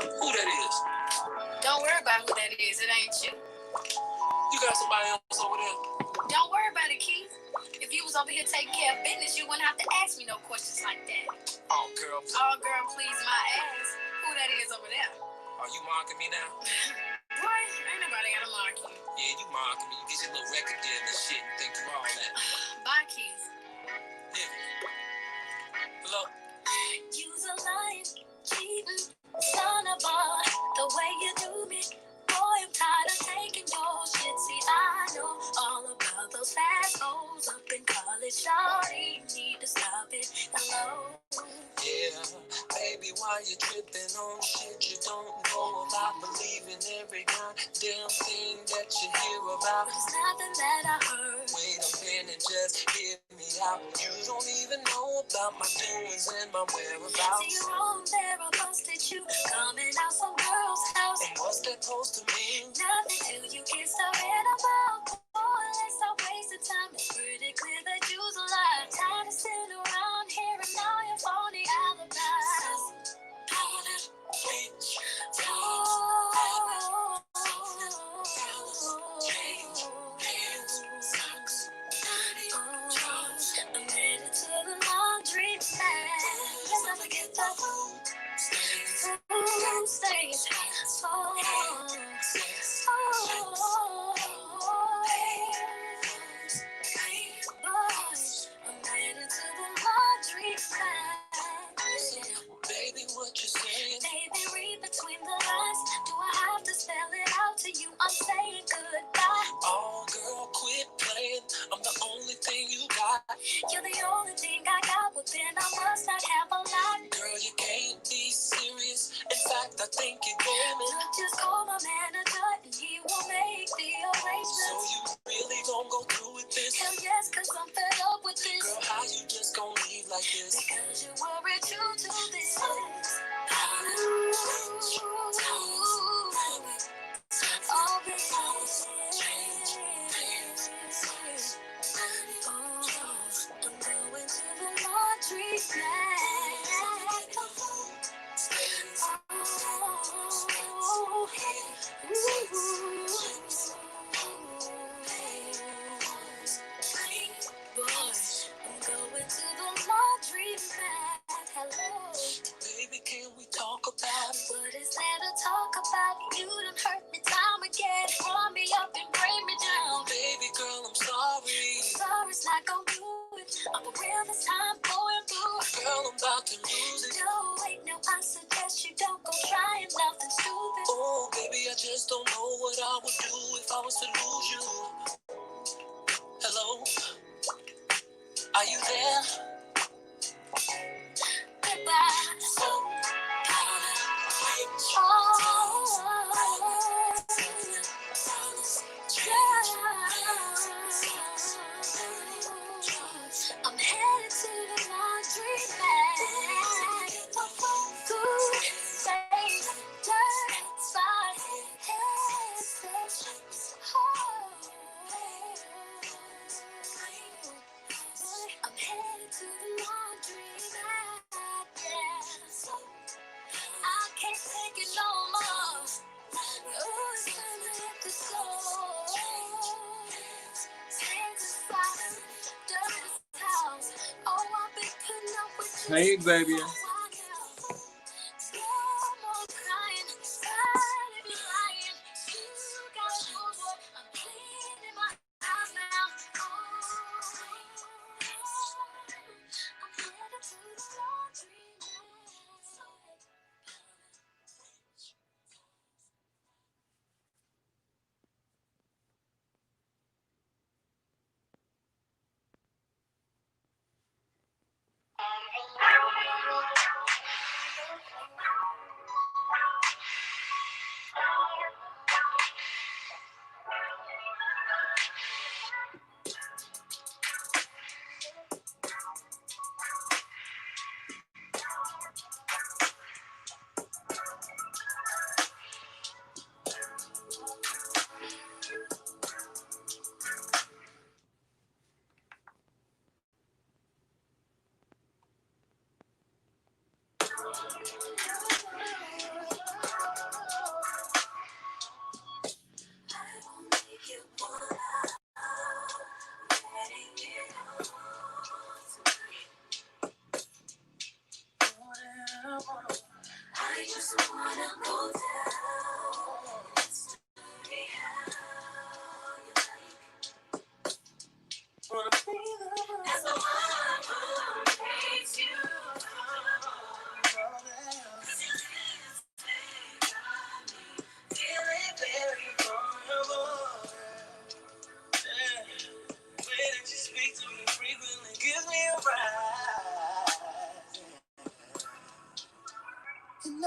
Who that is? Don't worry about who that is. It ain't you. You got somebody else over there? Don't worry about it, Keith. If you was over here taking care of business, you wouldn't have to ask me no questions like that. Oh, girl. Oh, girl, please my ass. Who that is over there? Are you mocking me now? Boy, ain't nobody gotta mock you. Yeah, you mocking me. You get your little record deal and shit and think you all that. Bye, Keith. Yeah. Hello? You's a lying, cheating son of a, the way you do me. Boy, I'm tired of taking your shit. See, I know all about those fast hoes up in college. Sorry, you need to stop it. Hello? Yeah, baby, why you tripping on shit you don't know about? Believing every goddamn thing that you hear about. There's nothing that I heard. Wait a minute, just hear me out. You don't even know about my doings and my whereabouts. See, you're wrong there, I busted you coming out some girl's house. And what's that supposed to mean? Nothing till you get started about. Boy, let's not waste the time. It's pretty clear that you's alive. Time to sit around here and all your phony alibis. Bitch, I'm headed to the laundry mat. Let's not forget the food stains. I'm headed to the laundry mat. baby, what you saying? Baby, read between the lines. Do I have to spell it out to you? I'm saying goodbye. Oh, girl, quit playing. I'm the only thing you got. You're the only thing I got. Well, then I must not have a lot. Girl, you can't be serious. In fact, I think you're gaming. Look, just call my manager and he will make the So arrangements. you really gon' go through with this? Hell yes, cause I'm fed up with this. Girl, how you just gon' leave like this? Because you were true to this. Oh, baby. I'm going to the laundry Hello. Baby, can we talk about it? What is there to talk about? You done hurt me time again. Pull me up and bring me down. Baby girl, I'm sorry. Sorry's not gonna do it. I'm for real this time going through. Girl, I'm about to lose it. No, wait, no, I suggest you don't go trying nothing stupid. Oh, baby, I just don't know what I would do if I was to lose you. Hello? Are you there? Goodbye. So, I'm headed to the laundry bag. Food, safe, dirt, spot, I'm headed to the laundry bag. I can't take it no more. Oh, it's time to hit the floor. Take the fire, dirty towels. Oh, I've been putting up with you. Hey, baby.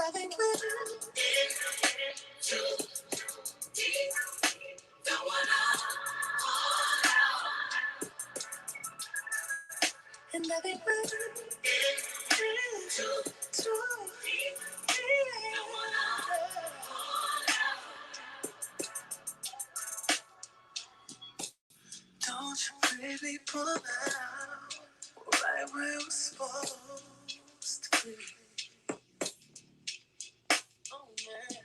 I think we're too deep. Don't wanna fall out. And I think we're too deep. Don't wanna fall out. Don't you baby pull out right where we're supposed to be. Oh yeah.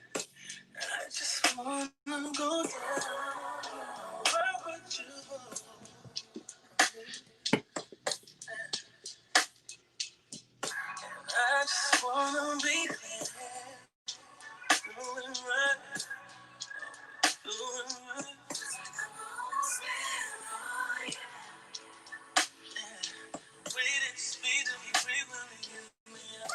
I just wanna go down. Where would you go? I just wanna be there, doing right, doing right. Waiting, speed to be free when you give me up.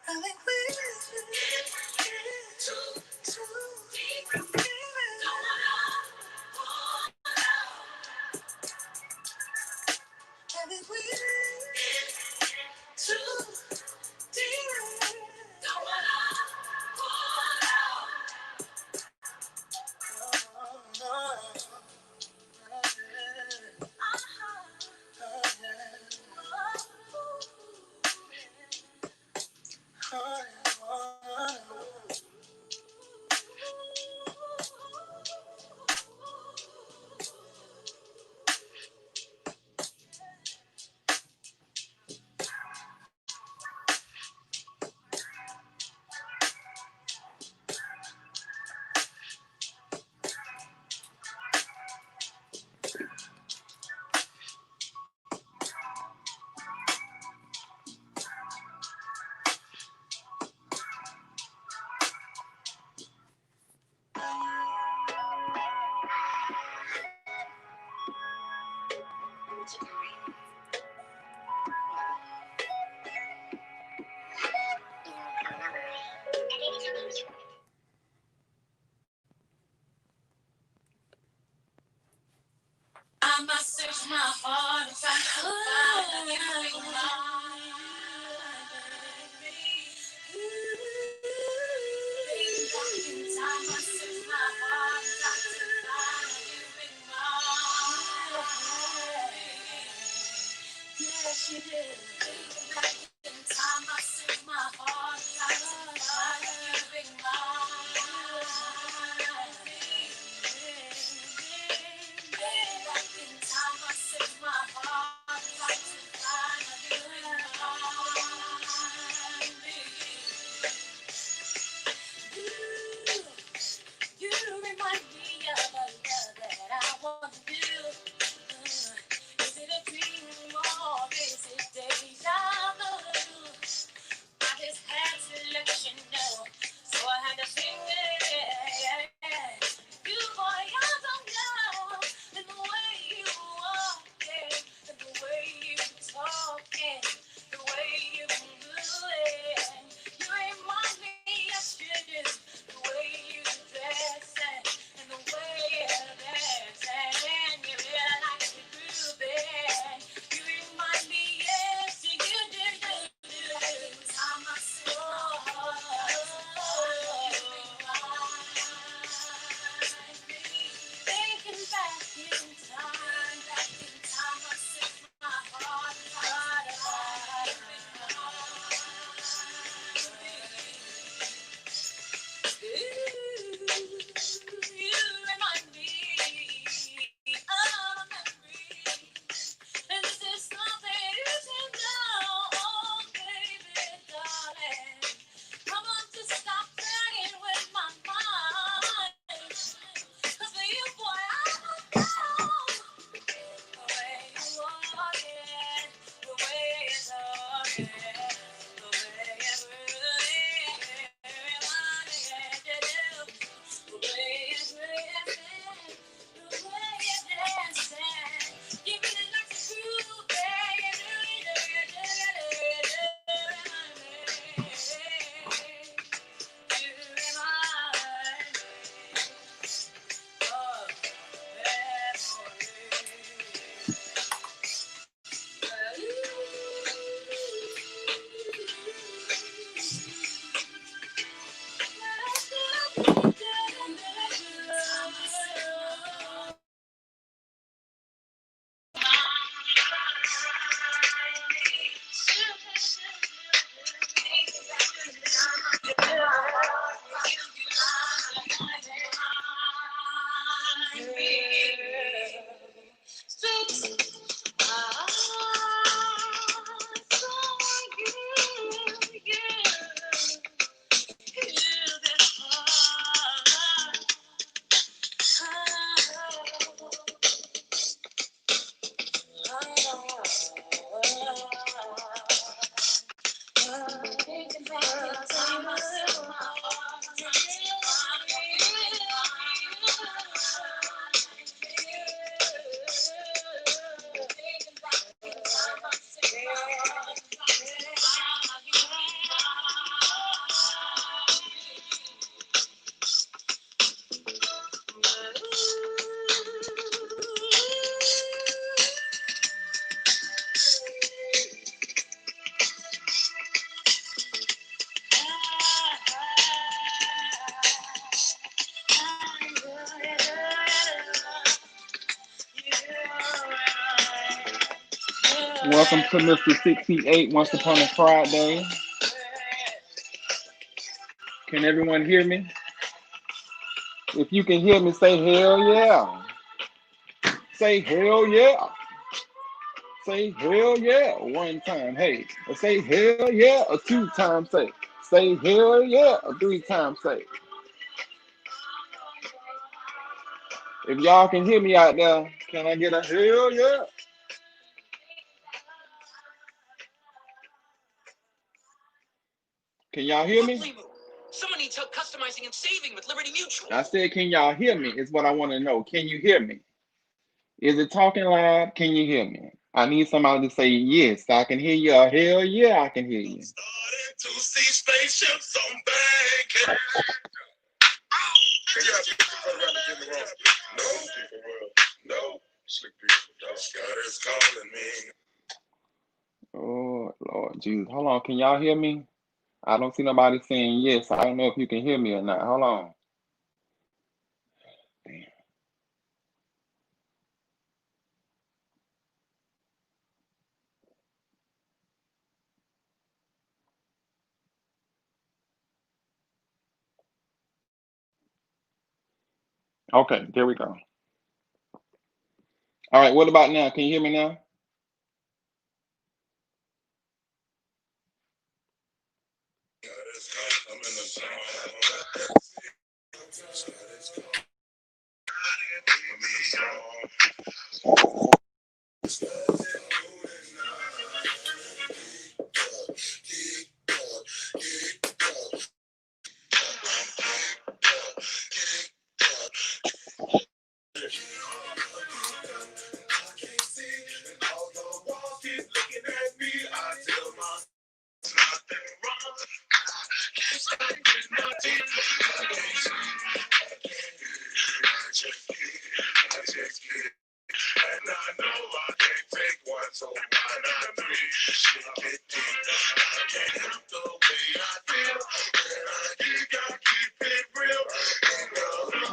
I think we too deep. Don't wanna fall out. I think we too deep. Don't wanna fall out. Oh, I must search my heart if I can find anything wrong. Baby, back in time, I search my heart if I can find anything wrong. Yes, you did. Baby, back in time, I search my heart if I can find anything you remind me of a love that I want to do. Is it a dream or is it deja vu? Welcome to Mister6ft8 Once Upon a Friday. Can everyone hear me? If you can hear me, say hell yeah. Say hell yeah. Say hell yeah one time, hey. Or say hell yeah a 2 times, say. Say hell yeah a 3 times, say. If y'all can hear me out there, can I get a hell yeah? Can y'all hear me? Someone needs help customizing and saving with Liberty Mutual. I said, can y'all hear me? Is what I want to know. Can you hear me? Is it talking loud? Can you hear me? I need somebody to say yes. I can hear you. Hell yeah, I can hear you. Starting to see spaceships on bank. No, slick people. God is calling me. Oh Lord Jesus. Hold on. Can y'all hear me? I don't see nobody saying yes. I don't know if you can hear me or not. Hold on. Damn. Okay, there we go. All right, what about now? Can you hear me now?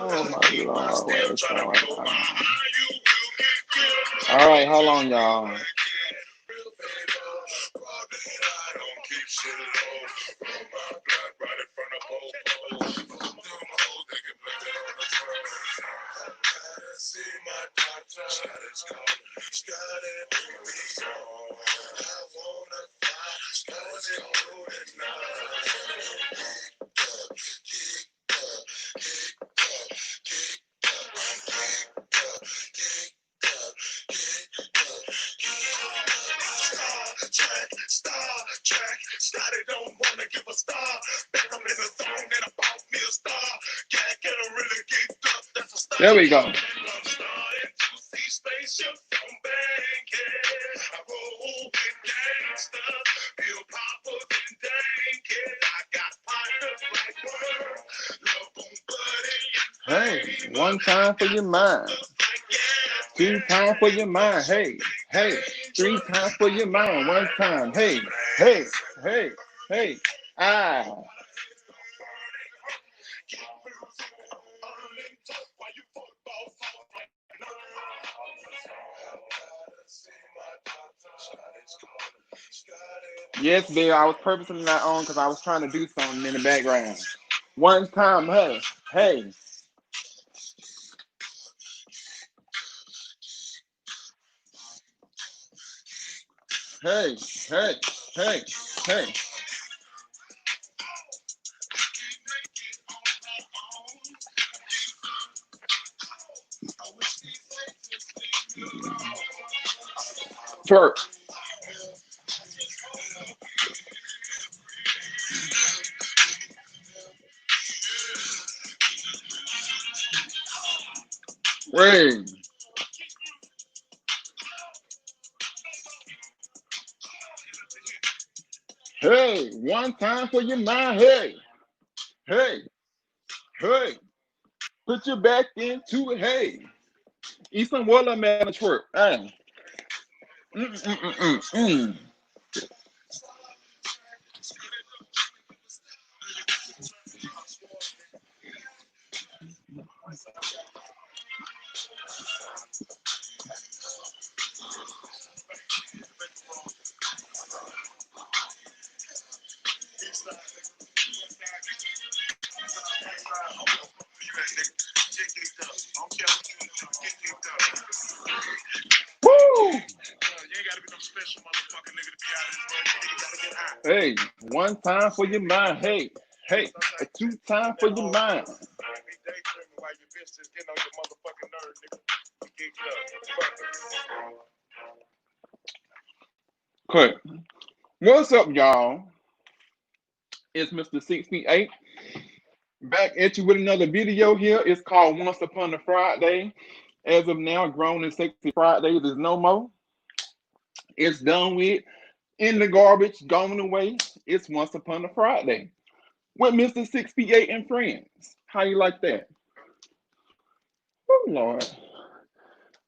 Oh my Lord, what is going on? All right, hold on, y'all. There we go. Hey, 1 time for your mind. 2 times for your mind. Hey, hey. 3 times for your mind. 1 time. Hey, hey, hey, hey. Ah. Yes, Bill, I was purposely not on because I was trying to do something in the background. 1 time, hey, hey, hey, hey, hey, hey. Twerk. Wait. Hey, 1 time for your mind. Hey, hey, hey. Put your back into it. Hey. Eat some watermelon twerk. Hey. Mm. Hey, one time for your mind. Hey, hey, two time for your mind. Okay. What's up, y'all? It's Mister6ft8 back at you with another video here. It's called Once Upon a Friday. As of now, Grown and Sexy Fridays is no more. It's done with. In the garbage, gone away. It's Once Upon a Friday with Mister6ft8 and friends. How you like that? Oh, Lord.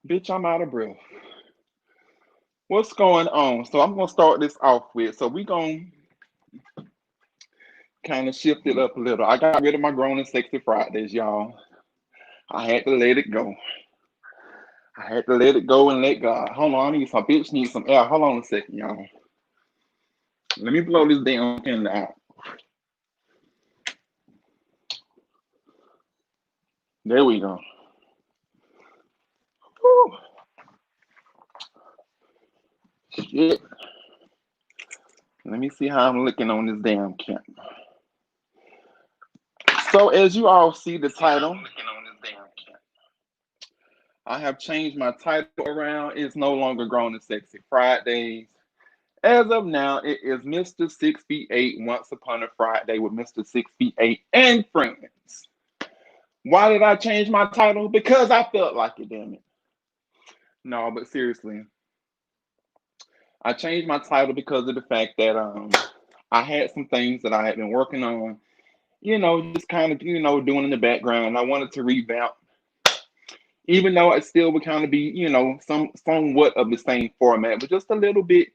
Bitch, I'm out of breath. What's going on? So I'm going to start this off with. So we going to kind of shift it up a little. I got rid of my Grown and Sexy Fridays, y'all. I had to let it go. I had to let it go and let God. Hold on, I need some bitch, need some air. Hold on a second, y'all. Let me blow this damn candle out. There we go. Whew. Shit. Let me see how I'm looking on this damn camera. So as you all see the title, I have changed my title around. It's no longer Grown and Sexy Fridays. As of now, it is Mister6ft8 Once Upon a Friday with Mister6ft8 and friends. Why did I change my title? Because I felt like it, damn it. No, but seriously, I changed my title because of the fact that I had some things that I had been working on, just kind of, doing in the background. I wanted to revamp, even though it still would kind of be, somewhat of the same format, but just a little bit,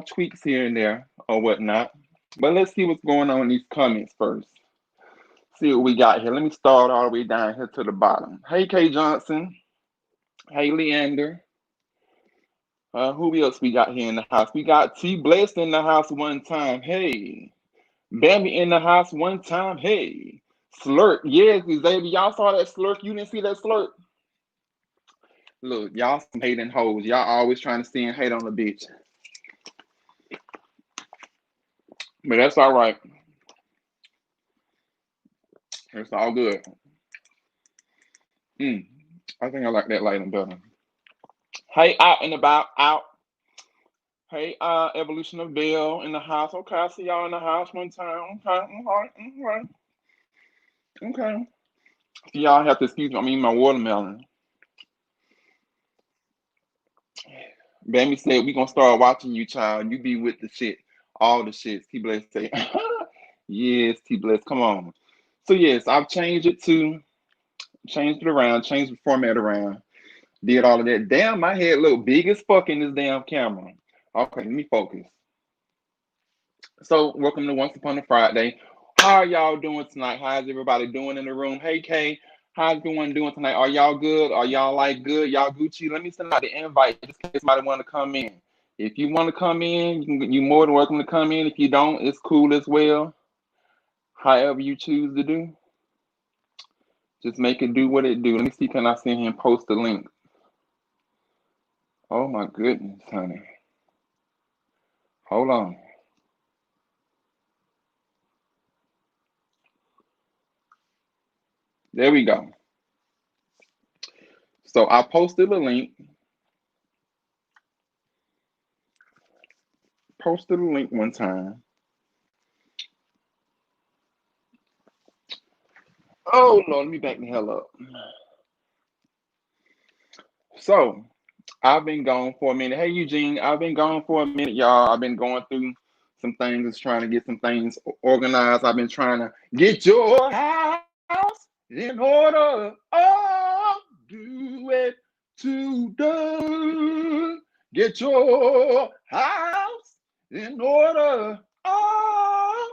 tweaks here and there or whatnot. But let's see what's going on in these comments first. See what we got here. Let me start all the way down here to the bottom. Hey, K Johnson. Hey, Leander. Who else we got here in the house? We got T Blessed in the house one time. Hey. Bambi in the house one time. Hey. Slurk. Yes, Xavier. Y'all saw that slurk? You didn't see that slurk? Look, y'all some hating hoes. Y'all always trying to see and hate on the bitch. But that's all right. It's all good. I think I like that lighting better. Hey, out and about, out. Hey, Evolution of Bill in the house. Okay, I see y'all in the house one time. Okay. Okay. Y'all have to excuse me. I mean, my watermelon. Bambi said we gonna start watching you, child. You be with the shit, all the shit. T Bless say, yes, T Bless. Come on. So yes, I've changed it around, changed the format around, did all of that. Damn, my head look big as fuck in this damn camera. Okay, let me focus. So welcome to Once Upon a Friday. How are y'all doing tonight? How's everybody doing in the room? Hey Kay, how's everyone doing tonight? Are y'all good? Are y'all like good? Y'all Gucci? Let me send out the invite just in case somebody want to come in. If you want to come in, you're more than welcome to come in. If you don't, it's cool as well. However you choose to do, just make it do what it do. Let me see, can I send him post the link? Oh my goodness, honey. Hold on. There we go. So I posted a link. Posted a link one time. Oh Lord, let me back the hell up. So I've been gone for a minute. Hey Eugene, I've been gone for a minute, y'all. I've been going through some things, trying to get some things organized. I've been trying to get your house in order. Oh, do it today. Get your house in order. Oh,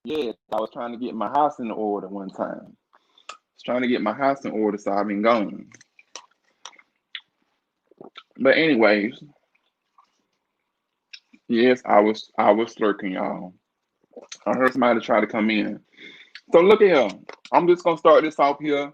yes, I was trying to get my house in order one time. I was trying to get my house in order, so I've been gone. But anyways, yes, I was lurking, y'all. I heard somebody try to come in. So look at here. I'm just gonna start this off here.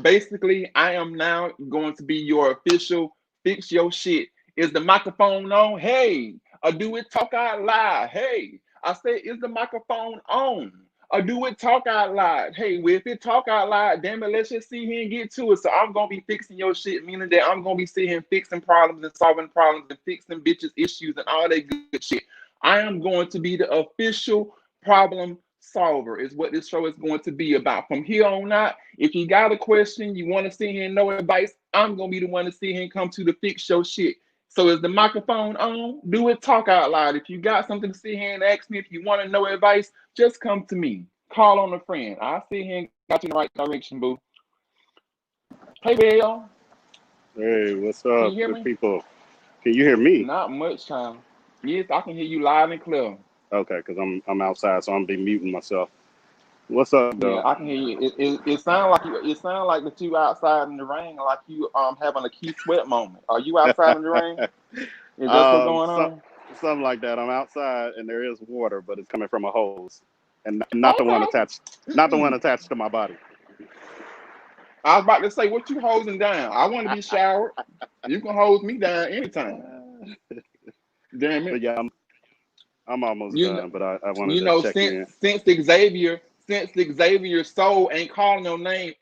Basically, I am now going to be your official fix your shit. Is the microphone on? Hey. Or do it talk out loud? Hey. I say, is the microphone on? Or do it talk out loud? Hey, well, if it talk out loud, damn it, let's just see here and get to it. So I'm gonna be fixing your shit, meaning that I'm gonna be sitting here fixing problems and solving problems and fixing bitches' issues and all that good shit. I am going to be the official problem solver, is what this show is going to be about. From here on out, if you got a question, you want to sit here and know advice, I'm gonna be the one to sit here and come to fix your shit. So is the microphone on? Do it talk out loud. If you got something to sit here and ask me, if you want to know advice, just come to me. Call on a friend. I'll sit here and got you in the right direction, boo. Hey, Bill. Hey, what's Can up, you hear good me? people? Can you hear me? Not much time. Yes, I can hear you loud and clear. Okay, because I'm outside, so I'm be muting myself. What's up, Yeah, though? I can hear you. It sounds like you. It sounds like that you outside in the rain, like you having a key sweat moment. Are you outside in the rain? Is that what's going So, on? something like that. I'm outside, and there is water, but it's coming from a hose, and not the one Okay. attached, not the one attached to my body. I was about to say, what you hosing down? I want to be showered. You can hose me down anytime. Damn But it. yeah, I'm almost You know, done, but I wanted you to know, check since in. since Xavier's soul ain't calling your name,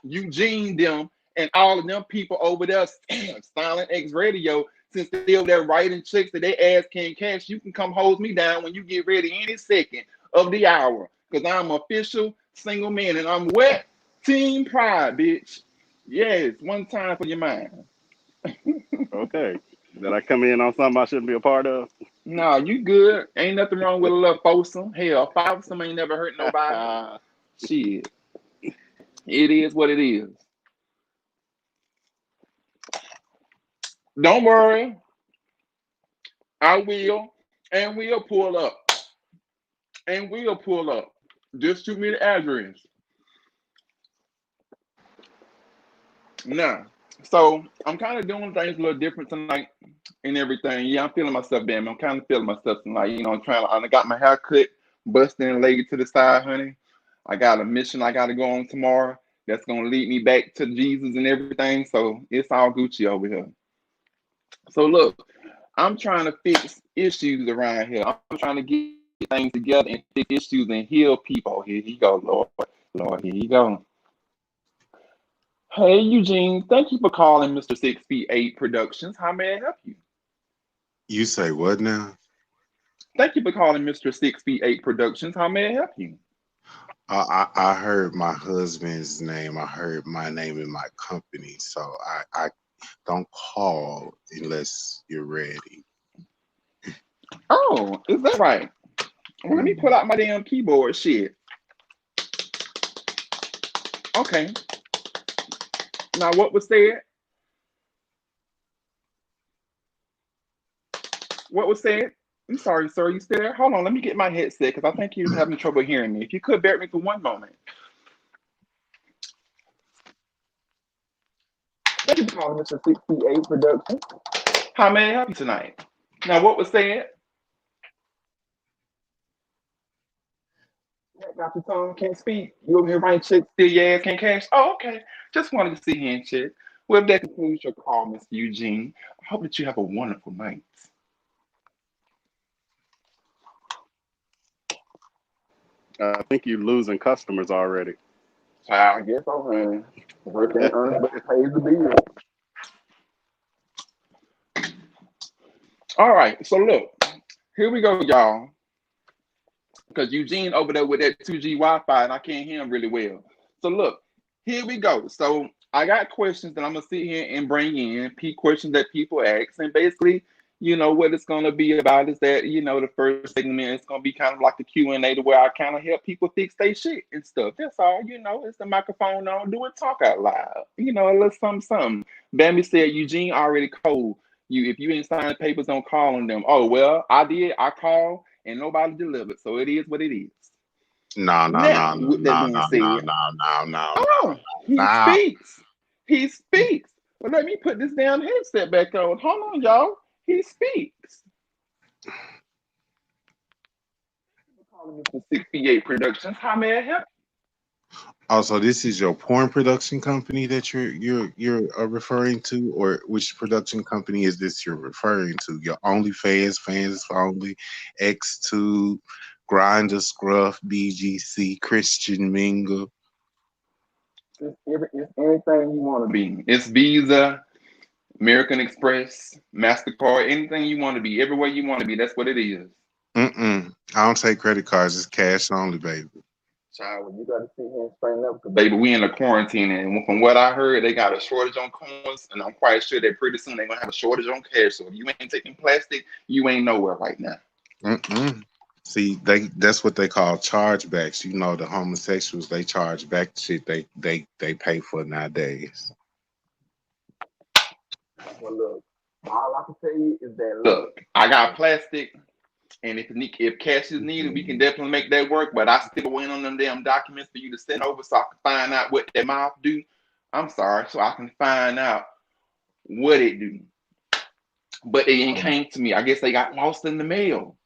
Eugene them and all of them people over there, Silent X Radio, since they over there writing checks that they ass can't cash, you can come hose me down when you get ready any second of the hour. Because I'm official single man and I'm wet. Team pride, bitch. Yes, one time for your mind. Okay, did I come in on something I shouldn't be a part of? No, you good. Ain't nothing wrong with a little foursome. Hell, a fivesome ain't never hurt nobody. Shit. It is what it is. Don't worry. I will. And we'll pull up. And we'll pull up. Just shoot me the address. Now, so I'm kind of doing things a little different tonight and everything. Yeah, I'm feeling myself, damn. I'm kind of feeling myself tonight. You know, I'm trying to, I got my hair cut, busting and laid to the side, honey. I got a mission I got to go on tomorrow that's going to lead me back to Jesus and everything. So it's all Gucci over here. So look, I'm trying to fix issues around here. I'm trying to get things together and fix issues and heal people. Here you go, Lord. Lord, here you go. Hey, Eugene, thank you for calling Mister6ft8 Productions. How may I help you? You say what now? Thank you for calling Mister6ft8 Productions. How may I help you? I heard my husband's name. I heard my name in my company. So I don't call unless you're ready. Oh, is that right? Well, let me pull Mhm. out my damn keyboard. Shit. Okay. Now, what was said? What was said? I'm sorry, sir. You still there? Hold on. Let me get my headset because I think you're having trouble hearing me. If you could bear with me for one moment. Thank you for calling Mister6ft8 Productions. How may I help you tonight? Now, what was said? Got your tongue, can't speak. You over here writing checks, still your ass can't cash. Oh, okay. Just wanted to see here and check. Well, if that concludes your call, Mr. Eugene, I hope that you have a wonderful night. I think you're losing customers already. I guess I'm running. Work ain't earned, but it pays the bill. All right, so look, here we go, y'all. Because Eugene over there with that 2G Wi-Fi and I can't hear him really well. So look, here we go. So I got questions that I'm gonna sit here and bring in, questions that people ask, and basically, what it's gonna be about is that the first segment is gonna be kind of like the Q&A to where I kind of help people fix their shit and stuff. That's all. It's the microphone on. Do it. Talk out loud. A little something, something. Bambi said Eugene already called you. If you didn't sign the papers, don't call on them. Oh well, I did. I called and nobody delivered. So it is what it is. No, no, Now, no, no, with that no, being no, no, said, no, no, no, oh, he no. speaks. He speaks. Well, let me put this damn headset back on. Hold on, y'all. He speaks. Calling Mister 68 Productions. How may I help? Also, this is your porn production company that you're referring to, or which production company is this you're referring to? Your OnlyFans, fans only, X2, Grinder, Scruff, BGC, Christian Mingle. It's anything you want to be. It's Visa, American Express, Mastercard, anything you want to be, everywhere you want to be. That's what it is. I don't take credit cards. It's cash only, baby. Child, well, you got to sit here and straighten up, because baby, we in the quarantine, and from what I heard, they got a shortage on coins, and I'm quite sure that pretty soon they're gonna have a shortage on cash. So if you ain't taking plastic, you ain't nowhere right now. Mm-mm. See, that's what they call chargebacks. You know, the homosexuals they charge back shit they pay for nowadays. Well, look, all I can tell you is that look, I got plastic, and if cash is needed, we can definitely make that work. But I still waiting on them damn documents for you to send over so I can find out what that mouth do. I'm sorry, so I can find out what it do. But they ain't came to me. I guess they got lost in the mail.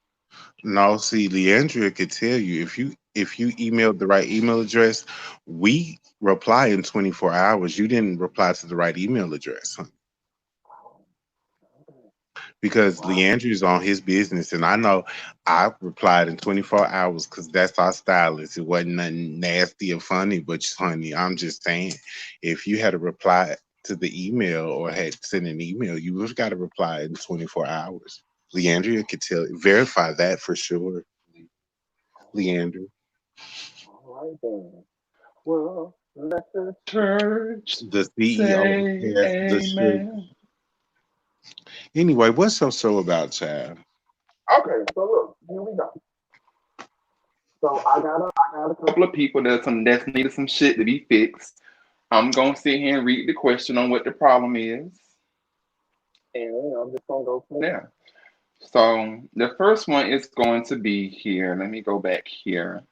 No, see, Leandria could tell you if you emailed the right email address, we reply in 24 hours. You didn't reply to the right email address, huh? Because Wow. Leandria is on his business, and I know I replied in 24 hours because that's our stylist. It wasn't nothing nasty or funny, but honey, I'm just saying, if you had a reply to the email or had sent an email, you would have got a reply in 24 hours. Leandria could verify that for sure. Leandria. All right then. Well, let the church The CEO say has the shirt. amen. Anyway, what's your show about, child? Okay, so look, here we go. So I got a couple of people that's needed some shit to be fixed. I'm gonna sit here and read the question on what the problem is, and I'm just gonna go from there. So the first one is going to be here. Let me go back here.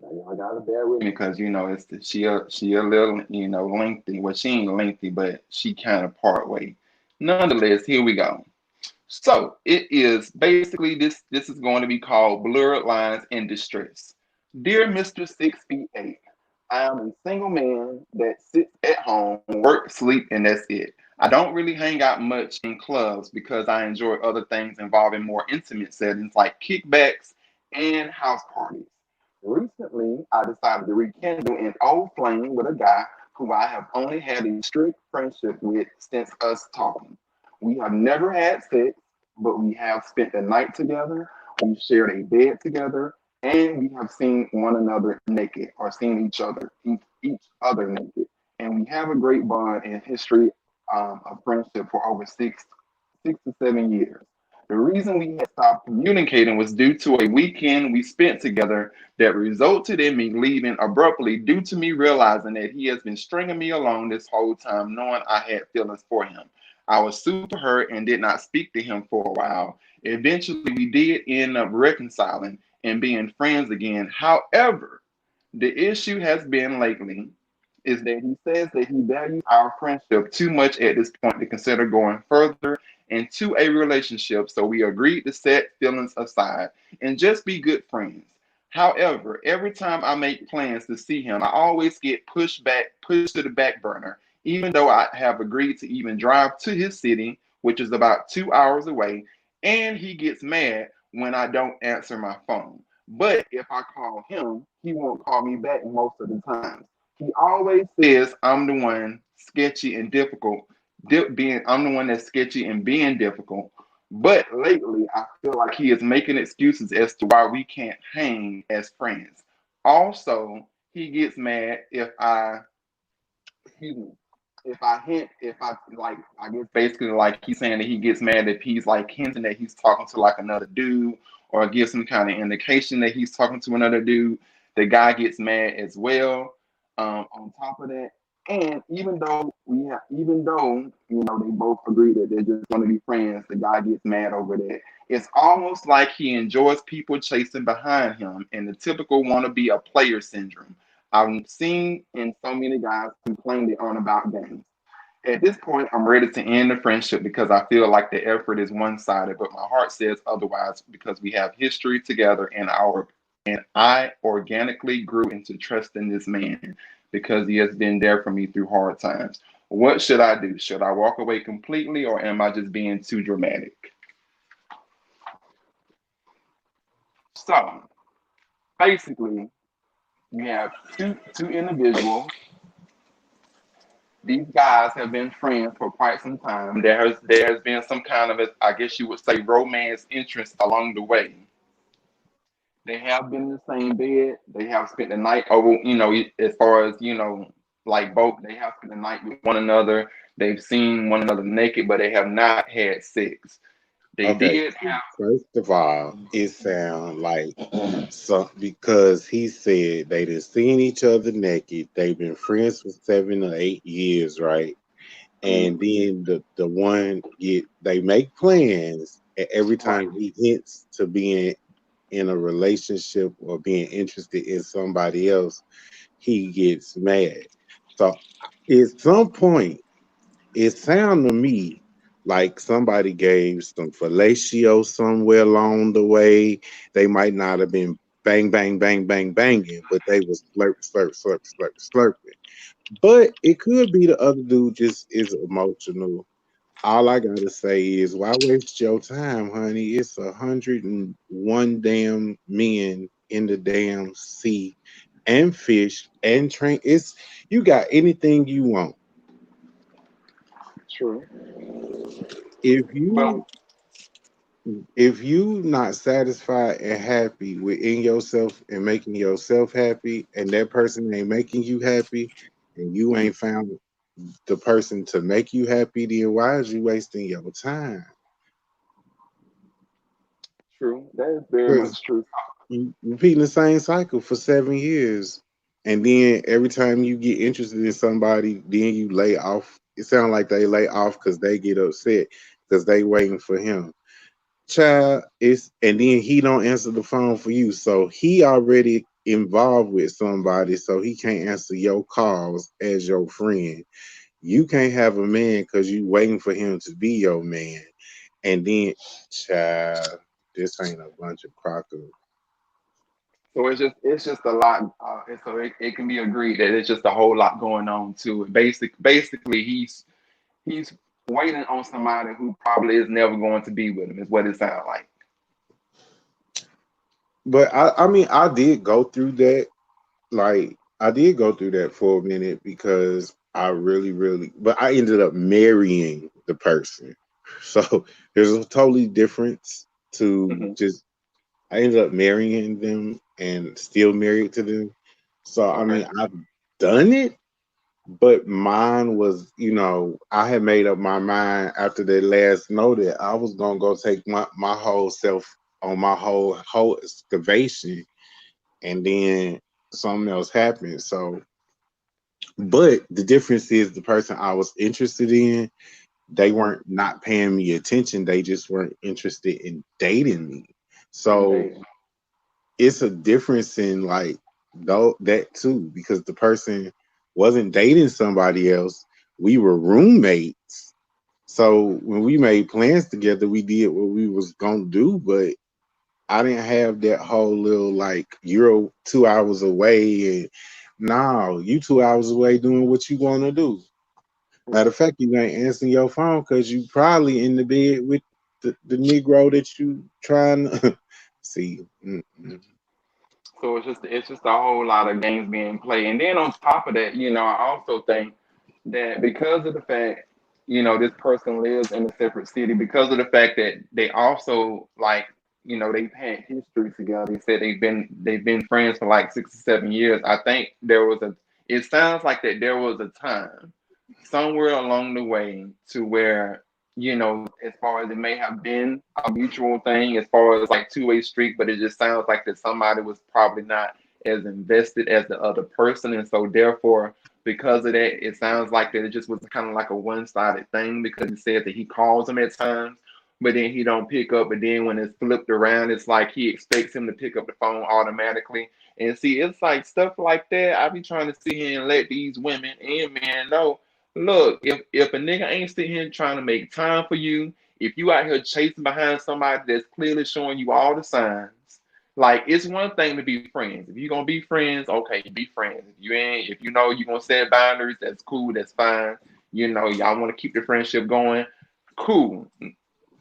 Now, y'all gotta bear with me because she a little lengthy. Well, she ain't lengthy, but she kind of part way. Nonetheless, here we go. So it is basically this is going to be called Blurred Lines in Distress. Dear Mister 6ft8, I am a single man that sits at home, work, sleep, and that's it. I don't really hang out much in clubs because I enjoy other things involving more intimate settings like kickbacks and house parties. Recently, I decided to rekindle an old flame with a guy who I have only had a strict friendship with since us talking. We have never had sex, but we have spent the night together. We've shared a bed together, and we have seen one another naked, or seen each other naked. And we have a great bond and history of friendship for over 6 to 7 years. The reason we had stopped communicating was due to a weekend we spent together that resulted in me leaving abruptly due to me realizing that he has been stringing me along this whole time, knowing I had feelings for him. I was super hurt and did not speak to him for a while. Eventually, we did end up reconciling and being friends again. However, the issue has been lately is that he says that he values our friendship too much at this point to consider going further into a relationship. So we agreed to set feelings aside and just be good friends. However, every time I make plans to see him, I always get pushed to the back burner, even though I have agreed to even drive to his city, which is about 2 hours away, and he gets mad when I don't answer my phone. But if I call him, he won't call me back most of the time. He always says I'm the one sketchy and difficult, I'm the one that's sketchy and being difficult. But lately, I feel like he is making excuses as to why we can't hang as friends. Also, he gets mad if I excuse me, if I like, I guess basically like he's saying that he gets mad if he's like hinting that he's talking to like another dude or gives some kind of indication that he's talking to another dude. The guy gets mad as well. On top of that, and even though they both agree that they're just going to be friends, the guy gets mad over that. It's almost like he enjoys people chasing behind him, and the typical want to be a player syndrome I've seen in so many guys who claim they aren't about games. At this point, I'm ready to end the friendship because I feel like the effort is one sided, but my heart says otherwise because we have history together and our and I organically grew into trusting this man because he has been there for me through hard times. What should I do? Should I walk away completely, or am I just being too dramatic? So basically, you have two individuals. These guys have been friends for quite some time. There has been some kind of, I guess you would say, romance interest along the way. They have been in the same bed. They have spent the night over, as far as, like both, they have spent the night with one another. They've seen one another naked, but they have not had sex. They Okay, did have. first of all, it sounds like so because he said they done seen each other naked. They've been friends for 7 or 8 years, right? And then the one get they make plans, and every Right. time he hints to being in a relationship or being interested in somebody else, he gets mad. So at some point, it sounded to me like somebody gave some fellatio somewhere along the way. They might not have been bang, bang, bang, bang, banging, but they was slurp, slurp, slurp, slurp, slurping. But it could be the other dude just is emotional. All I gotta say is, why waste your time, honey? It's 101 damn men in the damn sea, and fish and train. It's you got anything you want. True. If But you not satisfied and happy within yourself and making yourself happy, and that person ain't making you happy, and you ain't found the person to make you happy, then why is you wasting your time? true. That is very Because much true. you repeating the same cycle for 7 years, and then every time you get interested in somebody, then you lay off. It sounds like they lay off because they get upset because they waiting for him. Child is, and then he don't answer the phone for you, so he already involved with somebody, so he can't answer your calls as your friend. You can't have a man because you waiting for him to be your man, and then, child, this ain't a bunch of crockers. So it's just a lot. And so it can be agreed that it's just a whole lot going on to it. Basically, he's waiting on somebody who probably is never going to be with him. Is what it sounds like. But I mean, I did go through that. Like, I did go through that for a minute because I really, really, but I ended up marrying the person. So there's a totally difference to Hmm. just, I ended up marrying them and still married to them. So, I Okay. mean, I've done it, but mine was, I had made up my mind after that last note that I was going to go take my whole self on my whole excavation, and then something else happened. So, but the difference is the person I was interested in, they Hmm. weren't not paying me attention. They just weren't interested in dating me. And So dating. it's a difference in like though that too, because the person wasn't dating somebody else. We were roommates. So when we made plans together, we did what we was gonna do, but I didn't have that whole little like you're 2 hours away and no, you 2 hours away doing what you want to do. Matter of fact, you ain't answering your phone because you probably in the bed with the Negro that you trying to see. Mm-mm. So it's just a whole lot of games being played. And then on top of that, I also think that because of the fact, this person lives in a separate city, because of the fact that they also like, they've had history together. They said they've been friends for like 6 or 7 years. I think it sounds like that there was a time somewhere along the way to where, as far as it may have been a mutual thing, as far as like two-way street, but it just sounds like that somebody was probably not as invested as the other person. And so therefore, because of that, it sounds like that it just was kind of like a one-sided thing because he said that he calls him at times, but then he don't pick up. But then when it's flipped around, it's like he expects him to pick up the phone automatically. And see, it's like stuff like that. I be trying to sit here and let these women and men know. Look, if a nigga ain't sitting here trying to make time for you, if you out here chasing behind somebody that's clearly showing you all the signs, Like it's one thing to be friends. If you're gonna be friends, okay, be friends. If you ain't, if you know you're gonna set boundaries, that's cool, that's fine. You know, y'all want to keep the friendship going, cool.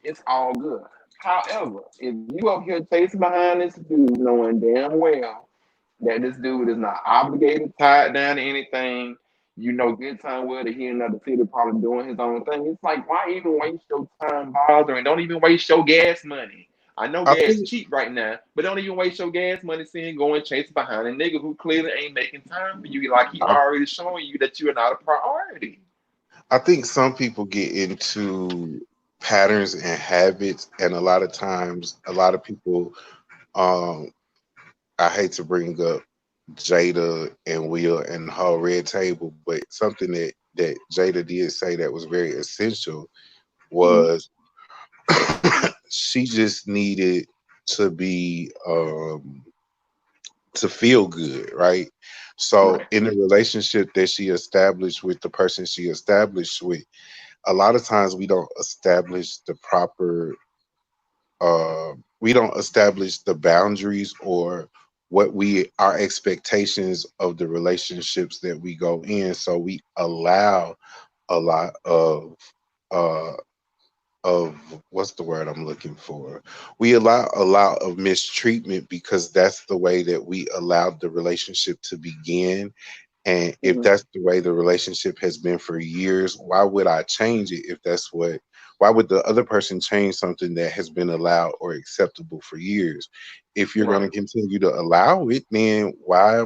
It's all good. However, if you up here chasing behind this dude, knowing damn well that this dude is not obligated, tied down to anything, you know good time well that he in another city probably doing his own thing. It's like, why even waste your time bothering? Don't even waste your gas money. I know I gas think cheap right now, but don't even waste your gas money seeing going chasing behind a nigga who clearly ain't making time for you. Like he I, already showing you that you are not a priority. I think some people get into patterns and habits, and a lot of times, a lot of people. Um, I hate to bring up Jada and Will and the whole red table, but something that Jada did say that was very essential Mhm. was she just needed to be to feel good, right? So Right, in the relationship that she established with the person she established with, a lot of times we don't establish the boundaries or what we our expectations of the relationships that we go in. So we allow a lot uh of what's the word I'm looking for? We allow a lot of mistreatment because that's the way that we allowed the relationship to begin. And if mhm, that's the way the relationship has been for years, why would I change it if that's why would the other person change something that has been allowed or acceptable for years? If you're going to right, continue to allow it, then why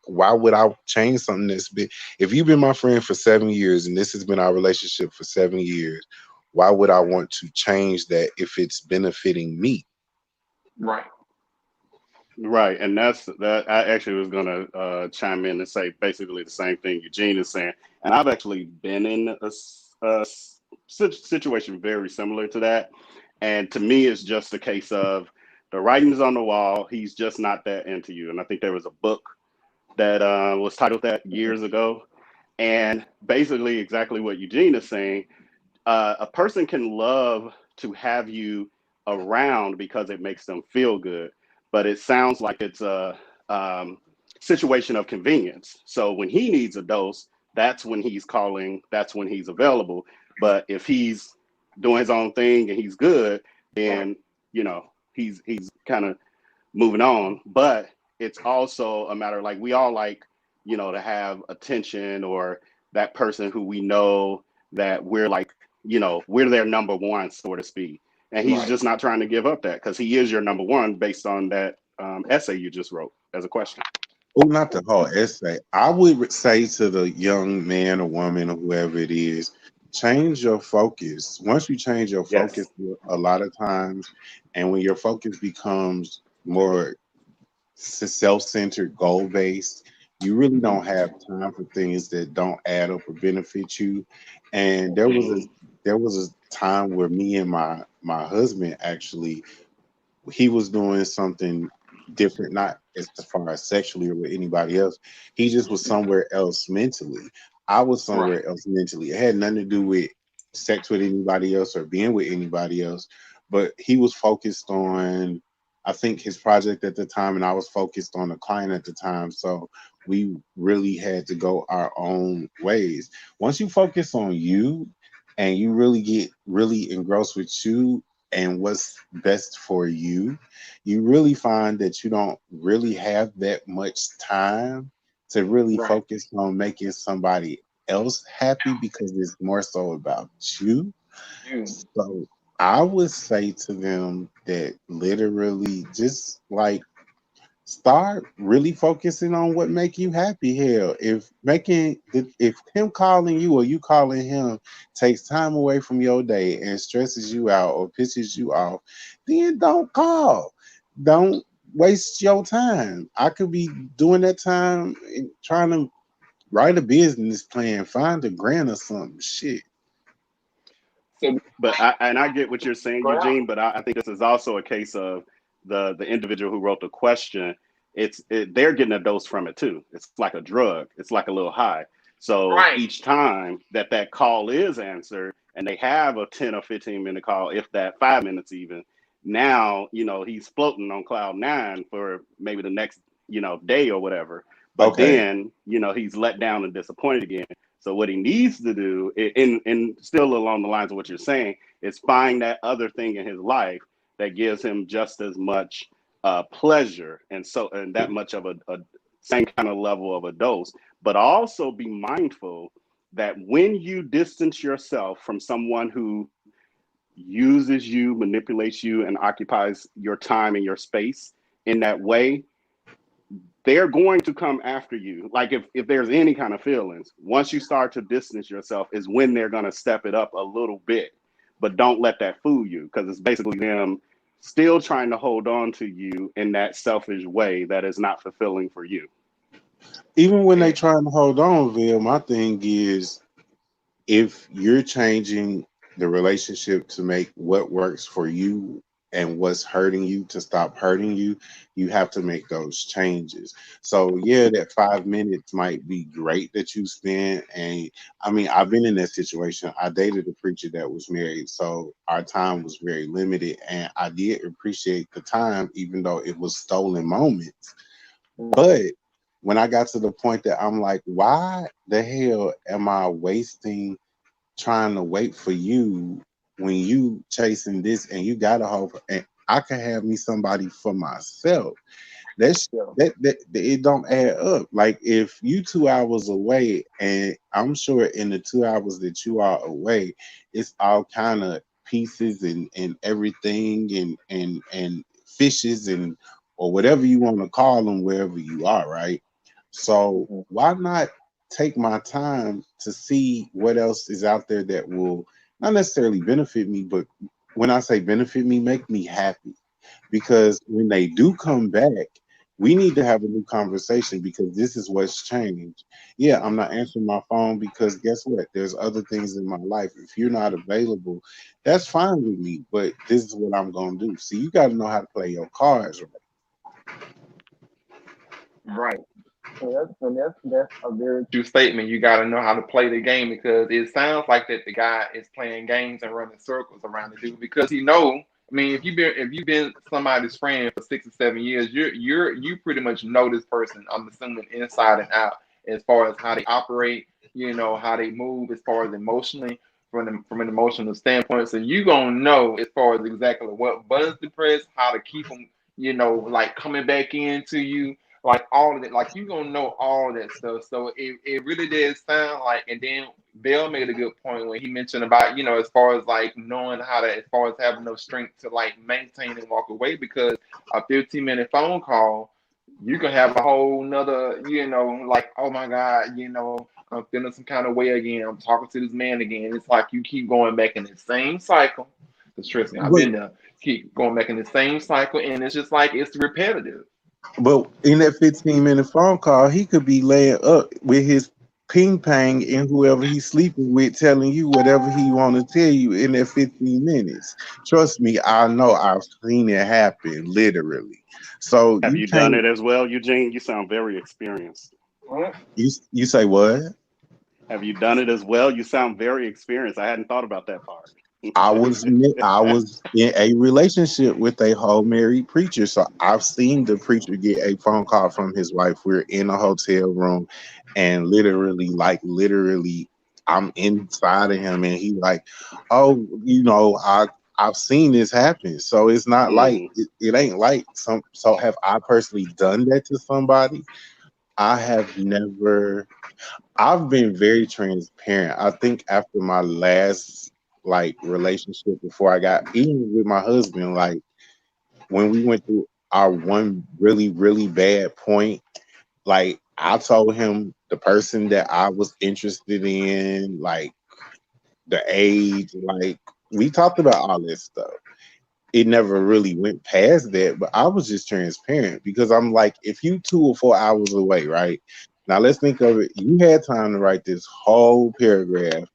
would I change something that's been, if you've been my friend for 7 years and this has been our relationship for 7 years, why would I want to change that if it's benefiting me? right. Right, and that's that. I actually was gonna chime in and say basically the same thing Eugene is saying, and I've actually been in a situation very similar to that, and to me, it's just a case of the writing's on the wall. He's just not that into you, and I think there was a book that was titled that years ago, and basically exactly what Eugene is saying, a person can love to have you around because it makes them feel good, but it sounds like it's a situation of convenience. So when he needs a dose, that's when he's calling, that's when he's available. But if he's doing his own thing and he's good, Right. then he's kind of moving on. But it's also a matter like we all like, to have attention or that person who we know that we're like, we're their number one, so to speak. And he's Right. just not trying to give up that because he is your number one based on that essay you just wrote as a question. Well, not the whole essay. I would say to the young man or woman or whoever it is, change your focus. Once you change your focus Yes. a lot of times, and when your focus becomes more self-centered, goal-based, you really don't have time for things that don't add up or benefit you. And Hmm. there was a time where me and my husband actually, he was doing something different, not as far as sexually or with anybody else. He just was somewhere else mentally. I was Right. somewhere else mentally. It had nothing to do with sex with anybody else or being with anybody else. But he was focused on, I think, his project at the time, and I was focused on the client at the time. So we really had to go our own ways. Once you focus on you and you really get really engrossed with you and what's best for you, you really find that you don't really have that much time to really Right. focus on making somebody else happy because it's more so about you. You. So I would say to them that literally just like start really focusing on what make you happy. Hell, if him calling you or you calling him takes time away from your day and stresses you out or pisses you off, then don't call. Don't waste your time. I could be doing that time trying to write a business plan, find a grant or something. Shit. So But I get what you're saying, go out. Eugene. But I think this is also a case of the individual who wrote the question. They're getting a dose from it too. It's like a drug. It's like a little high. So Right. each time that call is answered, and they have a 10 or 15 minute call, if that 5 minutes even, Now, he's floating on cloud nine for maybe the next, day or whatever. But Okay. then, he's let down and disappointed again. So what he needs to do, and still along the lines of what you're saying, is find that other thing in his life that gives him just as much pleasure and that much of a same kind of level of a dose. But also be mindful that when you distance yourself from someone who uses you, manipulates you, and occupies your time and your space in that way, they're going to come after you. Like if there's any kind of feelings, once you start to distance yourself is when they're going to step it up a little bit. But don't let that fool you, because it's basically them still trying to hold on to you in that selfish way that is not fulfilling for you. Even when they trying to hold on, Vil, my thing is, if you're changing the relationship to make what works for you and what's hurting you to stop hurting you, you have to make those changes. So yeah, that 5 minutes might be great that you spend. And I mean, I've been in that situation. I dated a preacher that was married, so our time was very limited, and I did appreciate the time, even though it was stolen moments. But when I got to the point that I'm like, why the hell am I wasting trying to wait for you when you chasing this and you got a hope and I can have me somebody for myself? That's that it don't add up. Like if you 2 hours away, and I'm sure in the 2 hours that you are away, it's all kind of pieces and everything and fishes and or whatever you want to call them wherever you are, right? So why not take my time to see what else is out there that will not necessarily benefit me, but when I say benefit me, make me happy. Because when they do come back, we need to have a new conversation because this is what's changed. Yeah, I'm not answering my phone because guess what? There's other things in my life. If you're not available, that's fine with me, but this is what I'm going to do. So you got to know how to play your cards right. Right. And that's a very true statement. You got to know how to play the game because it sounds like that the guy is playing games and running circles around the dude because he know. I mean, if you've been somebody's friend for 6 or 7 years, you pretty much know this person. I'm assuming inside and out as far as how they operate, how they move as far as emotionally from an emotional standpoint. So you gonna know as far as exactly what buttons to press, how to keep them, like coming back into you like all of it, like you gonna know all that stuff. So it really did sound like, and then Bill made a good point when he mentioned about, as far as like knowing how to, as far as having no strength to like maintain and walk away because a 15-minute phone call, you can have a whole nother, like, oh my God, I'm feeling some kind of way again. I'm talking to this man again. It's like you keep going back in the same cycle. Because trust me, I've But been there. Keep going back in the same cycle, and it's just like it's repetitive. but in that 15-minute phone call, he could be laying up with his ping pong and whoever he's sleeping with, telling you whatever he want to tell you in that 15 minutes. Trust me, I know I've seen it happen literally. So Have you you done can't. it as well, Eugene? You sound very experienced. You say what? Have you done it as well? You sound very experienced. I hadn't thought about that part. I was in a relationship with a whole married preacher, so I've seen the preacher get a phone call from his wife. We're in a hotel room, and literally, I'm inside of him, and he like, oh, I've seen this happen. So it's not like Mm. it ain't like some. So have I personally done that to somebody? I have never. I've been very transparent. I think after my last like relationship before I got even with my husband, like when we went through our one really, really bad point, like I told him the person that I was interested in, like the age, like we talked about all this stuff. It never really went past that, but I was just transparent because I'm like, if you 2 or 4 hours away, right? Now let's think of it. You had time to write this whole paragraph,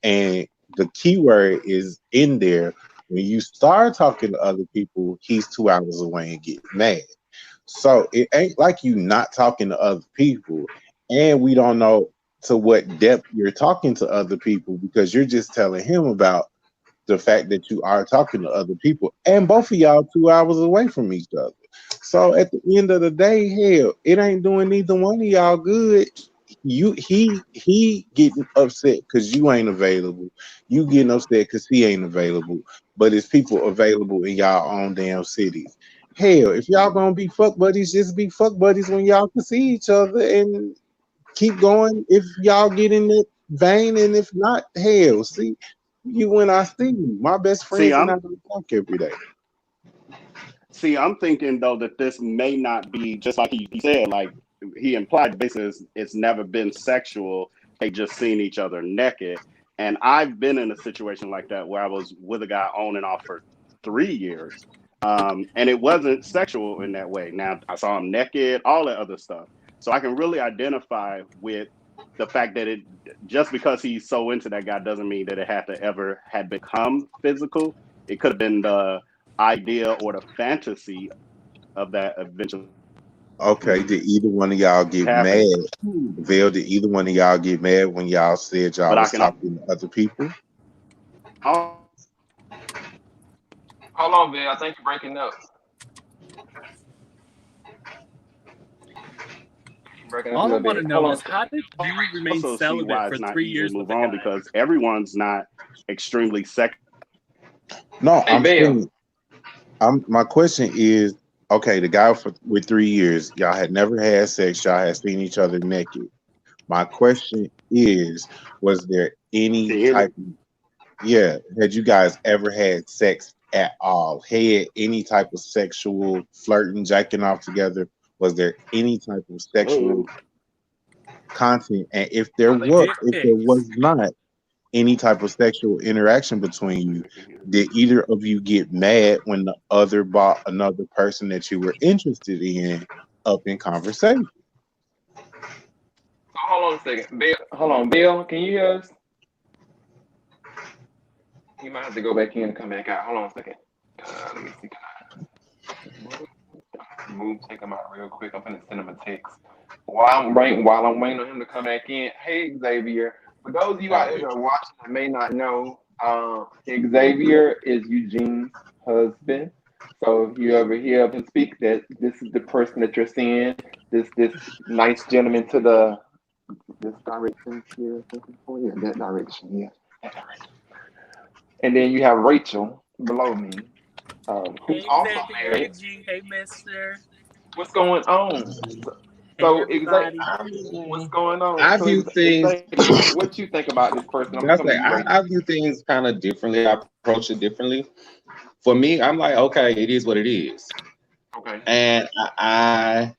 and the keyword is in there. When you start talking to other people, he's 2 hours away and get mad. So it ain't like you not talking to other people, and we don't know to what depth you're talking to other people because you're just telling him about the fact that you are talking to other people, and both of y'all 2 hours away from each other. So at the end of the day, hell, it ain't doing neither one of y'all good. He getting upset because you ain't available. You getting upset because he ain't available. But it's people available in y'all own damn cities. Hell, if y'all gonna be fuck buddies, just be fuck buddies when y'all can see each other and keep going if y'all get in that vein, and if not, hell, see you when I see you. My best See, friends and I don't talk every day. I'm thinking though that this may not be just like he said, like he implied basically it's never been sexual. They just seen each other naked. And I've been in a situation like that where I was with a guy on and off for 3 years. And it wasn't sexual in that way. Now I saw him naked, all that other stuff. So I can really identify with the fact that it just because he's so into that guy doesn't mean that it had become physical. It could have been the idea or the fantasy of that eventually Okay, did either one of y'all get mad? happened. Vail, did either one of y'all get mad when y'all said y'all But I was can talking to other people? Hold on, Bill. I think you're breaking up. You're breaking up a All I little want to bit. Hold know on. is how did you remain also see celibate why for it's not 3 easy to years move with a on guy? because everyone's not extremely sexual. No, Hey, I'm Bill. saying my question is, okay, the guy with 3 years, y'all had never had sex, y'all had seen each other naked. My question is, was there any Can you hear me? type of, yeah, had you guys ever had sex at all? Had any type of sexual flirting, jacking off together? Was there any type of sexual Oh, content? And Are they dick if there pics? was not any type of sexual interaction between you, did either of you get mad when the other brought another person that you were interested in up in conversation? So hold on a second. Bill, hold on. Bill, can you hear us? You might have to go back in and come back out. Hold on a second. Let me see. Take him out real quick. I'm gonna send him a text. While I'm waiting on him to come back in. Hey, Xavier. For those of you out there that are watching that may not know, Xavier is Eugene's husband. So if you ever hear of him speak, that this is the person that you're seeing. This nice gentleman to this direction here. Yeah, that direction. Yeah, that direction. And then you have Rachel below me, who's Hey, also Xavier. Hey, married. G. Hey, Mister. What's going on? Hey, So, exactly, everybody. what's going on? I So, view things. Xavier, what you think about this person? I'm gonna That's come to like you, Rachel. I view things kind of differently. I approach it differently. For me, I'm like, okay, it is what it is. Okay. And I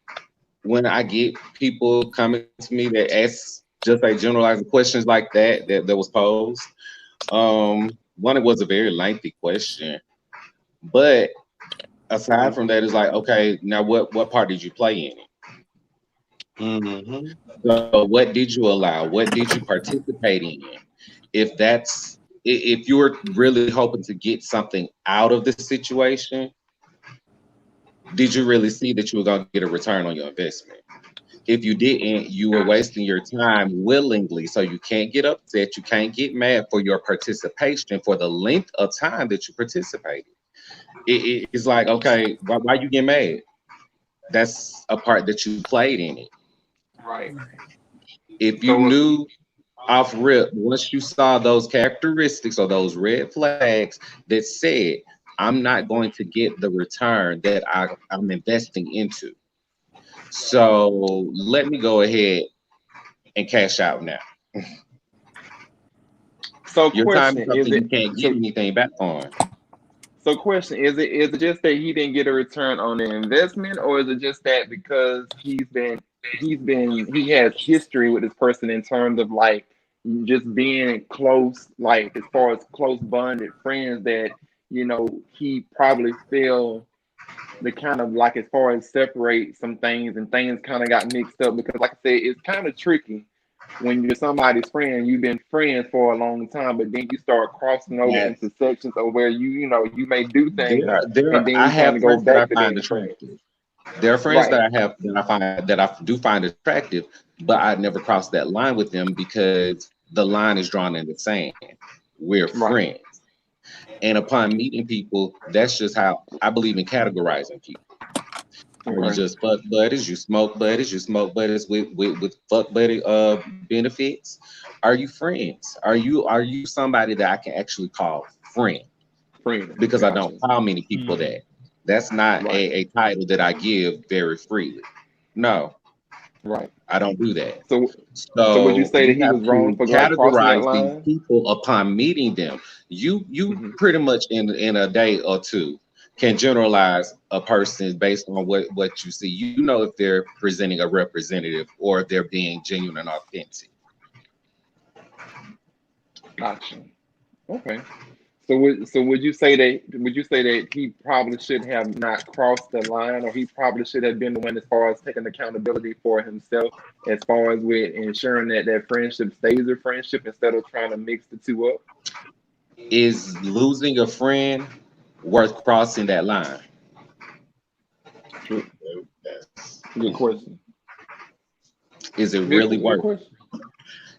when I get people coming to me that ask just like generalizing questions like that was posed. One, it was a very lengthy question, but aside from that, it's like, okay, now what part did you play in it? Mm-hmm. So what did you allow? What did you participate in? If you're really hoping to get something out of the situation, did you really see that you were going to get a return on your investment? If you didn't, you were Gotcha. wasting your time willingly. So you can't get upset. You can't get mad for your participation for the length of time that you participated. It's like, okay, why you get mad? That's a part that you played in it. Right. If you So, knew off rip, once you saw those characteristics or those red flags that said, I'm not going to get the return that I'm investing into. So let me go ahead and cash out now. so Your time is question is something it? you can't get So, anything back on. so question is it just that he didn't get a return on the investment, or is it just that because he has history with this person in terms of like just being close, like as far as close bonded friends that he probably feel the kind of like as far as separate some things and things kind of got mixed up because like I said, it's kind of tricky when you're somebody's friend, you've been friends for a long time, but then you start crossing over Yeah, into sections of where you may do things and then I you kind have of go friends that I back to find being friends. attractive. There are friends that Right. I have that I do find attractive, but I never cross that line with them because the line is drawn in the sand. We're Right. friends. And upon meeting people, that's just how I believe in categorizing people. Are you Okay. just fuck buddies? You smoke buddies? You smoke buddies with fuck buddy benefits? Are you friends? Are you somebody that I can actually call friend? Friend. Because I don't Gotcha. call many people Mm. that. That's not Right. a title that I give very freely. No, Right. I don't do that. So so would you So say that you he have was wrong to for like crossing that categorize these line? people upon meeting them. You Hmm. pretty much in a day or two can generalize a person based on what you see. You know if they're presenting a representative or if they're being genuine and authentic. Gotcha. Okay. So would you say that he probably should have not crossed the line, or he probably should have been the one as far as taking accountability for himself, as far as with ensuring that that friendship stays a friendship instead of trying to mix the two up? Is losing a friend worth crossing that line? Good, That's, good question. is it Good, really good worth it? question.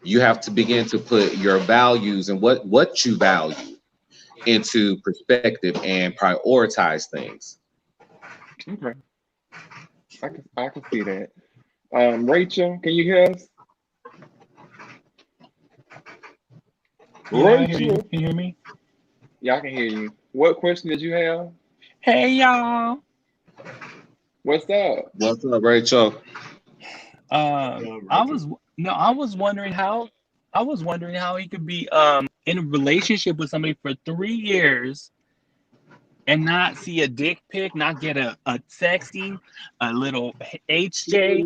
You have to begin to put your values and what you value into perspective and prioritize things. Okay, I can see that. Rachel, can you hear us? Yeah, I hear you. Rachel, Can you hear me? yeah, I can hear you. What question did you have? Hey, y'all. What's up? What's up, Rachel? I was no, I was wondering how he could be in a relationship with somebody for 3 years and not see a dick pic, not get a sexting, a little HJ,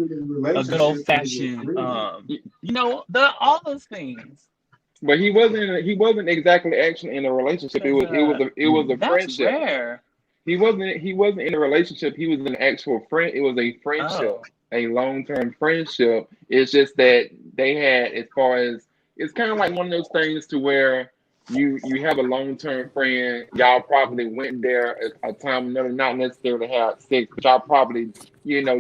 a good old fashioned the all those things. But he wasn't exactly actually in a relationship. It Because was it was a it was a that's friendship. rare. He wasn't in a relationship. He was an actual friend. It was a friendship, Oh. a long-term friendship. It's just that they had, as far as, it's kind of like one of those things to where you have a long-term friend. Y'all probably went there a time, not necessarily have sex, but y'all probably,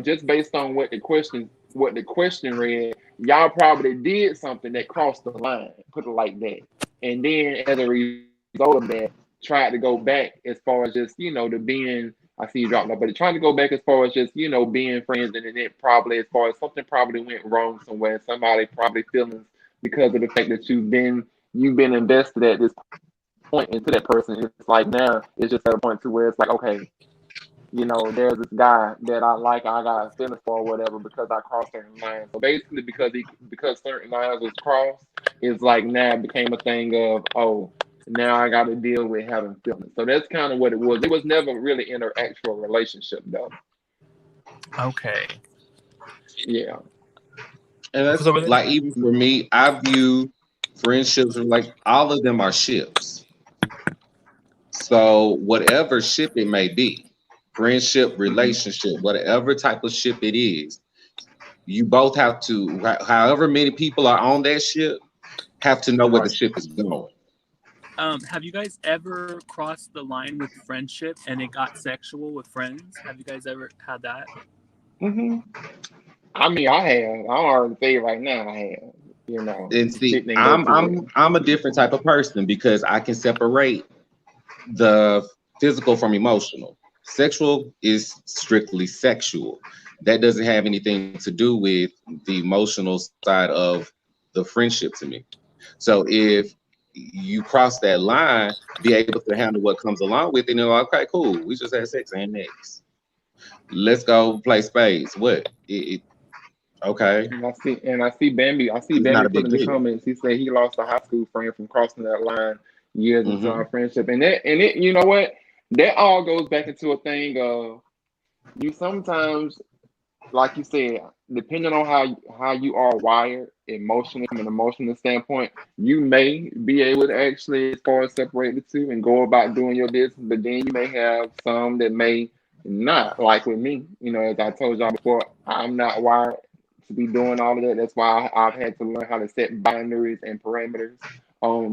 just based on what the question read, y'all probably did something that crossed the line, put it like that. And then as a result of that, tried to go back as far as just, to being, I see you dropped off, but trying to go back as far as just, being friends, and then it probably, as far as something probably went wrong somewhere, somebody probably feelings because of the fact that you've been invested at this point into that person. It's like now it's just at a point to where it's like, okay, there's this guy that I like, I got feelings for or whatever because I crossed certain lines. So basically, because certain lines was crossed, it's like now it became a thing of, oh, now I got to deal with having feelings. So that's kind of what it was. It was never really in an actual relationship though. Okay. Yeah. And that's So like even for me, I view friendships like all of them are ships. So whatever ship it may be, friendship, Hmm. relationship, whatever type of ship it is, you both have to, however many people are on that ship, have to know where the Right. ship is going. have you guys ever crossed the line with friendship and it got sexual with friends? Have you guys ever had that? Hmm. I mean, I have. I'm already say right now. I have. And It see, didn't go I'm too I'm well. I'm a different type of person because I can separate the physical from emotional. Sexual is strictly sexual. That doesn't have anything to do with the emotional side of the friendship to me. So if you cross that line, be able to handle what comes along with it, okay, cool. We just had sex and next. Let's go play spades. What? Okay. And I see Bambi. I see It's not Bambi a put big in the deal. comments. He said he lost a high school friend from crossing that line years into Hmm. our friendship. And you know what? That all goes back into a thing of, you sometimes, like you said, depending on how you are wired emotionally, from an emotional standpoint, you may be able to actually, as far as separate the two and go about doing your business. But then you may have some that may not. Like with me, as I told y'all before, I'm not wired to be doing all of that. That's why I've had to learn how to set boundaries and parameters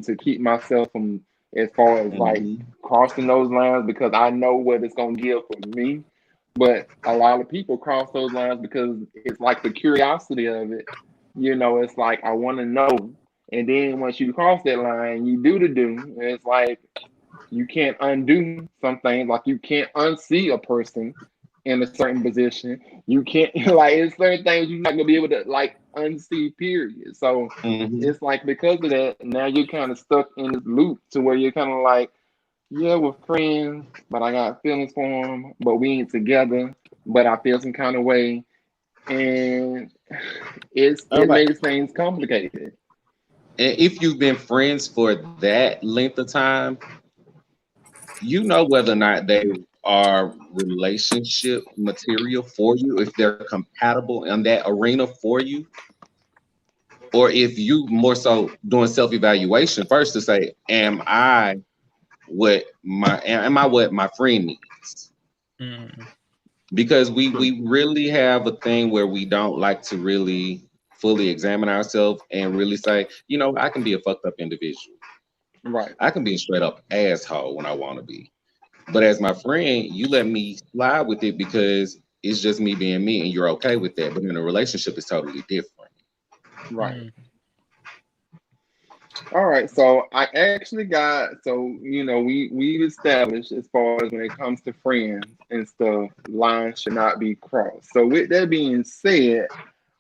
to keep myself from, as far as like Hmm. crossing those lines, because I know what it's gonna give for me. But a lot of people cross those lines because it's like the curiosity of it. It's like, I want to know. And then once you cross that line, you do the do. And it's like, You can't undo some things, like you can't unsee a person in a certain position. You can't like it's certain things you're not gonna be able to like unsee, period. So Hmm. it's like because of that, now you're kind of stuck in this loop to where you're kind of like, yeah, we're friends, but I got feelings for him, but we ain't together, but I feel some kind of way. And All it right. makes things complicated. And if you've been friends for that length of time, you know whether or not they are relationship material for you, if they're compatible in that arena for you, or if you more so doing self-evaluation first to say, am I what my friend needs? Mm. Because we True. we really have a thing where we don't like to really fully examine ourselves and really say, I can be a fucked up individual. Right. I can be a straight up asshole when I want to be. But as my friend, you let me slide with it because it's just me being me and you're okay with that. But in a relationship, it's totally different. Right. Mm. All right, so I actually got we've established as far as when it comes to friends and stuff, lines should not be crossed. So with that being said,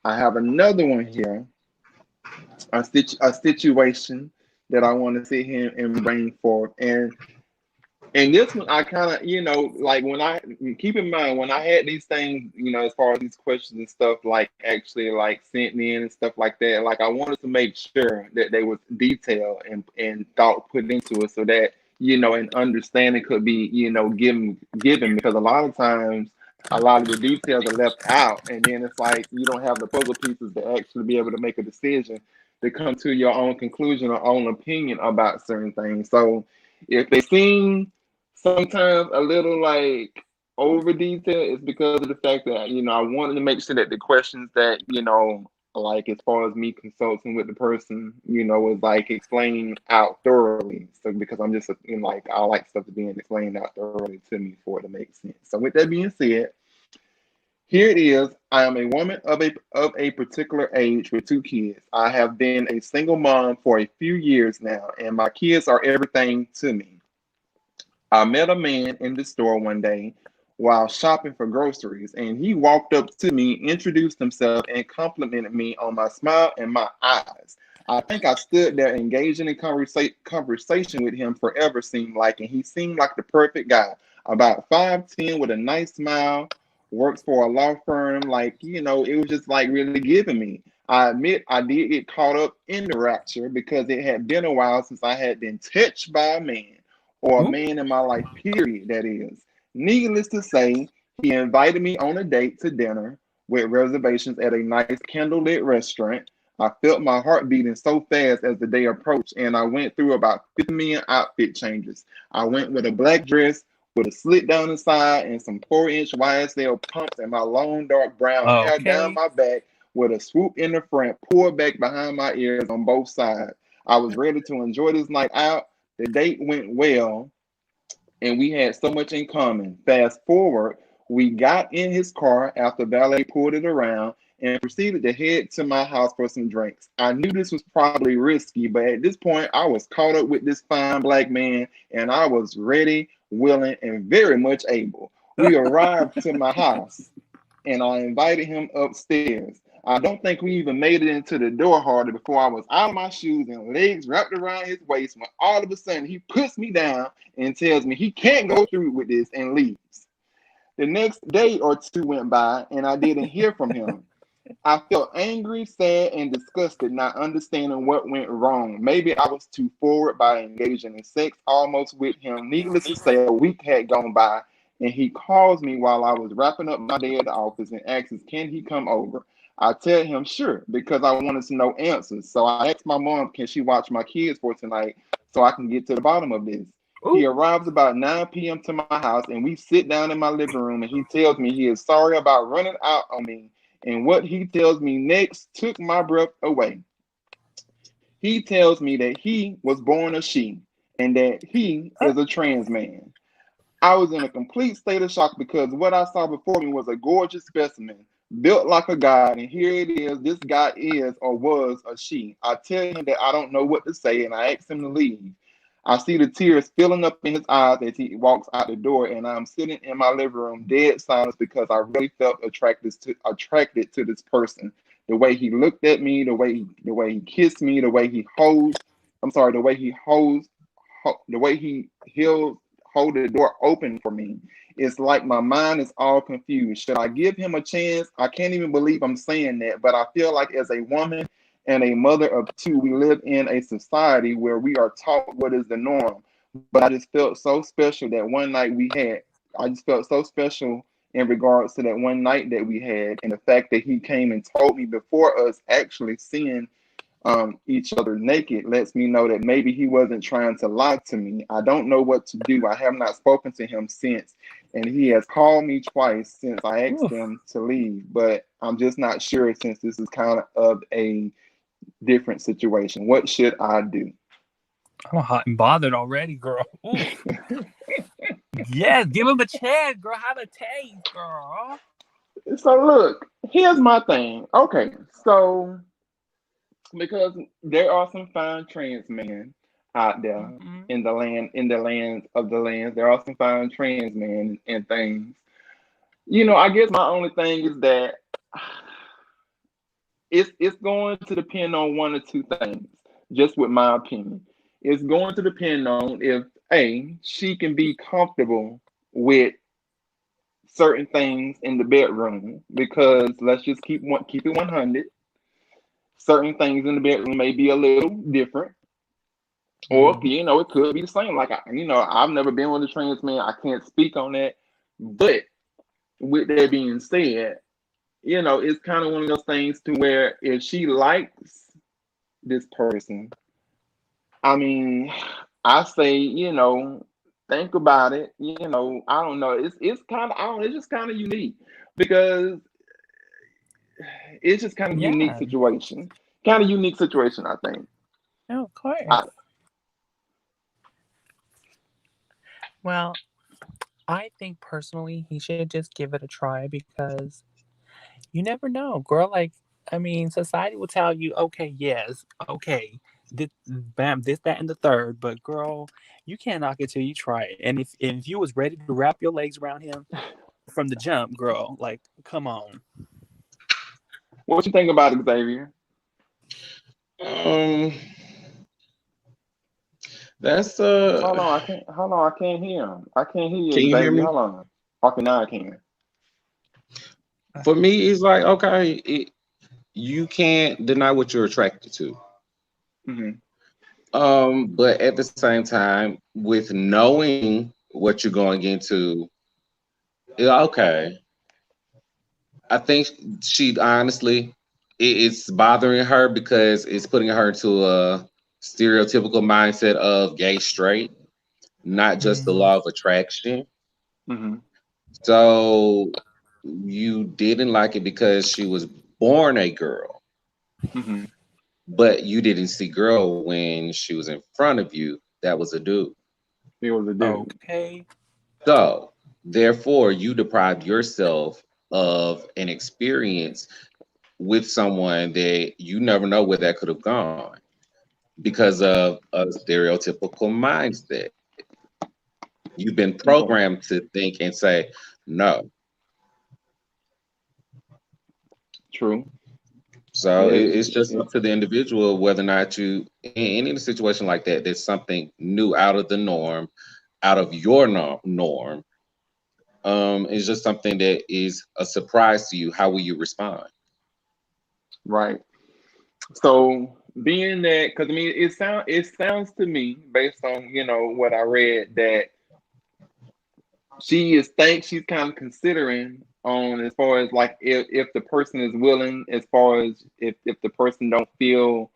I have another one here, a situation that I want to sit here and bring forth, and this one, I kind of, like when I keep in mind when I had these things, as far as these questions and stuff, like actually like sent in and stuff like that, like I wanted to make sure that they was detailed and thought put into it so that, an understanding could be, given because a lot of times a lot of the details are left out and then it's like you don't have the puzzle pieces to actually be able to make a decision to come to your own conclusion or own opinion about certain things. So if they seem sometimes a little like over detailed, it's because of the fact that I wanted to make sure that the questions that like as far as me consulting with the person was like explained out thoroughly. So because I'm just like I like stuff to be explained out thoroughly to me for it to make sense. So with that being said, here it is. I am a woman of a particular age with two kids. I have been a single mom for a few years now, and my kids are everything to me. I met a man in the store one day while shopping for groceries, and he walked up to me, introduced himself, and complimented me on my smile and my eyes. I think I stood there engaging in conversation with him forever, seemed like, and he seemed like the perfect guy. About 5'10" with a nice smile, works for a law firm. Like, it was just like really giving me. I admit I did get caught up in the rapture because it had been a while since I had been touched by a man or a Ooh. man in my life, period, that is. Needless to say, he invited me on a date to dinner with reservations at a nice candlelit restaurant. I felt my heart beating so fast as the day approached, and I went through about 50 million outfit changes. I went with a black dress with a slit down the side and some 4-inch YSL pumps and my long dark brown hair down Okay. my back with a swoop in the front, pulled back behind my ears on both sides. I was ready to enjoy this night out. The date went well, and we had so much in common. Fast forward, we got in his car after valet pulled it around and proceeded to head to my house for some drinks. I knew this was probably risky, but at this point, I was caught up with this fine black man and I was ready, willing, and very much able. We arrived to my house and I invited him upstairs. I don't think we even made it into the door harder before I was out of my shoes and legs wrapped around his waist when all of a sudden he puts me down and tells me he can't go through with this and leaves. The next day or two went by and I didn't hear from him. I felt angry, sad, and disgusted, not understanding what went wrong. Maybe I was too forward by engaging in sex almost with him. Needless to say, a week had gone by, and he calls me while I was wrapping up my day at the office and asks, can he come over? I tell him, sure, because I wanted to know answers. So I asked my mom, can she watch my kids for tonight so I can get to the bottom of this? He Ooh. arrives about 9 p.m. to my house, and we sit down in my living room, and he tells me he is sorry about running out on me, and what he tells me next took my breath away. He tells me that he was born a she and that he is a trans man. I was in a complete state of shock because what I saw before me was a gorgeous specimen, built like a god, and here it is. This guy is or was a she. I tell him that I don't know what to say, and I ask him to leave. I see the tears filling up in his eyes as he walks out the door, and I'm sitting in my living room, dead silence, because I really felt attracted to this person. The way he looked at me, the way he kissed me, the way he holds. I'm sorry, the way he holds, the way he held hold the door open for me. It's like my mind is all confused. Should I give him a chance? I can't even believe I'm saying that, but I feel like as a woman and a mother of two, we live in a society where we are taught what is the norm. But I just felt so special that one night we had. I just felt so special in regards to that one night that we had, and the fact that he came and told me before us actually seeing each other naked lets me know that maybe he wasn't trying to lie to me. I don't know what to do. I have not spoken to him since, and he has called me twice since I asked Oof. him to leave. But I'm just not sure since this is kind of a different situation. What should I do? I'm hot and bothered already, girl. Oof. Yes, give him a chance, girl. Have a taste, girl. So look, here's my thing. Okay, so because there are some fine trans men out there Mm-hmm. in the lands of the lands. There are some fine trans men and things. You know, I guess my only thing is that it's going to depend on one or two things, just with my opinion. It's going to depend on if A, she can be comfortable with certain things in the bedroom, because let's just keep it 100. Certain things in the bedroom may be a little different, or Mm-hmm. you know, it could be the same. Like I've never been with a trans man. I can't speak on that. But with that being said, it's kind of one of those things to where if she likes this person, I mean, I say, think about it. I don't know. It's kind of I don't. It's just kind of unique because it's just kind of unique Yeah. situation. Kind of unique situation, I think. Oh, of course. I, Well, I think personally he should just give it a try because you never know, girl. Like, I mean, society will tell you, okay, yes, okay, this, bam, this, that, and the third. But girl, you can't knock it till you try it. And if you was ready to wrap your legs around him from the jump, girl, like, come on. what you think about it, Xavier? Um, that's Hold on, I can't. Hold on, I can't hear him. I can't hear can you, you hear Xavier. me? Hold on. Okay, now I can. For me, it's like okay, you can't deny what you're attracted to. Hmm. But at the same time, with knowing what you're going into, okay, I think she honestly, it's bothering her because it's putting her into a stereotypical mindset of gay straight, not just the Mhm. law of attraction. Hmm. So you didn't like it because she was born a girl, Hmm. but you didn't see girl when she was in front of you. That was a dude. It was a dude. Okay. So therefore, you deprived yourself of an experience with someone that you never know where that could have gone because of a stereotypical mindset. You've been Okay. programmed to think and say, no. True. So Yeah. it's just up to the individual whether or not you, in any situation like that, there's something new out of the norm, out of your norm. It's just something that is a surprise to you. How will you respond? Right. So being that, because I mean, it sounds to me based on what I read that she's kind of considering on as far as like if the person is willing, as far as if the person don't feel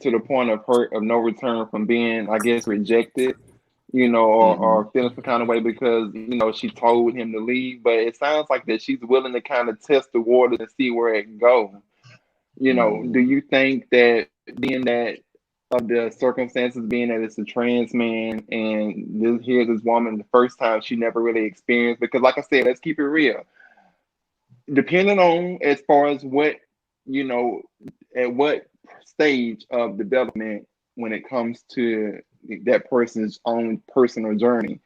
to the point of hurt of no return from being, I guess, rejected, or Hmm. feeling some kind of way because she told him to leave. But it sounds like that she's willing to kind of test the water and see where it goes. Do Hmm. you think that being that of the circumstances being that it's a trans man and here's this woman the first time she never really experienced, because like I said, let's keep it real, depending on as far as what you know at what stage of development when it comes to that person's own personal journey.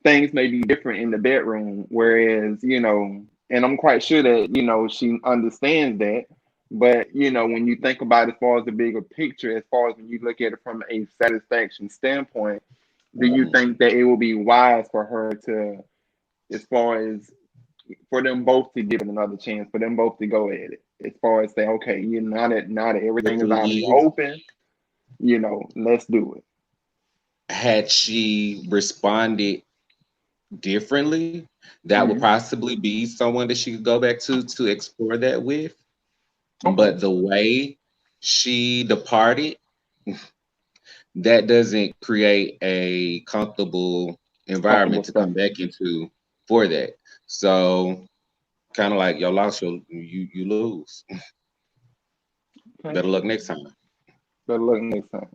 Things may be different in the bedroom, whereas, and I'm quite sure that, she understands that. But, when you think about it as far as the bigger picture, as far as when you look at it from a satisfaction standpoint, do you think that it will be wise for her to, as far as for them both to give it another chance, for them both to go at it, as far as say, okay, now that everything is Strictly out in the is, open, let's do it. had she responded differently, that would Hmm. possibly be someone that she could go back to explore that with. Okay, But the way she departed, that doesn't create a comfortable comfortable environment to stuff. come back into for that. So kind of like your loss, you lose. Okay, Better luck next time. better luck next time.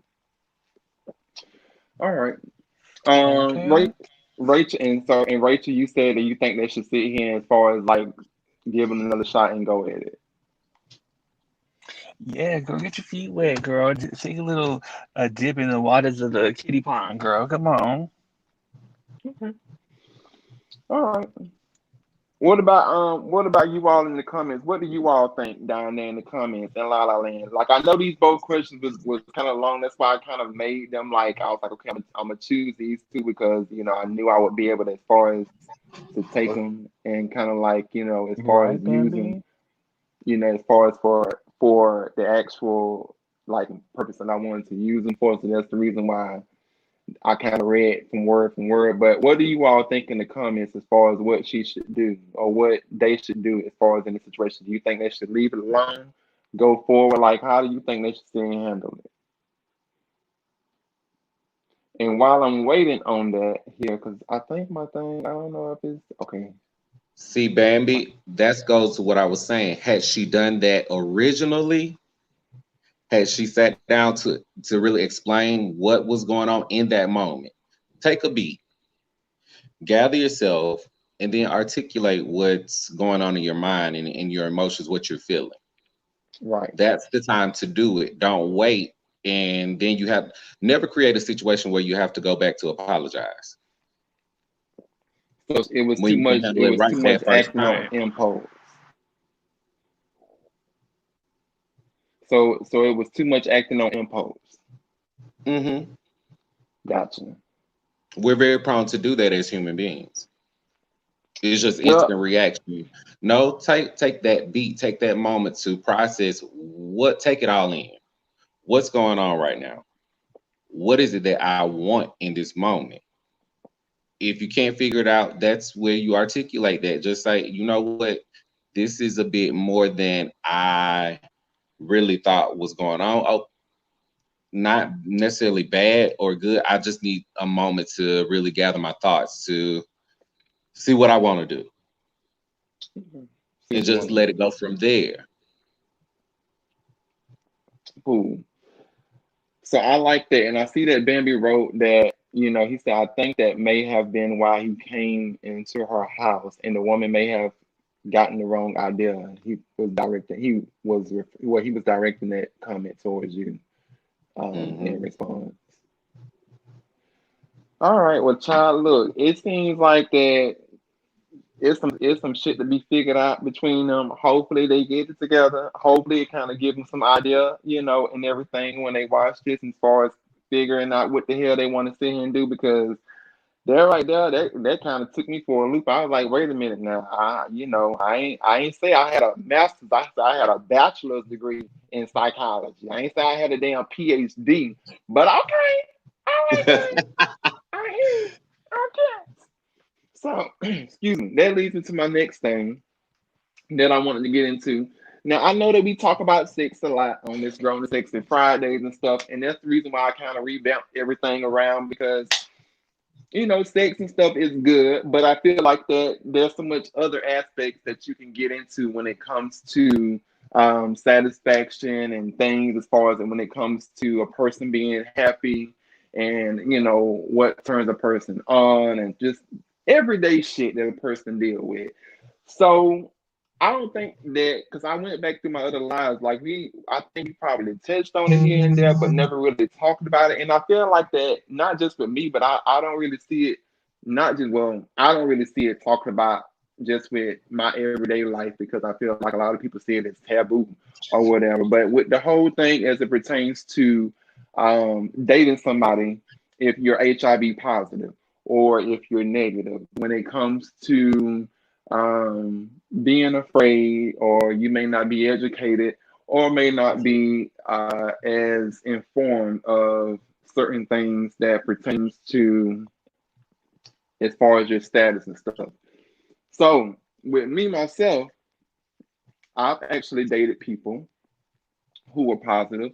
All right. Okay. Right, Rachel, and Rachel, you said that you think they should sit here as far as like give them another shot and go at it. Yeah, girl, get your feet wet, girl. Take a little dip in the waters of the kiddie pond, girl. Come on. Okay. All right. What about you all in the comments? What do you all think down there in the comments in La La Land? Like I know these both questions was kind of long. That's why I kind of made them like I was like, okay, I'm gonna choose these two because I knew I would be able to as far as to take them and kind of like as You far as right, using Bambi? as far as for the actual like purpose that I wanted to use them for. So that's the reason why I kind of read from word. But what do you all think in the comments as far as what she should do or what they should do as far as in the situation? Do you think they should leave it alone, go forward? Like, how do you think they should still handle it? And while I'm waiting on that here, because I think my thing, I don't know if it's okay. See, Bambi, that goes to what I was saying. Had she done that originally, had she sat down to really explain what was going on in that moment, take a beat, gather yourself, and then articulate what's going on in your mind and your emotions, what you're feeling. Right. That's the time to do it. Don't wait. And then you have never create a situation where you have to go back to apologize So it was when too you can much. handle It it was right too much that first acting on time. impulse. So it was too much acting on impulse. Hmm. Gotcha. We're very prone to do that as human beings. It's just Well, instant reaction. No, take that beat, take that moment to process take it all in. What's going on right now? What is it that I want in this moment? If you can't figure it out, that's where you articulate that. Just say, you know what, this is a bit more than I really thought was going on. Oh, not necessarily bad or good. I just need a moment to really gather my thoughts to see what I want to do see and what you just want to let it do. go from there. Cool. So I like that, and I see that Bambi wrote that. He said, I think that may have been why he came into her house, and the woman may have gotten the wrong idea. He was directing that comment towards you, in Hmm. response. All right, well, child, look, it seems like that it's some shit to be figured out between them. Hopefully they get it together. Hopefully it kind of gives them some idea, and everything when they watch this as far as figuring out what the hell they want to sit here and do because they're right there. That kind of took me for a loop. I was like, wait a minute now. I ain't say I had a master's. I said I had a bachelor's degree in psychology. I ain't say I had a damn PhD. But okay, all right then. I hear you. Okay. So, excuse me. That leads into my next thing that I wanted to get into. Now, I know that we talk about sex a lot on this Grown and Sexy Fridays and stuff, and that's the reason why I kind of revamped everything around because sex and stuff is good, but I feel like that there's so much other aspects that you can get into when it comes to satisfaction and things as far as when it comes to a person being happy and what turns a person on and just everyday shit that a person deal with. So I don't think that because I went back through my other lives, like I think we probably touched on it here and there, but never really talked about it. And I feel like that not just with me, but I don't really see it, not just well, I don't really see it talked about just with my everyday life because I feel like a lot of people see it as taboo or whatever. But with the whole thing as it pertains to dating somebody, if you're HIV positive or if you're negative, when it comes to being afraid, or you may not be educated, or may not be as informed of certain things that pertains to as far as your status and stuff. So with me myself, I've actually dated people who were positive,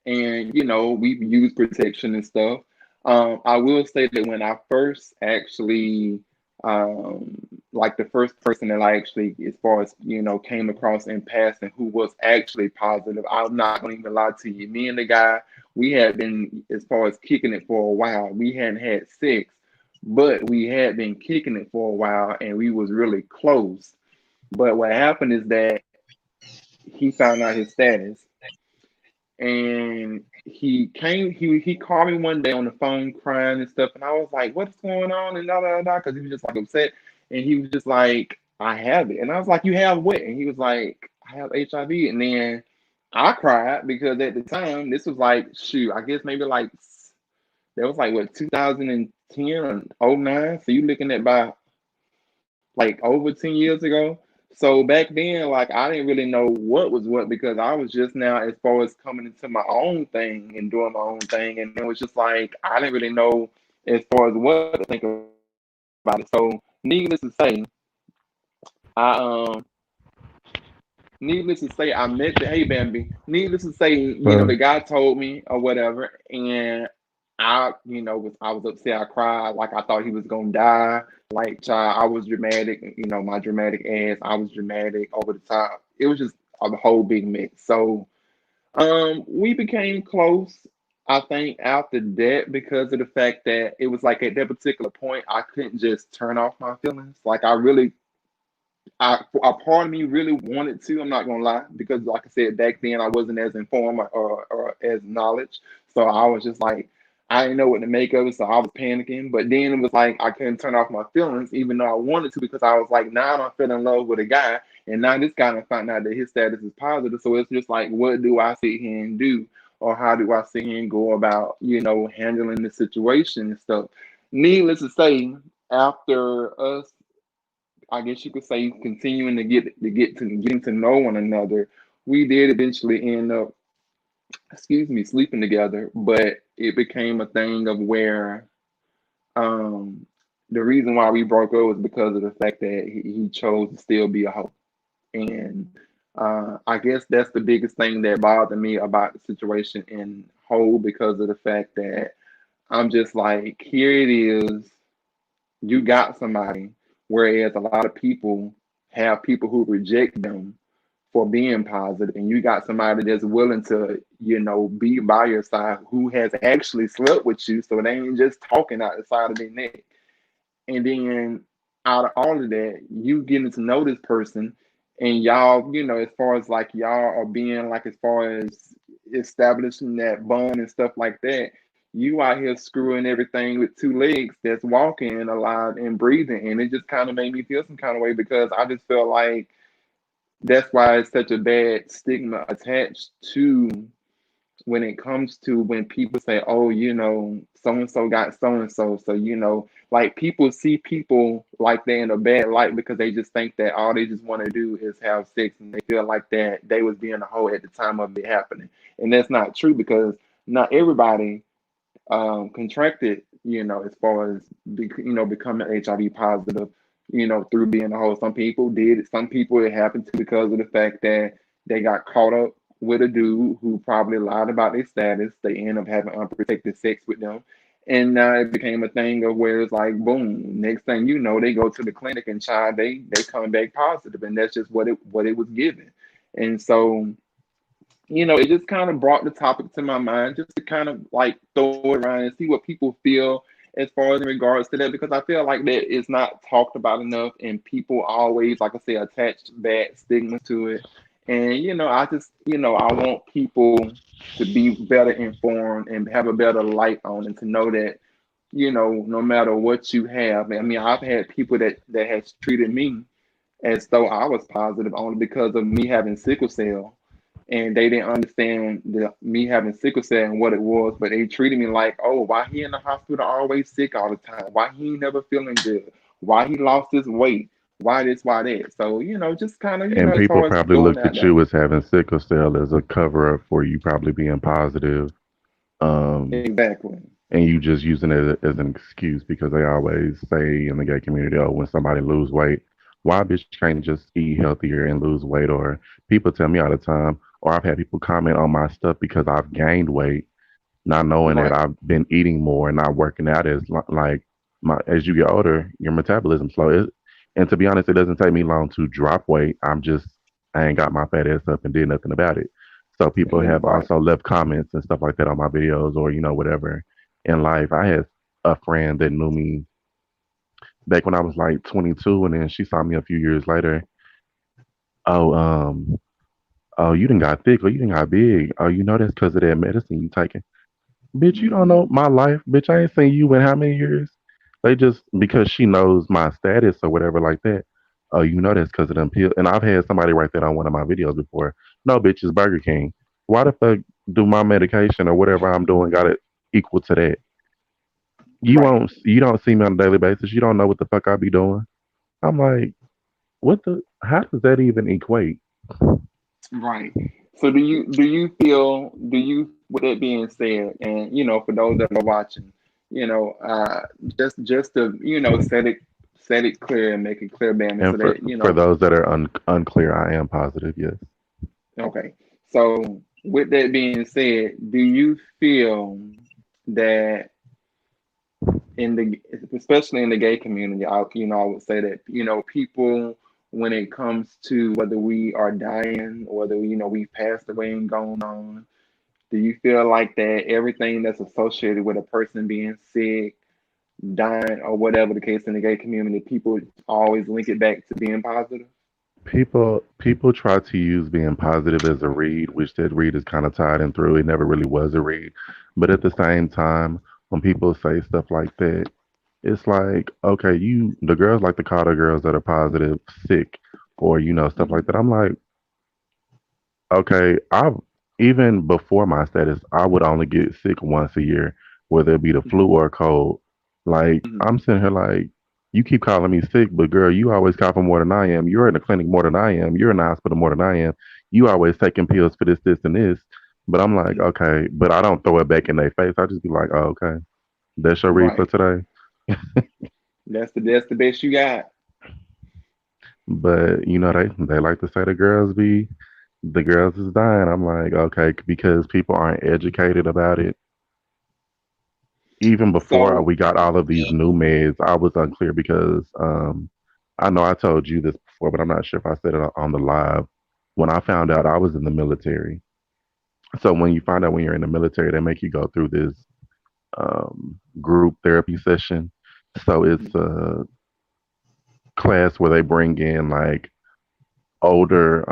and we've used protection and stuff. I will say that when I first actually um, like the first person that I actually, as far as came across in passing who was actually positive, I'm not gonna even lie to you. Me and the guy, we had been as far as kicking it for a while. We hadn't had sex, but we had been kicking it for a while, and we was really close. But what happened is that he found out his status, and he called me one day on the phone crying and stuff, and I was like, "What's going on?" and da da da, because he was just like upset, and he was just like, "I have it," and I was like, "You have what?" and he was like, "I have HIV," and then I cried because at the time this was like, shoot, I guess maybe like that was like what 2010 or '09, so you looking at by like over 10 years ago. So back then, like I didn't really know what was what because I was just now as far as coming into my own thing and doing my own thing, and it was just like I didn't really know as far as what to think about it. So needless to say, I needless to say, I met the hey Bambi. Needless to say, the guy told me or whatever, and I was upset. I cried like I thought he was gonna die. Like child, I was dramatic. My dramatic ass. I was dramatic over the top. It was just a whole big mix. So we became close. I think after that because of the fact that it was like at that particular point I couldn't just turn off my feelings. Like I really a part of me really wanted to. I'm not gonna lie, because like I said, back then I wasn't as informed or as knowledge, so I was just like I didn't know what to make of it, so I was panicking. But then it was like I couldn't turn off my feelings, even though I wanted to, because I was like, now I'm feeling in love with a guy, and now this guy done found out that his status is positive. So it's just like, what do I sit here and do, or how do I sit here and go about, handling the situation and stuff. Needless to say, after us I guess you could say continuing to getting to know one another, we did eventually end up, excuse me, sleeping together. But it became a thing of where um the reason why we broke up was because of the fact that he chose to still be a hoe. And I guess that's the biggest thing that bothered me about the situation in whole, because of the fact that I'm just like, here it is, you got somebody, whereas a lot of people have people who reject them for being positive, and you got somebody that's willing to, be by your side, who has actually slept with you, so they ain't just talking out the side of their neck. And then out of all of that, you getting to know this person, and y'all, as far as like y'all are being like, as far as establishing that bond and stuff like that, you out here screwing everything with two legs that's walking and alive and breathing. And it just kind of made me feel some kind of way, because I just felt like that's why it's such a bad stigma attached to when it comes to when people say, oh, so and so got so and so. So, like people see people like they're in a bad light because they just think that all they just want to do is have sex, and they feel like that they was being a hoe at the time of it happening. And that's not true, because not everybody contracted, as far as becoming HIV positive, through being a hoe. Some people did. Some people it happened to because of the fact that they got caught up with a dude who probably lied about their status. They end up having unprotected sex with them. And now it became a thing of where it's like, boom, next thing you know, they go to the clinic and child, they come back positive, and that's just what it was given. And so it just kind of brought the topic to my mind just to kind of like throw it around and see what people feel as far as in regards to that, because I feel like that is not talked about enough, and people always, like I say, attach bad stigma to it. And I just, I want people to be better informed and have a better light on, and to know that, no matter what you have. I mean, I've had people that has treated me as though I was positive only because of me having sickle cell, and they didn't understand me having sickle cell and what it was. But they treated me like, oh, why he in the hospital always sick all the time? Why he ain't never feeling good? Why he lost his weight? Why this? Why that? So just kind of And as people far as probably going looked out at there. you as having sickle cell as a cover up for you probably being positive. Um, Exactly. and you just using it as an excuse because they always say in the gay community, oh, when somebody lose weight, why bitch can't just eat healthier and lose weight? Or people tell me all the time, or I've had people comment on my stuff because I've gained weight, not knowing that Right. I've been eating more and not working out like my as you get older, your metabolism slow. And to be honest, it doesn't take me long to drop weight. I ain't got my fat ass up and did nothing about it. So people have Right. also left comments and stuff like that on my videos or whatever in life. I had a friend that knew me back when I was like 22, and then she saw me a few years later. Oh, oh, you didn't got thick or you didn't got big. Oh, that's because of that medicine you taking. Bitch, you don't Hmm. know my life. Bitch, I ain't seen you in how many years? They just because she knows my status or whatever like that. Oh, that's because of them pills. And I've had somebody write that on one of my videos before. No, bitch, it's Burger King. Why the fuck do my medication or whatever I'm doing got it equal to that? Right. You don't see me on a daily basis. You don't know what the fuck I be doing. I'm like, what the? How does that even equate? Right. So do you with that being said, and for those that are watching, just to set it clear and make it clear, Bama, And so that for those that are unclear, I am positive. Yes. okay. So with that being said, do you feel that in the especially in the gay community, I would say that people, when it comes to whether we are dying or whether we've passed away and gone on, do you feel like that everything that's associated with a person being sick, dying, or whatever the case in the gay community, people always link it back to being positive? People try to use being positive as a read, which that read is kind of tied in through. It never really was a read. But at the same time, when people say stuff like that, it's like, okay, the girls like to call the girls that are positive sick or, stuff like Hmm. that. I'm like, okay, I've even before my status, I would only get sick once a year, whether it be the flu Hmm. or a cold. Like Hmm. I'm sitting here like, you keep calling me sick, but girl, you always coughing more than I am. You're in the clinic more than I am. You're in the hospital more than I am. You always taking pills for this, this, and this. But I'm like, Hmm. okay, but I don't throw it back in their face. I just be like, oh, okay, that's your read for Right. today. That's the best you got. But they like to say the girls is dying. I'm like, okay, because people aren't educated about it. Even before So we got all of these Yeah. new meds, I was unclear because I know I told you this before, but I'm not sure if I said it on the live. When I found out I was in the military, so when you find out when you're in the military, they make you go through this group therapy session. So it's mhm, a class where they bring in like older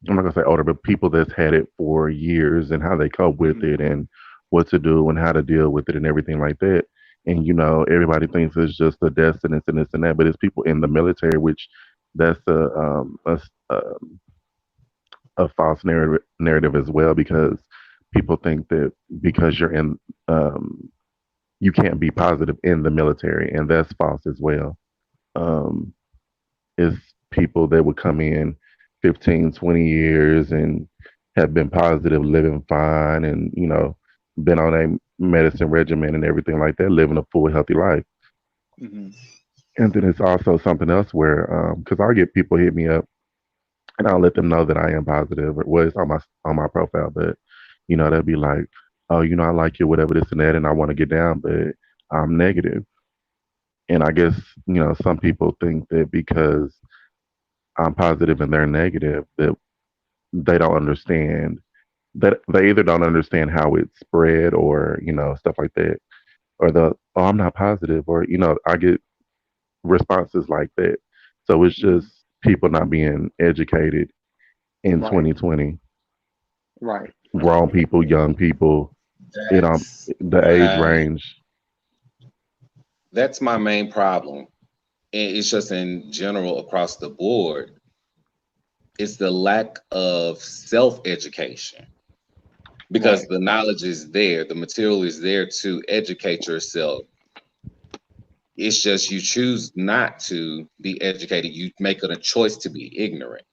I'm not gonna say older, but people that's had it for years and how they cope with mhm, it and what to do and how to deal with it and everything like that. And everybody thinks it's just a death sentence and this and that, but it's people in the military, which that's a false narrative as well because people think that because you're in you can't be positive in the military, and that's false as well. Um, is people that would come in 15, 20 years and have been positive, living fine, and, been on a medicine regimen and everything like that, living a full, healthy life. mhm, And then it's also something else where, because I'll get people hit me up and I'll let them know that I am positive. Well, it's on my profile, but they'll be like, "Oh, I like you, whatever, this and that, and I want to get down, but I'm negative." And I guess some people think that because I'm positive and they're negative, that they don't understand that they either don't understand how it's spread or stuff like that. or oh, I'm not positive, or I get responses like that. So it's Mhm. just people not being educated in Right, 2020. right, Grown people, young people, you know, That's the age my range. that's my main problem. And it's just in general across the board. It's the lack of self-education because right, the knowledge is there, the material is there to educate yourself. It's just you choose not to be educated. You make it a choice to be ignorant.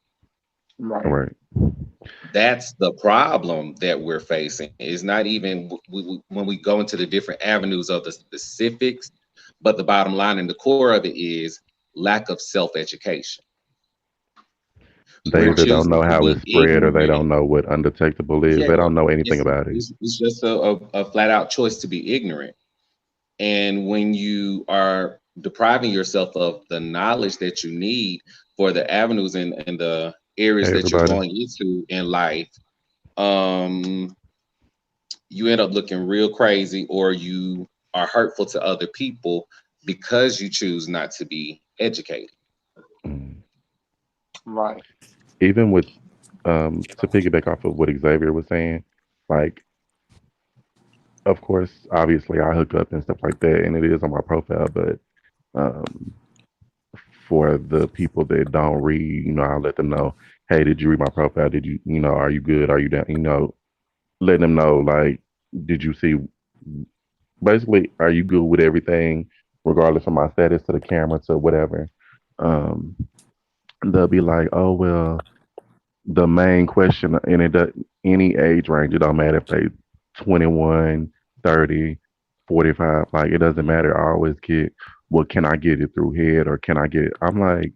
right, Right. That's the problem that we're facing. It's not even when we go into the different avenues of the specifics, but the bottom line and the core of it is lack of self-education. They We're either don't choosing know to how be it's spread or they don't ignorant. know what undetectable is. Yeah, They don't know anything it's about it. it's just a flat out choice to be ignorant. And when you are depriving yourself of the knowledge that you need for the avenues and the areas Hey, that you're everybody. going into in life, um, you end up looking real crazy or you are hurtful to other people because you choose not to be educated. Mm. right. Even with, to piggyback off of what Xavier was saying, like, of course, obviously, I hook up and stuff like that, and it is on my profile, but um, for the people that don't read, I'll let them know, hey, did you read my profile? Did you, are you good? Are you down? Letting them know, like, did you see, basically, are you good with everything, regardless of my status to the camera to whatever? Um, they'll be like, oh, well, the main question, and it does, any age range, it don't matter if they 21, 30, 45, like, it doesn't matter. I always get, well, can I get it through head or can I get, I'm like,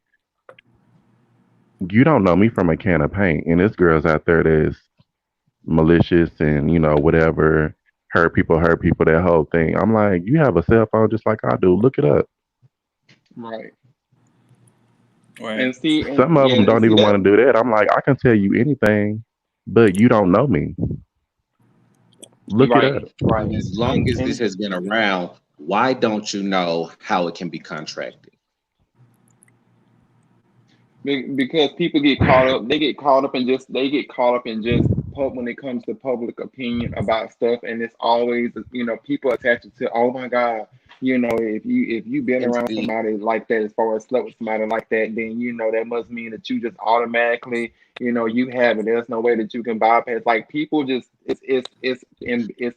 you don't know me from a can of paint. And this girl's out there that's malicious and, whatever, hurt people, that whole thing. I'm like, you have a cell phone just like I do. Look it up. Right. Right. And see, and Some of yeah, them and don't see even that. want to do that. I'm like, I can tell you anything, but you don't know me. Look it Right, up. right. And as long as this And has been around, why don't you know how it can be contracted? because people get caught up, they get caught up in just when it comes to public opinion about stuff, and it's always people attach it to, oh my God, if you been And around see, somebody like that, as far as slept with somebody like that, then that must mean that you just automatically you have it. There's no way that you can bypass. Like, people just, it's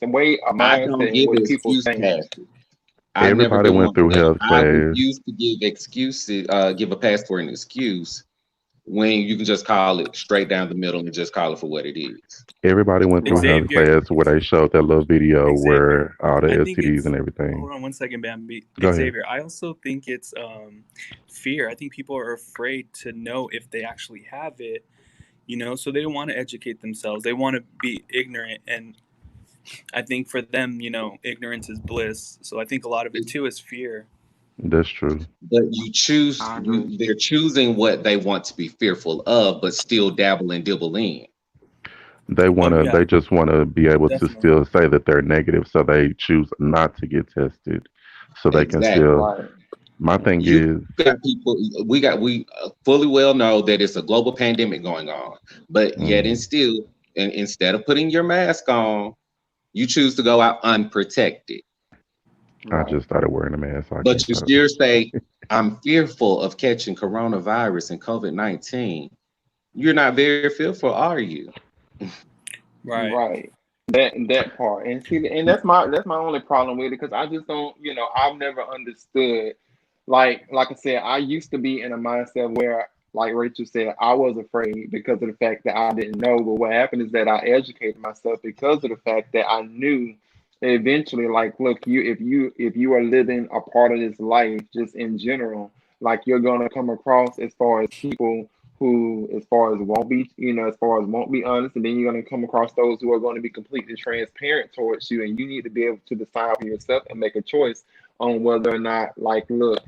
a way, a I don't mindset in give which people excuse think. passes. I've never Everybody been went one for through that. health I class. refuse to give excuses, give a pass for an excuse when you can just call it straight down the middle and just call it for what it is. Everybody went through Right. health Xavier, class where they showed that little video Xavier, where all the I think STDs and it's, everything. hold on one second, Bambi. Go ahead. Xavier, I also think it's fear. I think people are afraid to know if they actually have it, so they don't want to educate themselves. They want to be ignorant. And I think for them, ignorance is bliss. So I think a lot of it too is fear. That's true. But you choose I you agree. they're choosing what they want to be fearful of, but still dabble and dibble in. Oh, yeah, They just wanna be able to definitely. still say that they're negative, so they choose not to get tested, so they can Exactly. still. Right. My thing You is, got people. We fully well know that it's a global pandemic going on, but yet and mm, still, and instead of putting your mask on, you choose to go out unprotected. I Right. just started wearing a mask, so I But can't you talk. still say, "I'm fearful of catching coronavirus and COVID-19." You're not very fearful, are you? Right. Right. That part. And see, and that's my only problem with it, because I just don't, I've never understood. Like I said, I used to be in a mindset where, like Rachel said, I was afraid because of the fact that I didn't know. But what happened is that I educated myself because of the fact that I knew eventually, like, look, if you are living a part of this life just in general, like, you're gonna come across, as far as people who, as far as won't be honest, and then you're going to come across those who are going to be completely transparent towards you, and you need to be able to decide for yourself and make a choice on whether or not, like, look,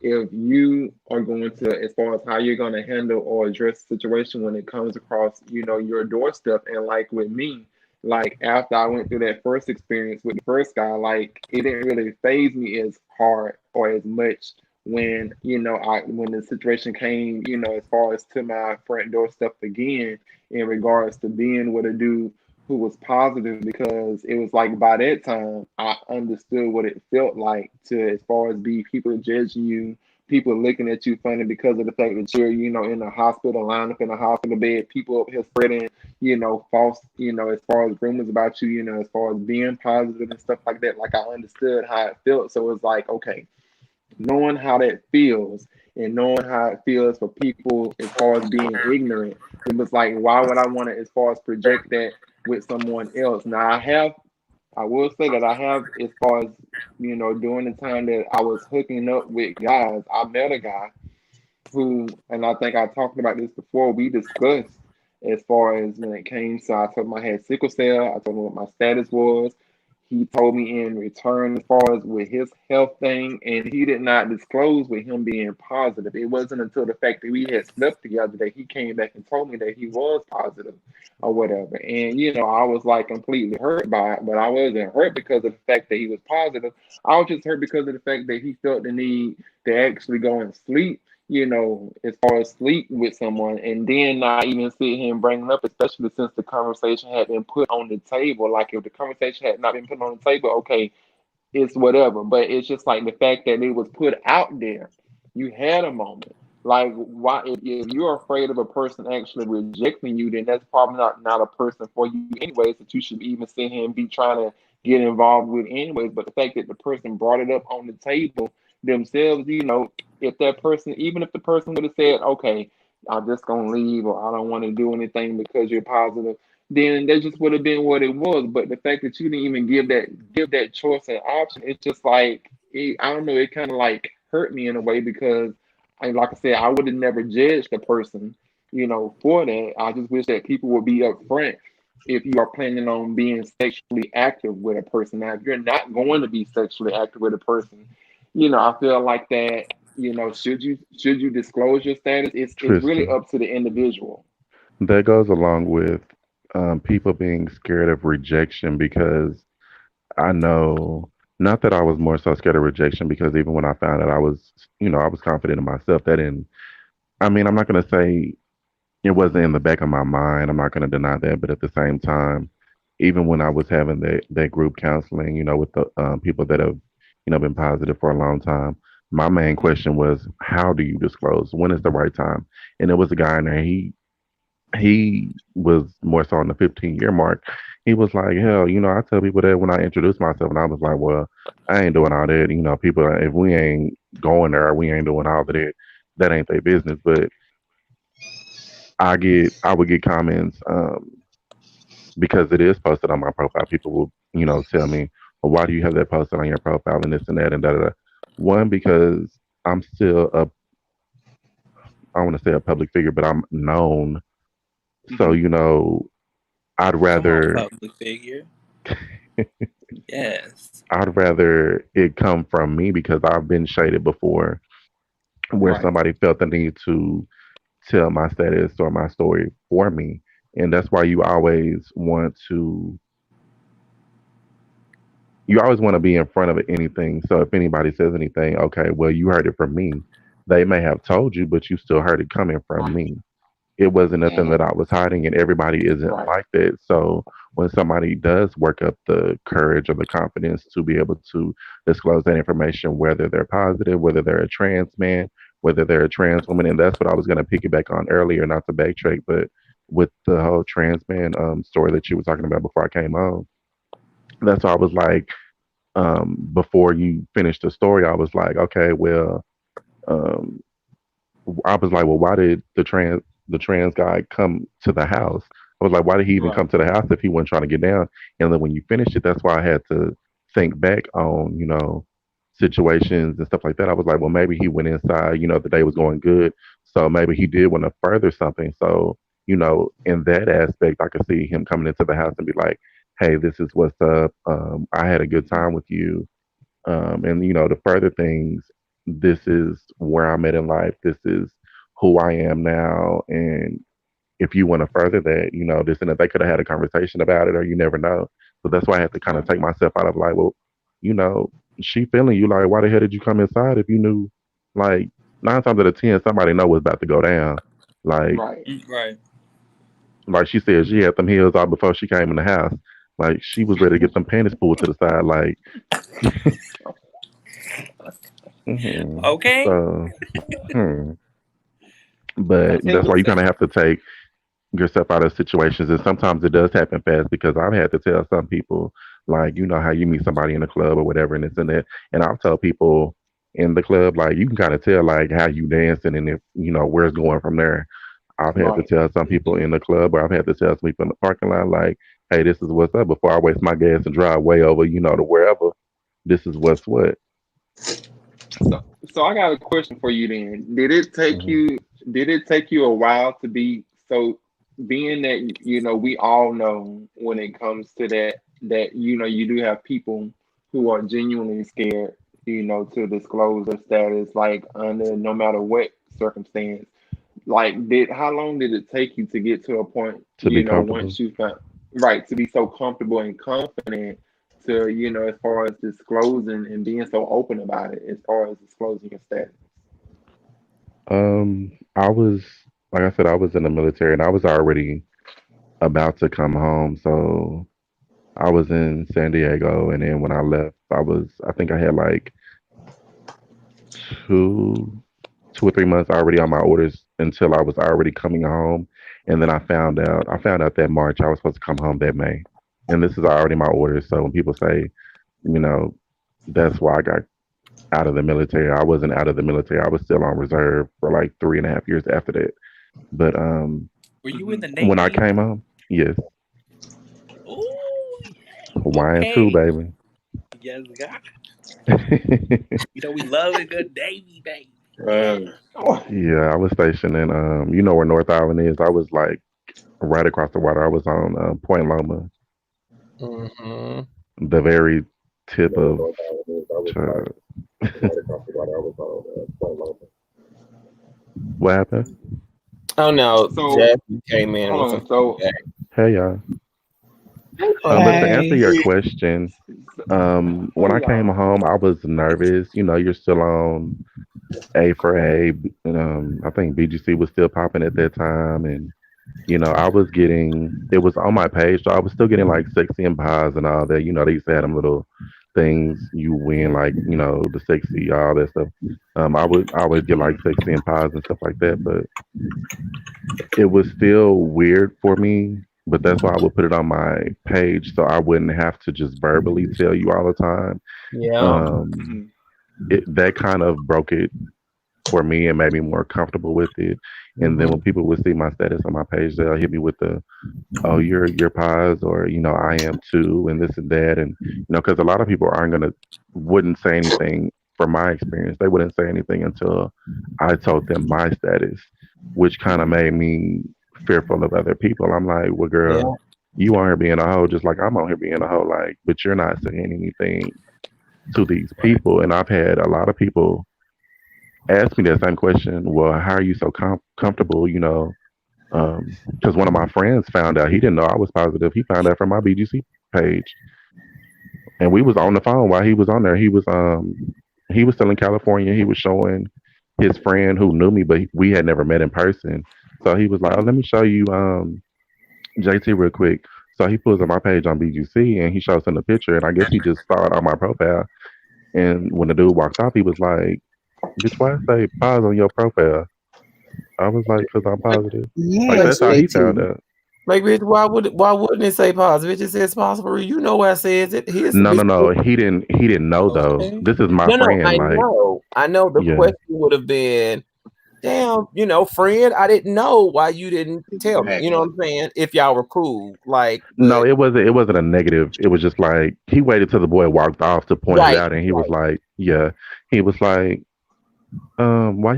if you are going to, as far as how you're going to handle or address the situation when it comes across, your doorstep. And like with me, like after I went through that first experience with the first guy, like it didn't really phase me as hard or as much when, when the situation came, as far as to my front door stuff again in regards to being with a dude who was positive, because it was like by that time I understood what it felt like to, as far as be people judging you, people looking at you funny because of the fact that you're, in a hospital, lined up in a hospital bed, people up here spreading, false, as far as rumors about you, as far as being positive and stuff like that. Like I understood how it felt. So it's like, okay, knowing how that feels and knowing how it feels for people as far as being ignorant, it was like, why would I want to, as far as project that with someone else? Now I will say that I have, as far as, during the time that I was hooking up with guys, I met a guy who, and I think I talked about this before, we discussed as far as when it came. So I told him I had sickle cell. I told him what my status was. He told me in return as far as with his health thing, and he did not disclose with him being positive. It wasn't until the fact that we had slept together that he came back and told me that he was positive or whatever. And I was like completely hurt by it, but I wasn't hurt because of the fact that he was positive. I was just hurt because of the fact that he felt the need to actually go and sleep, as far as sleep with someone, and then not even sit here and bring it up, especially since the conversation had been put on the table. Like if the conversation had not been put on the table, okay, it's whatever. But it's just like the fact that it was put out there. You had a moment. Like why if you're afraid of a person actually rejecting you, then that's probably not a person for you anyways that you should even sit here and be trying to get involved with anyways. But the fact that the person brought it up on the table themselves, if that person, even if the person would have said, okay, I'm just gonna leave or I don't want to do anything because you're positive, then that just would have been what it was. But the fact that you didn't even give that choice and option, it's just like I don't know. It kind of like hurt me in a way because, like I said, I would have never judged the person, for that. I just wish that people would be upfront if you are planning on being sexually active with a person. Now, if you're not going to be sexually active with a person, I feel like that. Should you disclose your status? It's really Tristan, up to the individual. that goes along with people being scared of rejection because I know, not that I was more so scared of rejection because even when I found out I was confident in myself. That didn't, I mean, I'm not going to say it wasn't in the back of my mind. I'm not going to deny that. But at the same time, even when I was having that group counseling, with the people that have, been positive for a long time, my main question was, how do you disclose? When is the right time? And it was a guy in there. He was more so on the 15-year mark. He was like, hell, I tell people that when I introduce myself, and I was like, well, I ain't doing all that. People, if we ain't going there, we ain't doing all of that. That ain't their business. But I would get comments because it is posted on my profile. People will, tell me, well, why do you have that posted on your profile and this and that and da da da. One, because I'm still I want to say a public figure, but I'm known. So, Hmm. I'd Come on, rather public figure. Yes. I'd rather it come from me because I've been shaded before where Right. somebody felt the need to tell my status or my story for me. And that's why you always want to be in front of anything. So if anybody says anything, okay, well, you heard it from me. They may have told you, but you still heard it coming from Right. me. It wasn't nothing And that I was hiding, and everybody isn't right. like that. So when somebody does work up the courage or the confidence to be able to disclose that information, whether they're positive, whether they're a trans man, whether they're a trans woman, and that's what I was going to piggyback on earlier, not to backtrack, but with the whole trans man story that you were talking about before I came on, that's why I was like, before you finished the story, I was like, okay, well, um, I was like, well, why did the trans guy come to the house? I was like, why did he even Right. come to the house if he wasn't trying to get down? And then when you finished it, that's why I had to think back on, situations and stuff like that. I was like, well, maybe he went inside, the day was going good. So maybe he did want to further something. So, in that aspect, I could see him coming into the house and be like, hey, this is what's up. I had a good time with you. And the further things, this is where I'm at in life. This is who I am now, and if you want to further that, this and that, they could have had a conversation about it, or you never know. So that's why I had to kind of take myself out of like, well, you know, she feeling you, like, why the hell did you come inside if you knew, like, 9 times out of 10, somebody know what's about to go down. Like, Right. Right. like she said, she had them heels on before she came in the house. Like, she was ready to get them panties pulled to the side. Like, Okay. so, hmm. I But tell that's you, why you kind of have to take yourself out of situations, and sometimes it does happen fast, because I've had to tell some people, like, how you meet somebody in the club or whatever, and it's in that, and I'll tell people in the club, like, you can kind of tell, like, how you dancing, and if where it's going from there. I've had to right. tell some people in the club, or I've had to tell some people in the parking lot, like, hey, this is what's up, before I waste my gas and drive way over, to wherever. This is what's what. So, so I got a question for you then. Hmm. Did it take you a while to be so, being that we all know when it comes to that you do have people who are genuinely scared, to disclose their status, like under no matter what circumstance. Like, did how long did it take you to get to a point, To be comfortable. once you found, right, to be so comfortable and confident to, as far as disclosing and being so open about it, as far as disclosing your status? I was, like I said, I was in the military, and I was already about to come home. So I was in San Diego, and then when I left, I think I had like two, 2 or 3 months already on my orders until I was already coming home. And then I found out that March I was supposed to come home that May. And this is already my orders. So when people say, you know, that's why I got out of the military, I wasn't out of the military. I was still on reserve for like 3.5 years after that. But Were you in Hmm. the when I Navy? came home, yes, Oh, Hawaiian too, okay. baby. Yes, God. We love a good Navy, baby. Uh, Oh, Yeah, I was stationed in you know where North Island is. I was like right across the water. I was on Point Loma, Mm-hmm. the very you tip know what of. North Island is? I was like Uh, right across the water. I was on Point Loma. what happened? Oh no, so Jackie came in with hold some on. So feedback. Hey y'all. But to answer Okay. your Hey. question, when hey I came y'all. home, I was nervous. You're still on A for A. And, I think BGC was still popping at that time, and I was getting, it was on my page, so I was still getting like sexy and pies and all that. They used to have them little things you win, like, the sexy, all that stuff. I would always get like sexy and pies and stuff like that, but it was still weird for me. But that's why I would put it on my page, so I wouldn't have to just verbally tell you all the time. Yeah. Um, Mhm. that kind of broke it for me and made me more comfortable with it. And then Mm-hmm. when people would see my status on my page, they'll hit me with the, oh, you're pies, or I am too, and this and that. And because a lot of people aren't gonna wouldn't say anything. From my experience, they wouldn't say anything until I told them my status, which kind of made me fearful of other people. I'm like, well, girl, Yeah. you on here being a hoe just like I'm on here being a hoe, like, but you're not saying anything to these people. And I've had a lot of people ask me that same question. Well, how are you so comfortable? Because one of my friends found out. He didn't know I was positive. He found out from my BGC page, and we was on the phone while he was on there. He was still in California. He was showing his friend who knew me, but we had never met in person. So he was like, "Oh, let me show you JT real quick." So he pulls up my page on BGC and he shows him the picture, and I guess he just saw it on my profile. And when the dude walked off, he was like, "Bitch, why say pause on your profile?" I was like, "Cause I'm Like, positive." Like, like, Yes, that's how he found JT. out. like, bitch, why wouldn't it say positive? It just says possible. You know where it says it. Here's No, no, bitch. no. He didn't know though. Okay. This is my No, no, friend. I Like, know. I know the yeah. question would have been, damn, friend, I didn't know why you didn't tell me. You know Exactly. what I'm saying? If y'all were cool. Like, No, but it wasn't a negative. It was just like he waited till the boy walked off to point it right, out, and he was right. like, yeah. He was like, why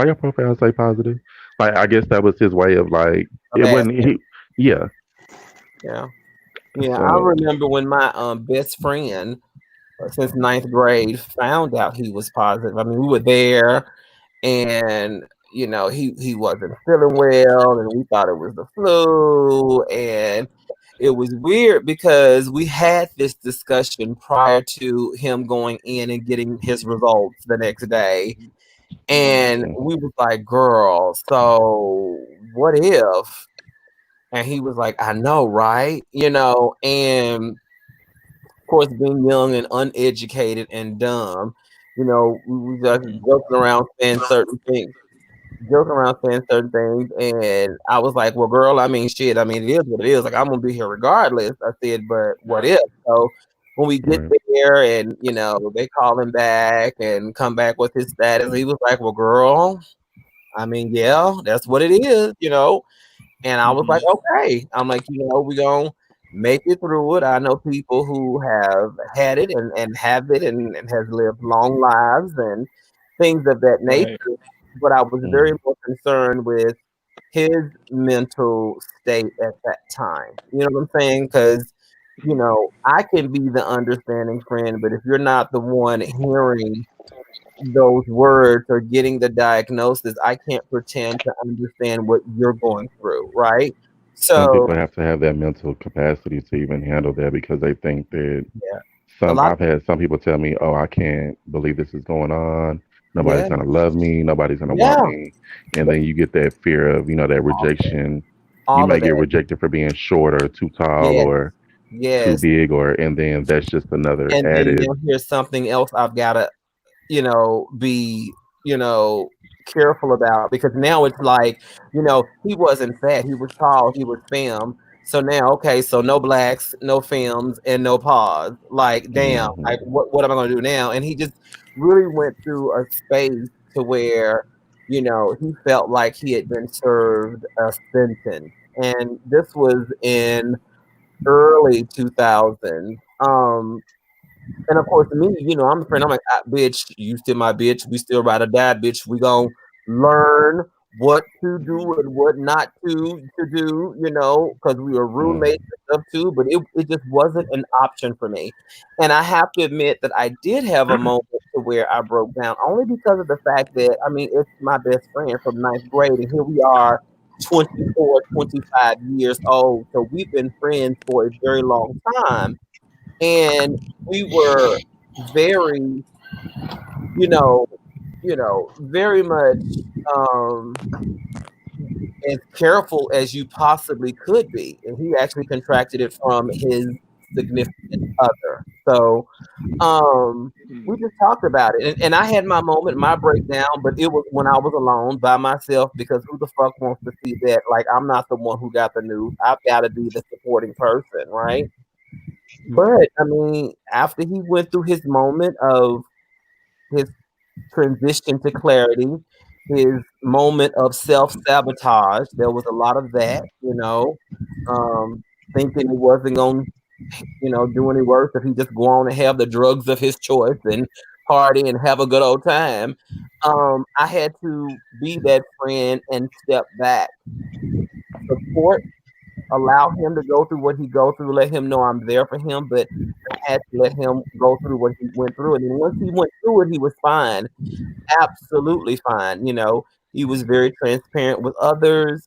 your profile say positive? Like, I guess that was his way of like Of it wasn't asking. he. Yeah. Yeah. Yeah. I So remember when my best friend since ninth grade found out he was positive. I mean, we were there and he wasn't feeling well, and we thought it was the flu, and it was weird because we had this discussion prior to him going in and getting his results the next day, and Mhm. we was like, "Girl, so what if?" And he was like, "I know, right?" And of course, being young and uneducated and dumb, we was just joking around saying certain things, and I was like, "Well, girl, I mean, shit. I mean, it is what it is. Like, I'm gonna be here regardless." I said, "But what if?" So when we get Right. there, and they call him back and come back with his status, he was like, "Well, girl, I mean, yeah, that's what it is." And I was like, Mm-hmm. okay. I'm like, we gonna make it through it. I know people who have had it and have it and has lived long lives and things of that nature. Right. But I was very Mm. more concerned with his mental state at that time. You know what I'm saying? Because, I can be the understanding friend, but if you're not the one hearing those words or getting the diagnosis, I can't pretend to understand what you're going through, right? Some So, people have to have that mental capacity to even handle that because they think that yeah, a some lot I've had some people tell me, "Oh, I can't believe this is going on. Nobody's yeah, gonna love me. Nobody's gonna want yeah, me." And then you get that fear of, that rejection. You all may of get that. rejected for being short or too tall Yes, or too yes. big, or and then that's just another And then added. now here's something else I've gotta be, careful about because now it's like, he wasn't fat, he was tall, he was femme. So now, okay, so no blacks, no femmes, and no pause. Like, damn, like Hmm. what am I gonna do now? And he just really went through a space to where, he felt like he had been served a sentence. And this was in early 2000s. And of course, me, I'm the friend. I'm like, bitch, you still my bitch. We still ride or die, bitch. We gonna learn what to do and what not to do, because we were roommates Hmm. and stuff too. But it just wasn't an option for me. And I have to admit that I did have a moment to where I broke down, only because of the fact that it's my best friend from ninth grade, and here we are, 24, 25 years old. So we've been friends for a very long time, and we were very, you know, very much um, as careful as you possibly could be. And he actually contracted it from his significant other. So we just talked about it, and I had my moment, my breakdown, but it was when I was alone by myself because who the fuck wants to see that? Like, I'm not the one who got the news. I've got to be the supporting person, right? But I mean, after he went through his moment of his transition to clarity, his moment of self sabotage, there was a lot of that, um, thinking it wasn't going to, do any worse if he just go on and have the drugs of his choice and party and have a good old time. I had to be that friend and step back, support, allow him to go through what he go through, let him know I'm there for him, but I had to let him go through what he went through. And then once he went through it, he was fine, absolutely fine. He was very transparent with others,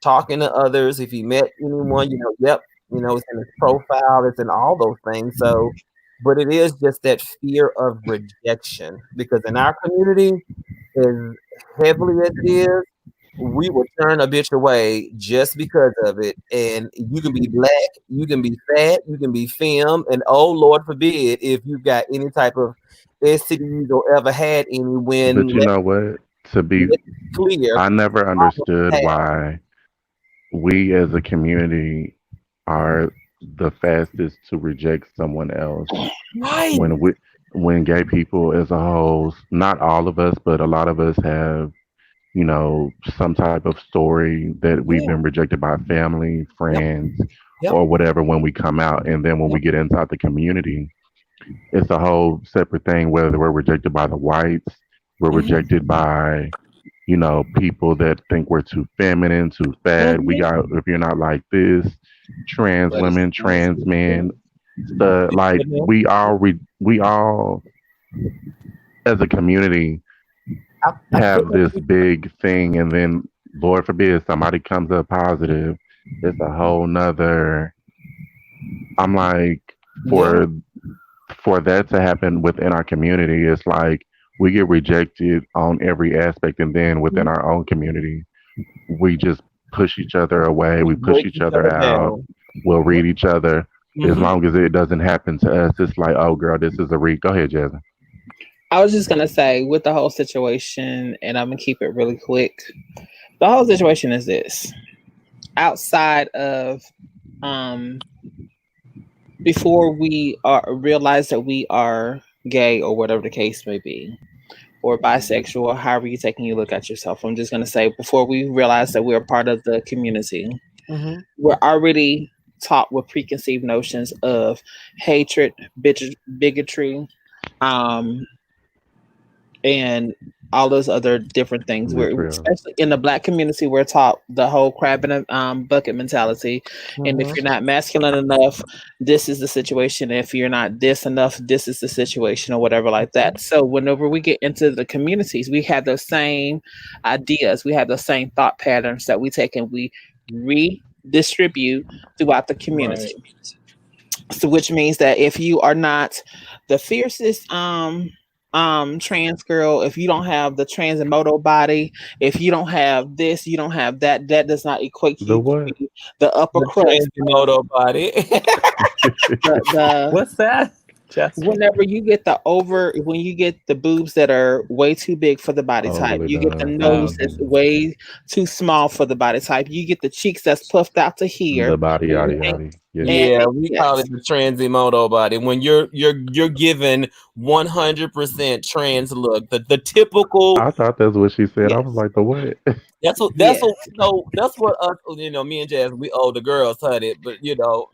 talking to others. If he met anyone, yep, it's in his profile, it's in all those things. So, but it is just that fear of rejection because in our community, as heavily as it is, we will turn a bitch away just because of it. And you can be black, you can be fat, you can be femme, and oh Lord forbid if you've got any type of STDs or ever had any. When But you know what? To be, let's be clear, I never all of understood us why we as a community are the fastest to reject someone else have. Right. when we when gay people as a whole, not all of us, but a lot of us have, some type of story that we've Yeah. been rejected by family, Yep. friends, Yep. or whatever when we come out. And then when Yep. we get inside the community, it's a whole separate thing, whether we're rejected by the whites, we're Hmm. rejected by, people that think we're too feminine, too fat. We Hmm. got, if you're not like this, trans But it's women, trans men, stuff. You Like good now? we all, as a community, I feel have like this big thing, and then Lord forbid somebody comes up positive. It's a whole nother. I'm like, yeah. for that to happen within our community, it's like we get rejected on every aspect, and then within our own community, we just push each other away. We We push break each each other other out. down. We'll read each other. As Hmm. long as it doesn't happen to us, it's like, oh, girl, this is a read. Go ahead, Jasmine. I was just gonna say with the whole situation, and I'm gonna keep it really quick. The whole situation is this: outside of um, before we are realize that we are gay or whatever the case may be, or bisexual, or however you taking you look at yourself. I'm just gonna say before we realize that we're a part of the community, Hmm. we're already taught with preconceived notions of hatred, bigotry, um, and all those other different things. We're Vitriol. especially in the black community, we're taught the whole crab in a bucket mentality. And if Hmm. you're not masculine enough, this is the situation. If you're not this enough, this is the situation, or whatever like that. So whenever we get into the communities, we have those same ideas. We have those same thought patterns that we take and we redistribute throughout the Right. community. So which means that if you are not the fiercest trans girl, if you don't have the transimoto body, if you don't have this, you don't have that, that does not equate The you to what? be the upper The crust of Transimoto body. the What's that, Jasmine? whenever you get the over when you get the boobs that are way too big for the body type, Overly you get the done. nose that's Hmm. way too small for the body type, you get the cheeks that's puffed out to here, The body, yada, Yeah. and, yada. Yeah. Yeah, we call yes, it the Transimoto body. When you're given 100% trans look, the typical. I thought that's what she said. I was yes, like, the what? yes. That's what us, me and Jazz, we older girls honey, but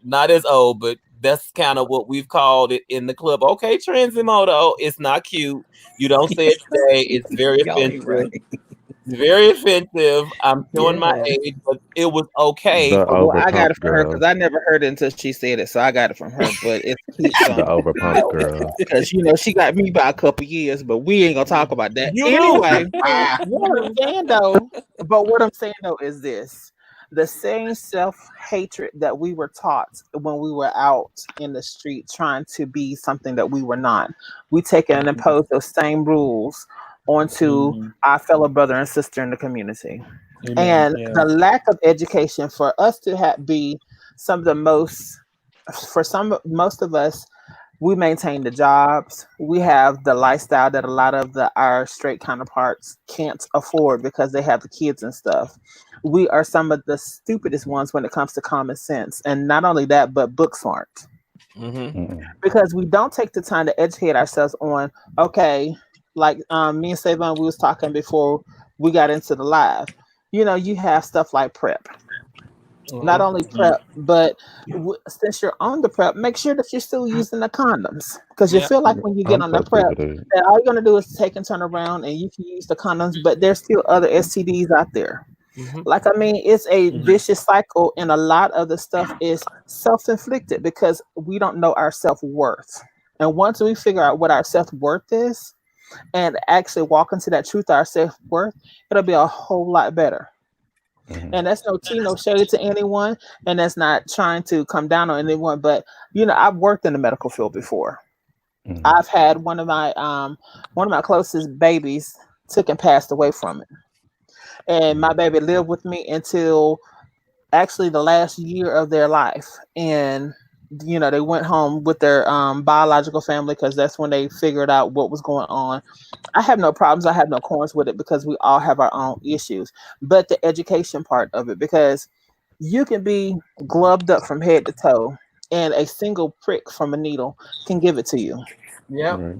not as old, but that's kind of what we've called it in the club. Okay, Transimoto, it's not cute. You don't say it today. It's very Y'all ain't offensive. right. Very offensive. I'm showing my Yeah. age, but it was okay The for Well, I got it overpump from her because girls. I never heard it until she said it, so I got it from her. But it's cute, so I'm The gonna overpump go with it girls. because she got me by a couple years, but we ain't gonna talk about that you do. anyway. Ah, What I'm saying though, what I'm saying though is this: the same self hatred that we were taught when we were out in the street trying to be something that we were not, we take and impose those same rules onto Hmm. our fellow brother and sister in the community. Amen. And Yeah. the lack of education for us to be some of the most, for some most of us, we maintain the jobs, we have the lifestyle that a lot of our straight counterparts can't afford because they have the kids and stuff. We are some of the stupidest ones when it comes to common sense, and not only that, but book smart, Hmm. Mm-mm. because we don't take the time to educate ourselves on, okay, like me and Savon, we was talking before we got into the live. You have stuff like prep. Not only Mhm. prep, but since you're on the prep, make sure that you're still using the condoms, because you Yeah. feel like when you get I'm on the so prep sick of that. that all you're going to do is take and turn around and you can use the condoms, but there's still other STDs out there. Hmm. Like, I mean, it's a Mhm. vicious cycle, and a lot of the stuff is self-inflicted because we don't know our self-worth. And once we figure out what our self-worth is and actually walk into that truth of our self-worth, it'll be a whole lot better. Hmm. And that's no tea, no shade to anyone, and that's not trying to come down on anyone. But I've worked in the medical field before. Hmm. I've had one of my closest babies took and passed away from it, and my baby lived with me until actually the last year of their life. And they went home with their biological family because that's when they figured out what was going on. I have no problems, I have no corns with it because we all have our own issues, but the education part of it, because you can be gloved up from head to toe and a single prick from a needle can give it to you. Yep. Right.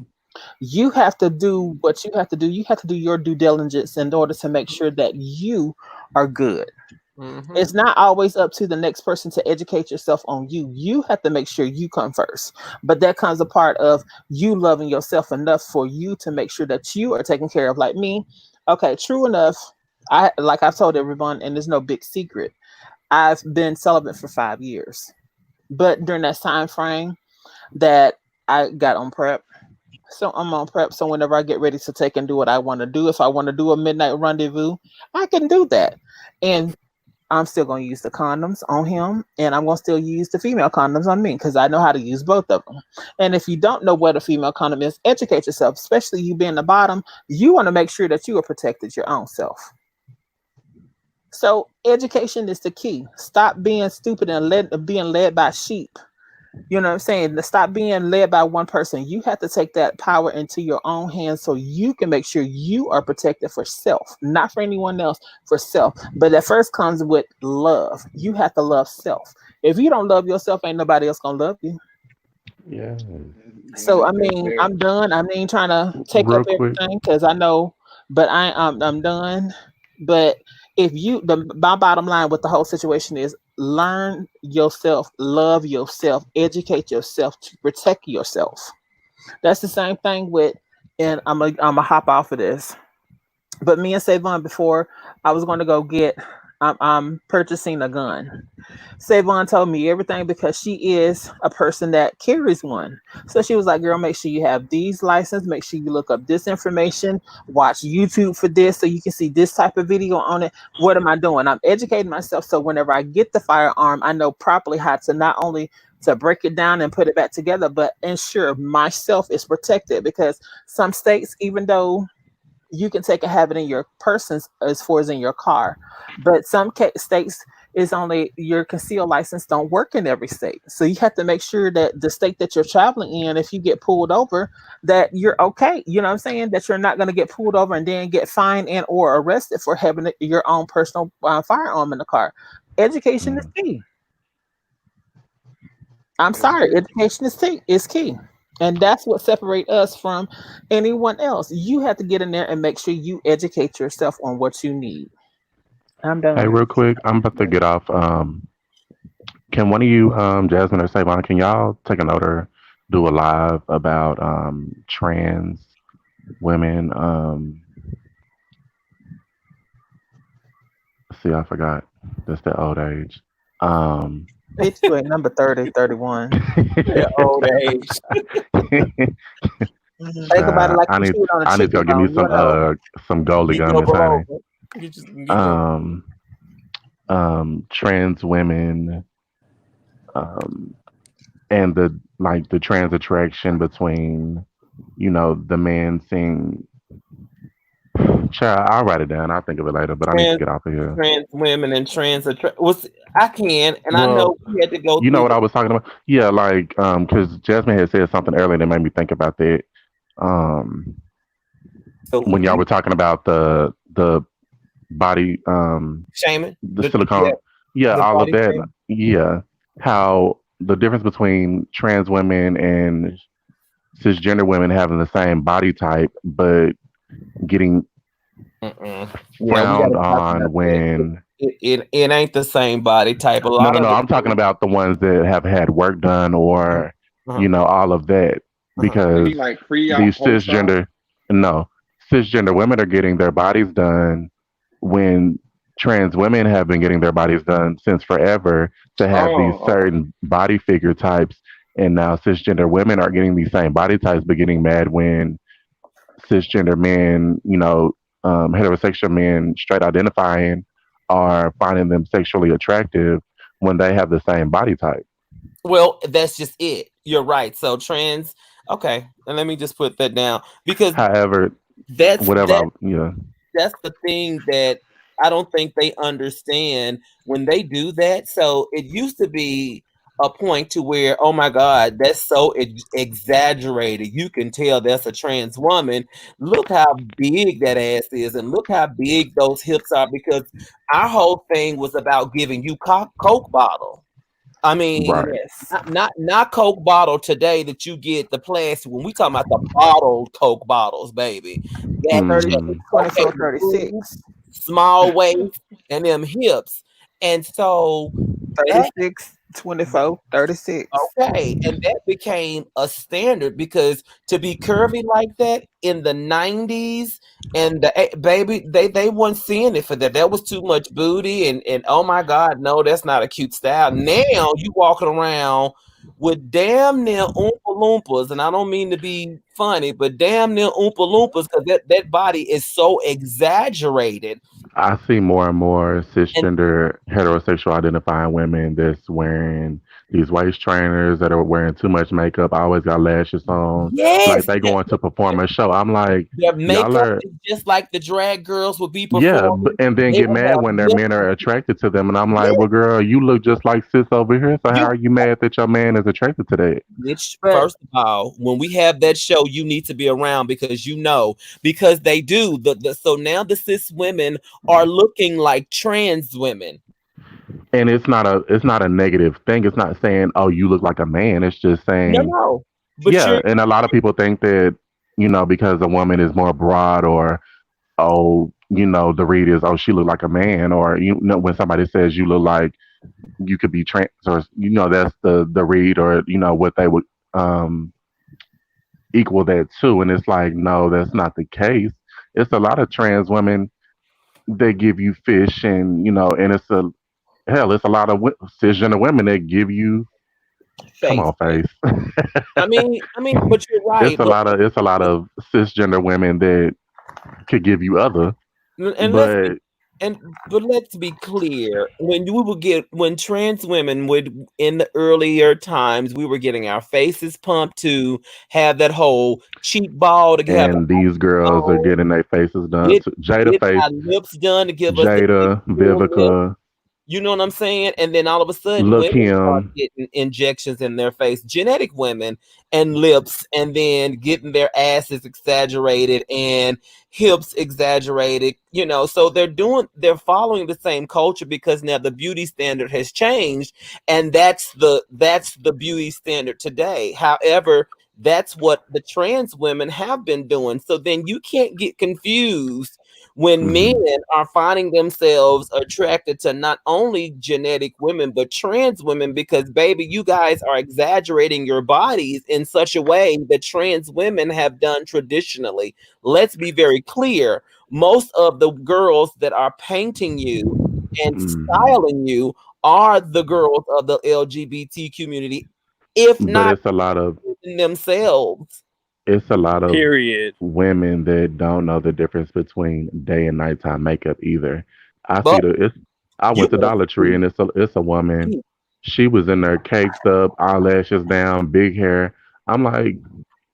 You have to do what you have to do. You have to do your due diligence in order to make sure that you are good. Hmm. It's not always up to the next person to educate yourself on you. You have to make sure you come first. But that comes a part of you loving yourself enough for you to make sure that you are taken care of. Like me, okay, true enough. I've told everyone, and there's no big secret. I've been celibate for 5 years. But during that time frame that I got on prep, So I'm on prep. So whenever I get ready to take and do what I want to do, if I want to do a midnight rendezvous, I can do that. And I'm still going to use the condoms on him, and I'm going to still use the female condoms on me because I know how to use both of them. And if you don't know what a female condom is, educate yourself, especially you being the bottom. You want to make sure that you are protected your own self. So education is the key. Stop being stupid and being led by sheep. You know what I'm saying? Stop being led by one person. You have to take that power into your own hands so you can make sure you are protected for self, not for anyone else, for self. But that first comes with love. You have to love self. If you don't love yourself, ain't nobody else gonna love you. Yeah. So I That's mean, very I'm done. I mean, trying to take up Real quick. everything because I know, but I'm done. But if you my bottom line with the whole situation is learn yourself, love yourself, educate yourself to protect yourself. That's the same thing with, and I'm a hop off of this. But me and Savon before I was going to go get, I'm purchasing a gun. Savon told me everything because she is a person that carries one. So she was like, girl, make sure you have these license, make sure you look up this information, watch YouTube for this so you can see this type of video on it. What am I doing? I'm educating myself so whenever I get the firearm, I know properly how to not only to break it down and put it back together, but ensure myself is protected because some states, even though you can take and have it in your person as far as in your car. But some states is only your concealed license don't work in every state. So you have to make sure that the state that you're traveling in, if you get pulled over, that you're okay. You know what I'm saying? That you're not going to get pulled over and then get fined and or arrested for having your own personal firearm in the car. Education is Mm. key. I'm sorry, education. education is key. And that's what separates us from anyone else. You have to get in there and make sure you educate yourself on what you need. I'm Hey, done. real quick, I'm about to get off. Can one of you, Jasmine or Savon, can y'all take a note or do a live about trans women? See, I forgot. That's the old age. Um, Bitch, you ain't number 30, 31. That old age. Think about it like I you need cheated on a I need to go chicken get me bone. You know. some goldie Get your gummies, honey. blow. You just get your Um, Trans women, um, and the trans attraction between, the man seeing. Child, I'll write it down. I'll think of it later, but I need to trans get off of here. trans women and trans was I can and I Well, know we had to go you know through what the I was talking about? Yeah, like because Jasmine had said something earlier that made me think about that. Um, so when y'all were talking about the body, shaming the silicone, yeah, the all of body that, shaming. yeah, how the difference between trans women and cisgender women having the same body type, but getting Yeah, we got frowned to talk about on that. when. It ain't the same body type. A No, lot no, of no. it. I'm talking about the ones that have had work done Uh-huh, or, uh-huh, all of that. uh-huh. You Because mean like pre-op, these post-op? no, cisgender women are getting their bodies done when trans women have been getting their bodies done since forever to have these Oh, certain body figure types. And now cisgender women are getting these same body types, but getting mad when cisgender men, heterosexual men, straight identifying, are finding them sexually attractive when they have the same body type. Well, that's just it. You're right. So trans. Okay, and let me just put that down because However, that's whatever, that yeah, that's the thing that I don't think they understand when they do that. So it used to be a point to where, oh my God, that's so exaggerated. You can tell that's a trans woman. Look how big that ass is, and look how big those hips are. Because our whole thing was about giving you Coke bottle. I mean, right. Yes. not Coke bottle today that you get the plastic. When we talking about the bottled Coke bottles, baby, that 36, Hmm. shape, okay, 24, the booty, 36. small waist, and them hips, and so that 36, 24, 36. okay, and that became a standard because to be curvy like that in the 90s and baby they weren't seeing it for that. That was too much booty and oh my God, no, that's not a cute style. Now you walking around. with damn near Oompa Loompas, and I don't mean to be funny, but damn near Oompa Loompas, because that body is so exaggerated. I see more and more And cisgender heterosexual identifying women that's wearing these waist trainers that are wearing too much makeup, always got lashes on, like yes, they going to perform a show. I'm like, their y'all makeup are is just like the drag girls would be yeah, performing. and then They get would mad have when their lip. men are attracted to them. And I'm like, Yes, well, girl, you look just like sis over here. So how you are you mad that your man is attracted to that? bitch. But First of all, when we have that show, you need to be around because because they do. So now the cis women are looking like trans women. And it's not a negative thing. It's not saying, oh, you look like a man. It's just No, saying, no. But yeah. you're And a lot of people think that, because a woman is more broad or, oh, the read is, oh, she look like a man, or when somebody says you look like you could be trans, or that's the read, or what they would um equal that to, and it's like, no, that's not the case. It's a lot of trans women that give you fish, and and it's a hell, it's a lot of cisgender women that give you, come face. on, face. But you're it's right. a lot of it's a lot of cisgender women that could give you other, And let's be but but let's be clear. When trans women would in the earlier times, we were getting our faces pumped to have that whole cheek ball to have and these girls are on, getting their faces done. get So Jada get face, our lips done to give us the big Jada, full lips. Vivica, You know what I'm saying? And then all of a sudden, Look women start him, getting injections in their face, genetic women, and lips, and then getting their asses exaggerated and hips exaggerated. So they're following the same culture because now the beauty standard has changed, and that's the beauty standard today. However, that's what the trans women have been doing. So then you can't get confused when men hmm are finding themselves attracted to not only genetic women but trans women, because baby, you guys are exaggerating your bodies in such a way that trans women have done traditionally. Let's be very clear. Most of the girls that are painting you and hmm styling you are the girls of the LGBT community, if but not themselves. it's a lot of Period. women that don't know the difference between day and nighttime makeup either. I see But the it's I you went to better Dollar Tree, see. and it's a woman. She was in there caked up, eyelashes down, big hair. I'm like,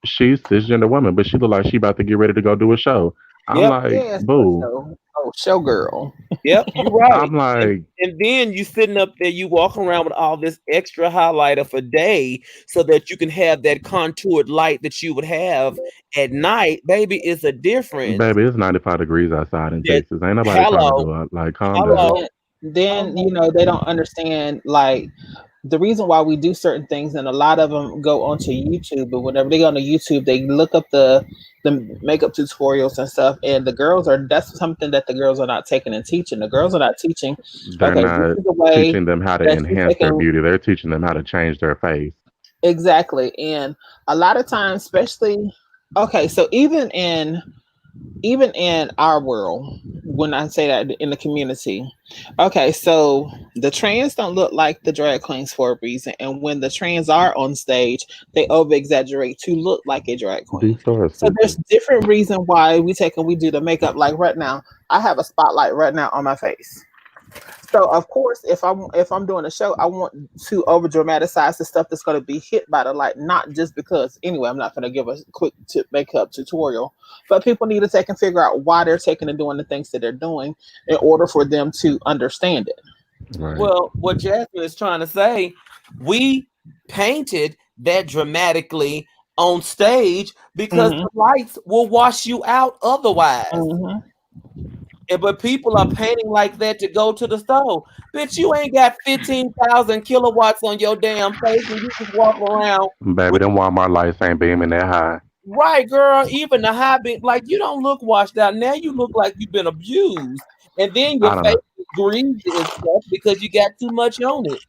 she's cisgender woman, but she look like she about to get ready to go do a show. I'm Yep. like, Yes, for boo. sure. Oh, showgirl. Yep, you're right. I'm And, like, and then you sitting up there, you walking around with all this extra highlighter for day so that you can have that contoured light that you would have at night. Baby, it's a difference. baby, it's 95 degrees outside in That Texas. Ain't nobody trying to hello, go out. Like, calm And down. hello. then they don't understand like the reason why we do certain things, and a lot of them go onto YouTube. But whenever they go on to YouTube, they look up the makeup tutorials and stuff. And the girls are that's something that the girls are not taking and teaching. The girls are not teaching. They're Okay, this not is the way teaching them how to that you enhance take their and beauty. They're teaching them how to change their face. exactly. And a lot of times, especially okay, so even in our world, when I say that in the community, okay, so the trans don't look like the drag queens for a reason. And when the trans are on stage, they over exaggerate to look like a drag queen. These stores So there's stupid. different reason why we take and we do the makeup. Like right now, I have a spotlight right now on my face. So of course, if I'm doing a show, I want to over dramatize the stuff that's going to be hit by the light, not just because. Anyway, I'm not going to give a quick tip makeup tutorial, but people need to take and figure out why they're taking and doing the things that they're doing in order for them to understand it. Right. Well, what Jasmine is trying to say, we painted that dramatically on stage because Hmm. the lights will wash you out otherwise. Hmm. But people are painting like that to go to the store. Bitch, you ain't got 15,000 kilowatts on your damn face and you just walk around Baby, with them Walmart lights ain't beaming that high. right, girl. Even the high beam, like you don't look washed out. Now you look like you've been abused. And then your I don't face know. is greasy and stuff because you got too much on it.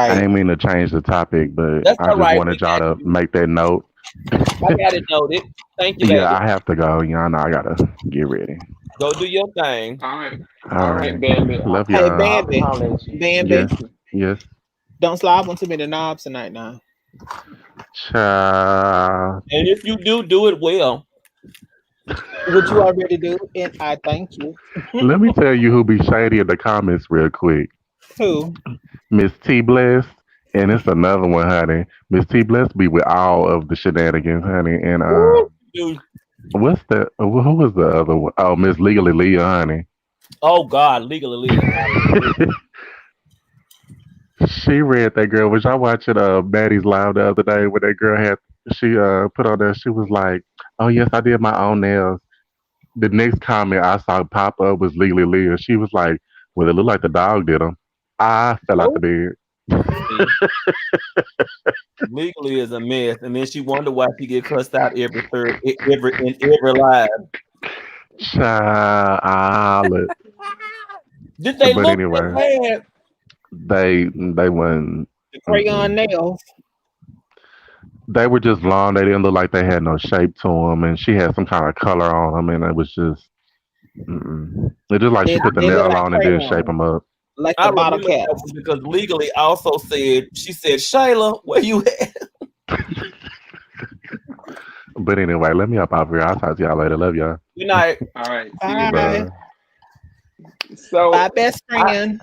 I Right. ain't mean to change the topic, but That's I all just right. We wanted y'all got to you. make that note. I got it noted. Thank you, Yeah, baby. I have to go. Y'all know I gotta get ready. Go do your thing. All right. All All right, right. Bambi. Love Hey, y'all. I'll Bambi, holler at you. Bambi, Yes. Yes. don't slob onto me the knobs tonight now. Child. And if you do it well. Which you already do, and I thank you. Let me tell you who be shady in the comments real quick. Who? Miss T Bless, and it's another one, honey. Miss T Bless be with all of the shenanigans, honey. And Woo, dude. what's the who was the other one? Oh, Miss Legally Leah, honey. Oh God, legally Leah. She read that girl. Was y'all watching Maddie's live the other day when that girl had she put on there? She was like, "Oh yes, I did my own nails." The next comment I saw pop up was Legally Leah. She was like, "Well, it looked like the dog did them." I fell out the Who? bed. See, legally is a mess, and then she wonder why she get cussed out every live. Child, I hollered. Did they But look that anyway, bad? they went. The crayon Mm-mm. nails. They were just long. They didn't look like they had no shape to them, and she had some kind of color on them, and it was just. Mm-mm. It's just like she put the They look nail like on and didn't shape crayons, them up. like I the bottle remember that caps. one because legally also said she said, Shayla, where you at? But anyway, let me up off here. I'll talk to y'all later. Love y'all. Good night. All right, see you, Bye. baby. Bye. Bye, So best I, friend.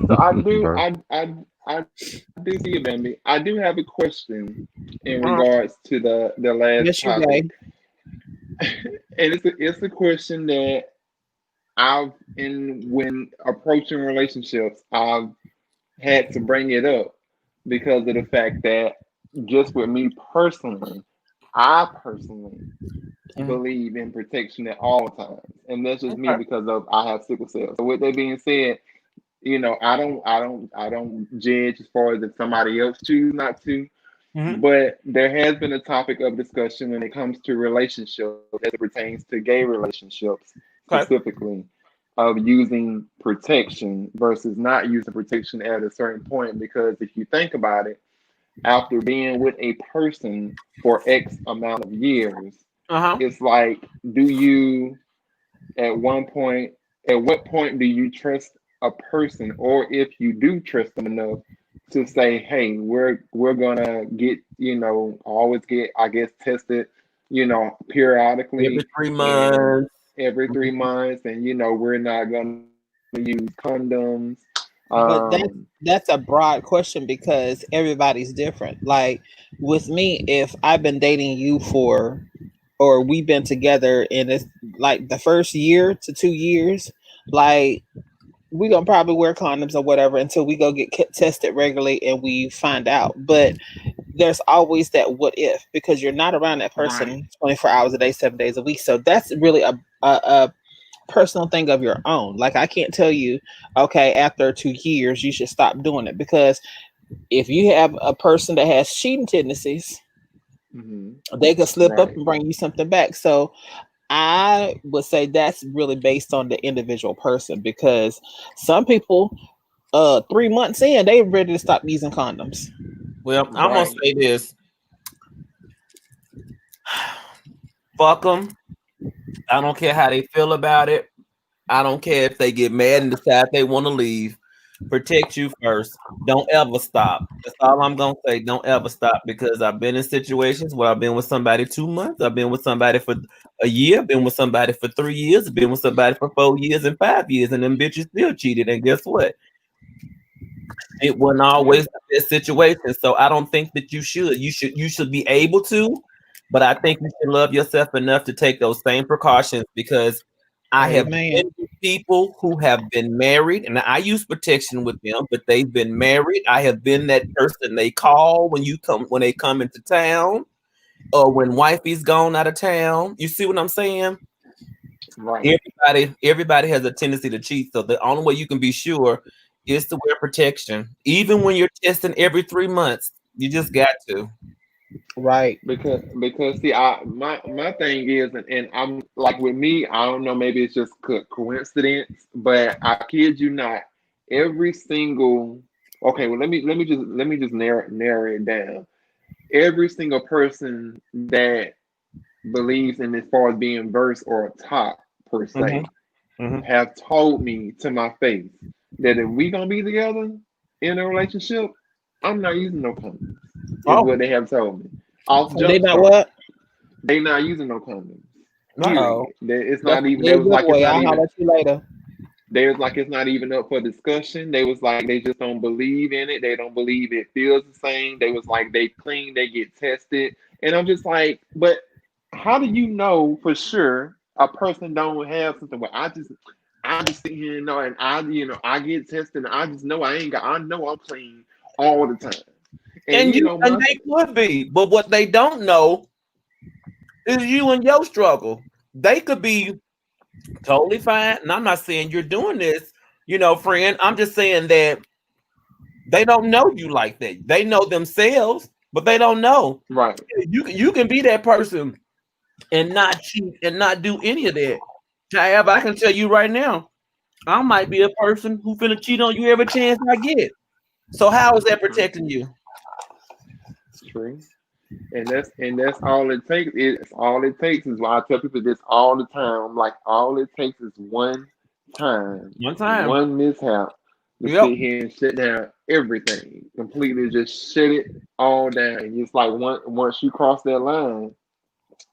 so I do, Bye. I do see you, baby. I do have a question in Uh, regards to the last Yes, you may. topic, and it's a question that I've in when approaching relationships, I've had to bring it up because of the fact that just with me personally, I personally mhm. believe in protection at all times, and that's just me Okay. because of I have sickle cell. So with that being said, I don't judge as far as if somebody else choose not to, Mhm. but there has been a topic of discussion when it comes to relationships as it pertains to gay relationships Okay. specifically, of using protection versus not using protection at a certain point. Because if you think about it, after being with a person for X amount of years, Uh-huh. it's like, do you at one point, at what point do you trust a person, or if you do trust them enough to say, hey, we're gonna get, always get, I guess, tested, Every periodically, three and months. every 3 months, and we're not gonna use condoms. But um that's a broad question because everybody's different. Like with me, if I've been dating you for, or we've been together and it's like the first year to 2 years, like we gonna probably wear condoms or whatever until we go get tested regularly and we find out. But there's always that what if, because you're not around that right, person 24 hours a day, 7 days a week. So that's really a personal thing of your own. Like I can't tell you, okay, after 2 years you should stop doing it, because if you have a person that has cheating tendencies, hmm, they could slip up right, and bring you something back. So I would say that's really based on the individual person, because some people 3 months in they ready to stop using condoms. Well, I'm gonna right, say this. Fuck them. I don't care how they feel about it. I don't care if they get mad and decide they want to leave. Protect you first. Don't ever stop. That's all I'm gonna say. Don't ever stop, because I've been in situations where I've been with somebody 2 months. I've been with somebody for a year. Been with somebody for 3 years. Been with somebody for 4 years and 5 years, and them bitches still cheated. And guess what? It wasn't yeah, always the best situation. So I don't think that you should. You should be able to, but I think you should love yourself enough to take those same precautions, because I have Amen. been with people who have been married, and I use protection with them, but they've been married. I have been that person they call when they come into town, or when wifey's gone out of town. You see what I'm saying? right. Everybody has a tendency to cheat. So the only way you can be sure is to wear protection. Even when you're testing every 3 months, you just got to. Right. Because see, my thing is, and I'm like, with me, I don't know, maybe it's just coincidence, but I kid you not, every single, okay, well, let me just narrow it down. Every single person that believes in, as far as being versed or taught per Hmm. se, Hmm. have told me to my face that if we gonna be together in a relationship, I'm not using no condoms. is Oh, what they have told me. Off They jump not start. what? They not using no condoms. uh-oh. Period. It's That's not even. their They was like it's giveaway. not I'll even. holler at you later. They was like it's not even up for discussion. They was like they just don't believe in it. They don't believe it feels the same. They was like they clean, they get tested, and I'm just like, but how do you know for sure a person don't have something? Where I just sit here and know, and I get tested, and I just know I ain't got. I know I'm clean all the time, and And they could be, but what they don't know is you and your struggle. They could be totally fine. And I'm not saying you're doing this, friend. I'm just saying that they don't know you like that. They know themselves, but they don't know. right. You can be that person and not cheat and not do any of that. However, I can tell you right now, I might be a person who finna cheat on you every chance I get. So how is that True. protecting you? True. And that's all it takes. It's all it takes is why I tell people this all the time. I'm like, all it takes is one time, One time. one mishap to Yep. sit here and shut down everything. Completely just shut it all down. And it's like once you cross that line,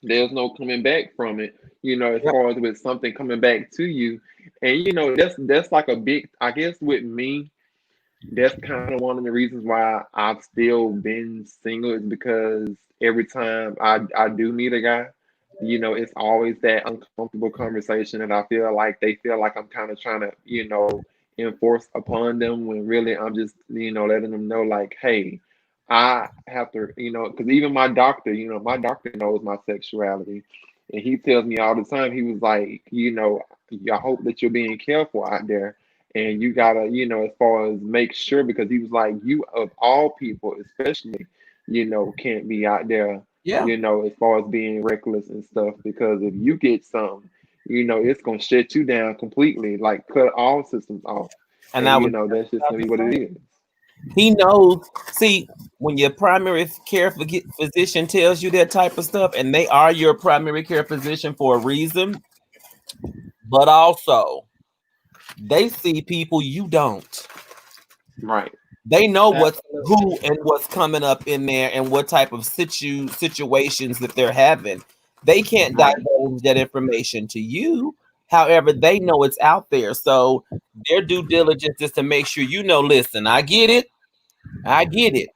there's no coming back from it. As Yep. far as with something coming back to you. And that's like a big I guess with me that's kind of one of the reasons why I've still been single is because every time I do meet a guy, it's always that uncomfortable conversation that I feel like they feel like I'm kind of trying to, enforce upon them when really I'm just, letting them know like, hey, I have to, because even my doctor knows my sexuality. And he tells me all the time, he was like, I hope that you're being careful out there and you gotta, as far as make sure, because he was like, you of all people, especially, can't be out there, Yeah. as far as being reckless and stuff, because if you get some, it's gonna shut you down completely, like cut all systems off, And and I was that's just gonna be what it is. he knows. See, when your primary care physician tells you that type of stuff, and they are your primary care physician for a reason, but also they see people you don't. Right. They know Absolutely. who and what's coming up in there and what type of situations that they're having. They can't Right. divulge that information to you. However, they know it's out there. So their due diligence is to make sure listen, I get it. I get it.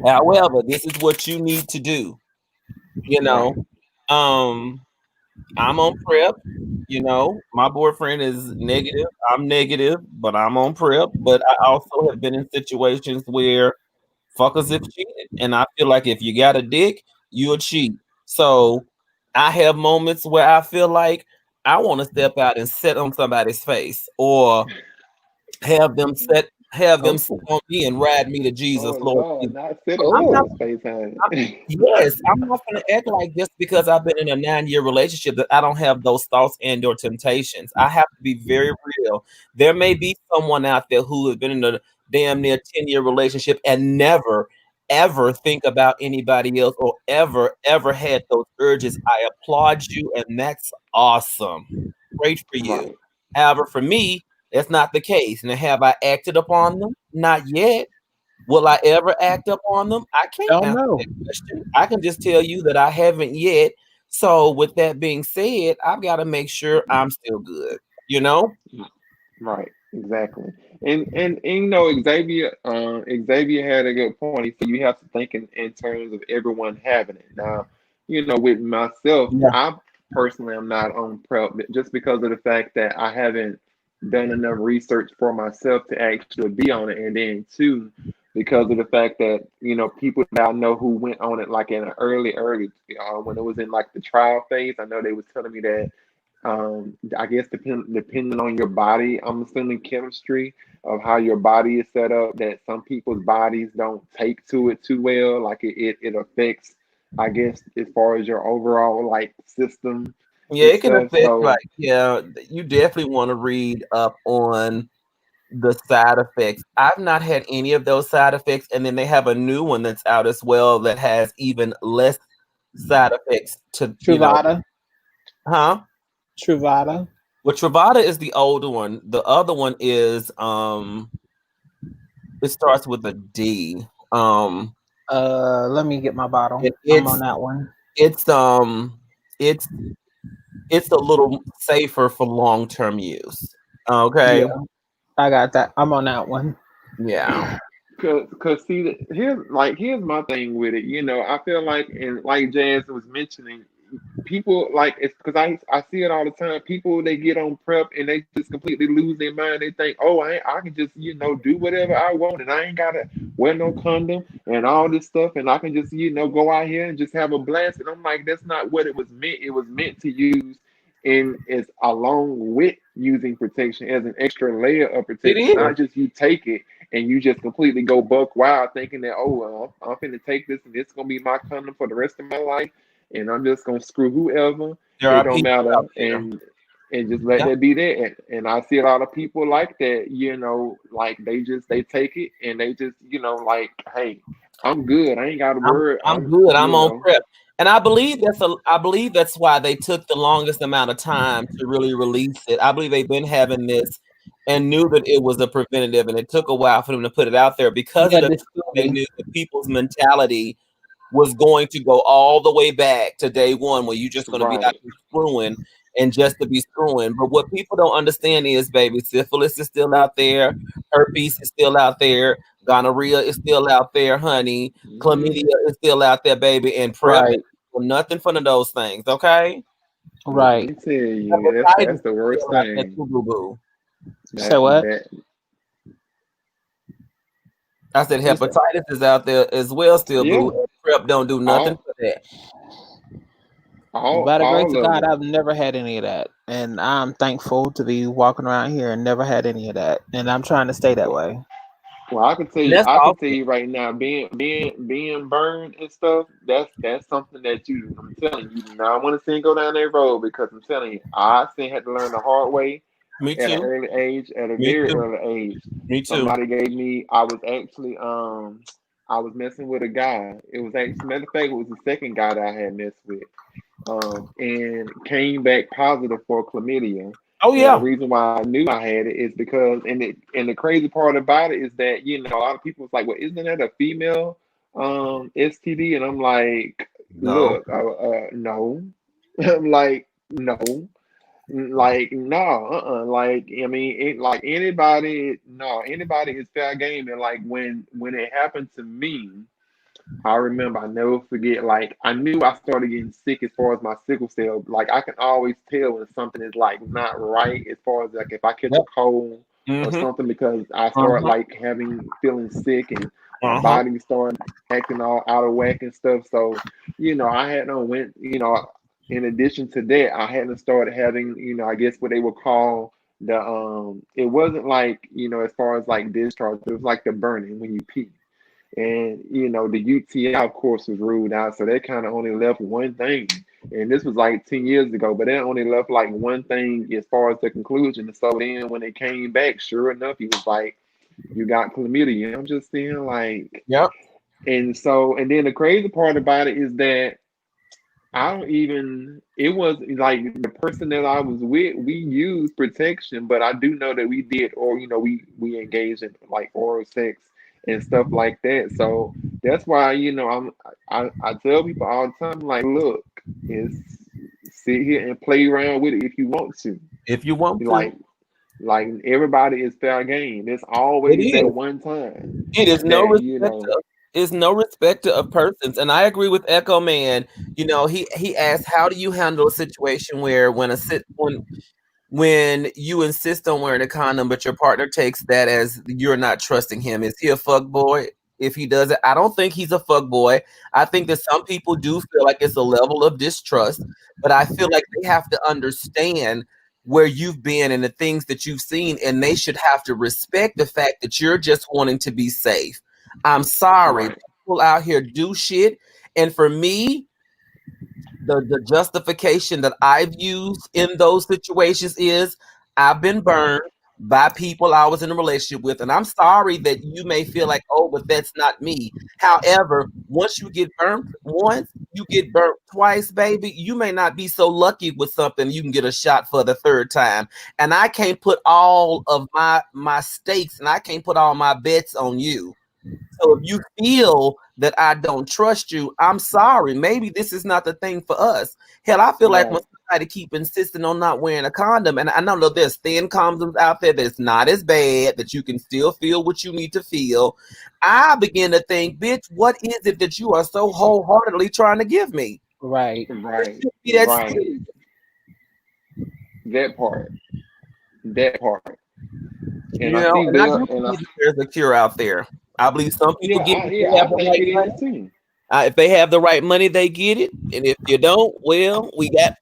However, this is what you need to do. You know, Right. um, I'm on prep. My boyfriend is negative. I'm negative, but I'm on prep. But I also have been in situations where fuckers have cheated. And I feel like if you got a dick, you'll cheat. So I have moments where I feel like I want to step out and sit on somebody's face or have them sit Oh, on me and ride me to Oh Jesus, Lord Lord, Jesus. not sit on I'm not people's oh, face, honey. Yes, I'm not going to act like just because I've been in a 9-year relationship that I don't have those thoughts and or temptations. I have to be very real. There may be someone out there who has been in a damn near 10-year relationship and never, ever think about anybody else or ever had those urges. I applaud you, and that's awesome. Great for you. Right. However, for me, that's not the case. Now, have I acted upon them? Not yet. Will I ever act up on them? I can't don't answer know. that question. I can just tell you that I haven't yet. So, with that being said, I've got to make sure I'm still good. You know? Right, exactly. And Xavier had a good point. He said you have to think in terms of everyone having it. Now, with myself, Yeah. I personally am not on prep just because of the fact that I haven't done enough research for myself to actually be on it. And then two, because of the fact that, people that I know who went on it like in an early, when it was in like the trial phase, I know they was telling me that I guess depending on your body, I'm assuming chemistry of how your body is set up, that some people's bodies don't take to it too well. Like it affects, I guess, as far as your overall like system Yeah, and it can stuff. affect, So you definitely want to read up on the side effects. I've not had any of those side effects. And then they have a new one that's out as well that has even less side effects Truvada, huh? Truvada. Well, Truvada is the older one. The other one is it starts with a D. Let me get my bottle. It, I'm on that one. it's it's it's a little safer for long-term use. Okay. Yeah, I got that. I'm on that one. Yeah. Cause see, here's my thing with it. I feel like, and like Jazz was mentioning, people like it's because I see it all the time. People they get on prep and they just completely lose their mind. They think, oh, I can just do whatever I want and I ain't gotta wear no condom and all this stuff and I can just go out here and just have a blast. And I'm like, that's not what it was meant. It was meant to use in as along with using protection as an extra layer of It protection, is. not just you take it and you just completely go buck wild thinking that, oh well, I'm finna take this and it's gonna be my condom for the rest of my life and I'm just gonna screw whoever. There It are don't people matter, out there. and just let Yeah. that be there. And I see a lot of people like that. Like they take it and they just like, hey, I'm good. I ain't got to worry. I'm good. I'm on prep. And I believe that's why they took the longest amount of time to really release it. I believe they've been having this and knew that it was a preventative and it took a while for them to put it out there because of Yeah, the this they knew that people's mentality was going to go all the way back to day one where you're just going to be out Right. here screwing and just to be screwing. But what people don't understand is, baby, syphilis is still out there, herpes is still out there, gonorrhea is still out there, honey, chlamydia Mhm. is still out there, baby, and PrEP right, is nothing fun of those things, okay? Let right. me tell you, Hepatitis that's is the worst still out there thing. too, boo boo. Say That what? that I said You said hepatitis is out there as well, still, boo. yeah, And PrEP don't do nothing all for that. all by the grace all of of God, them. I've never had any of that, and I'm thankful to be walking around here and never had any of that, and I'm trying to stay that way. Well, I can tell And you, that's awesome. right now, being burned and stuff. That's something that I'm telling you, you do not want to see go down that road because I'm telling you, I seen had to learn the hard way Me at an too. early age, at a Me very too. early age. Me too. Somebody gave me. I was actually I was messing with a guy. It was actually, matter of fact, it was the second guy that I had messed with. And came back positive for chlamydia. Oh And the yeah. reason why I knew I had it is because, and the crazy part about it is that a lot of people was like, "Well, isn't that a female STD?" And I'm like, No. "Look, no." I'm like, "No." Like no, like I mean, like anybody, no, anybody is fair game, and like when it happened to me, I remember, I never forget, like, I knew I started getting sick as far as my sickle cell. Like, I can always tell when something is, like, not right as far as, like, if I catch a Yep. cold or Mm-hmm. something because I start, Uh-huh. like, feeling sick and my Uh-huh. body started acting all out of whack and stuff. So, I hadn't went, in addition to that, I hadn't started having, I guess what they would call it wasn't like, as far as, like, discharge, it was like the burning when you pee. And the UTI, of course, was ruled out, so that kind of only left one thing. And this was like 10 years ago, but that only left like one thing as far as the conclusion. So then when they came back, sure enough, he was like, "You got chlamydia." And I'm just saying, like, Yep. and then the crazy part about it is that I don't even, it was like the person that I was with, we used protection, but I do know that we did, or, we engaged in like oral sex and stuff like that. So that's why, I tell people all the time, like, look, it's sit here and play around with it if you want to. If you want to. Like, everybody is fair game. It's It always that is. one time It is no that, respect of is no respecter of persons. And I agree with Echo Man. He asked, how do you handle a situation where when you insist on wearing a condom, but your partner takes that as you're not trusting him? Is he a fuck boy? If he does it, I don't think he's a fuck boy. I think that some people do feel like it's a level of distrust, but I feel like they have to understand where you've been and the things that you've seen, and they should have to respect the fact that you're just wanting to be safe. I'm sorry, right, people out here do shit, and for me, the justification that I've used in those situations is I've been burned by people I was in a relationship with, and I'm sorry that you may feel like, oh, but that's not me. However, once you get burnt once, you get burnt twice, baby. You may not be so lucky with something you can get a shot for the third time. And I can't put all of my stakes and I can't put all my bets on you. So if you feel that I don't trust you, I'm sorry. Maybe this is not the thing for us. Hell, I feel like when Right. somebody keep insisting on not wearing a condom, and I know that there's thin condoms out there that's not as bad, that you can still feel what you need to feel. I begin to think, bitch, what is it that you are so wholeheartedly trying to give me? Right. It Right. shouldn't be that Right. serious. That part. That part. And You I know, see and I there, do and I believe that there's a cure out there. I believe some people yeah, get it if they yeah, have I the think right it is money. too. If they have the right money, they get it. And if you don't, well, we got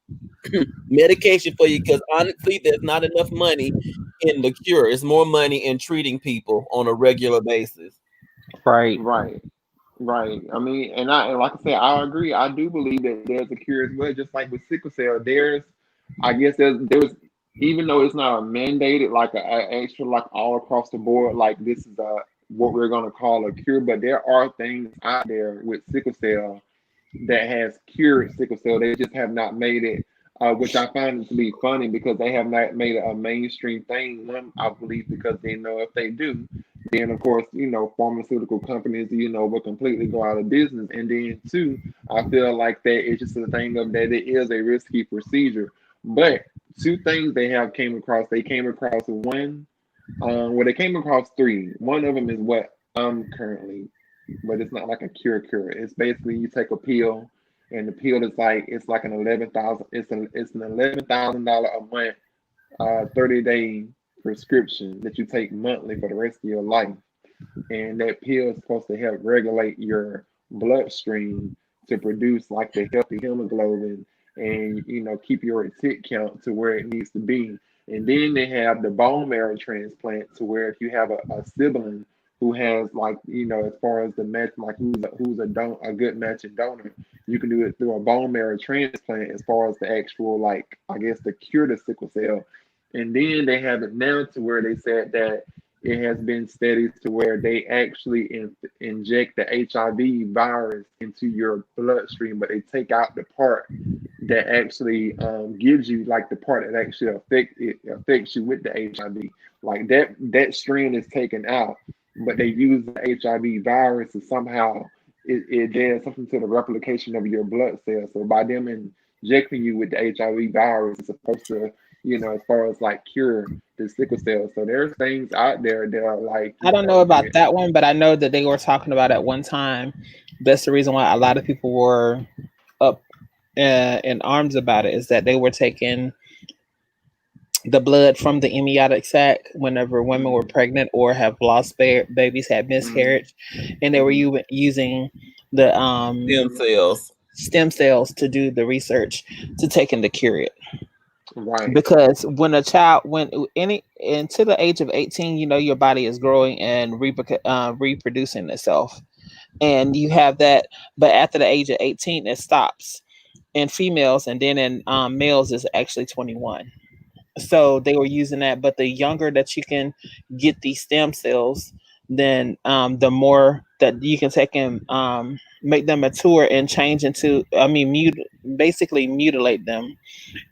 medication for you because honestly, there's not enough money in the cure. It's more money in treating people on a regular basis. Right. Right. Right. I mean, and like I said, I agree. I do believe that there's a cure as well. Just like with sickle cell, I guess there's even though it's not a mandated like a extra like all across the board like this is a what we're gonna call a cure, but there are things out there with sickle cell that has cured sickle cell. They just have not made it, which I find it to be funny because they have not made it a mainstream thing. One, I believe, because they know if they do, then of course, pharmaceutical companies, will completely go out of business. And then two, I feel like that it's just a thing of that it is a risky procedure. But two things they have came across. They came across one, well, they came across three. One of them is what I'm currently, but it's not like a cure. It's basically you take a pill, and the pill is like it's like an 11,000. It's an $11,000 a month, 30-day prescription that you take monthly for the rest of your life. And that pill is supposed to help regulate your bloodstream to produce like the healthy hemoglobin and keep your tick count to where it needs to be. And then they have the bone marrow transplant to where if you have a sibling who has like as far as the match like a good matching donor, you can do it through a bone marrow transplant as far as the actual like I guess the cure to sickle cell. And then they have it now to where they said that it has been studies to where they actually inject the HIV virus into your bloodstream, but they take out the part that actually gives you like the part that actually affects you with the HIV. Like that strand is taken out, but they use the HIV virus to somehow it does something to the replication of your blood cells. So by them injecting you with the HIV virus, it's supposed to as far as like cure the sickle cell. So there's things out there that are like, I don't know about that one, but I know that they were talking about at one time. That's the reason why a lot of people were up in arms about it, is that they were taking the blood from the amniotic sac whenever women were mm, pregnant or have lost babies, had mm, miscarriage, and they were mm, using the Stem cells. stem cells to do the research to take and to cure it. right, Because when a child, when any until the age of 18, your body is growing and reproducing itself, and you have that. But after the age of 18, it stops in females, and then in males is actually 21. So they were using that, but the younger that you can get these stem cells, then the more that you can take and make them mature and change into, I mean, basically mutilate them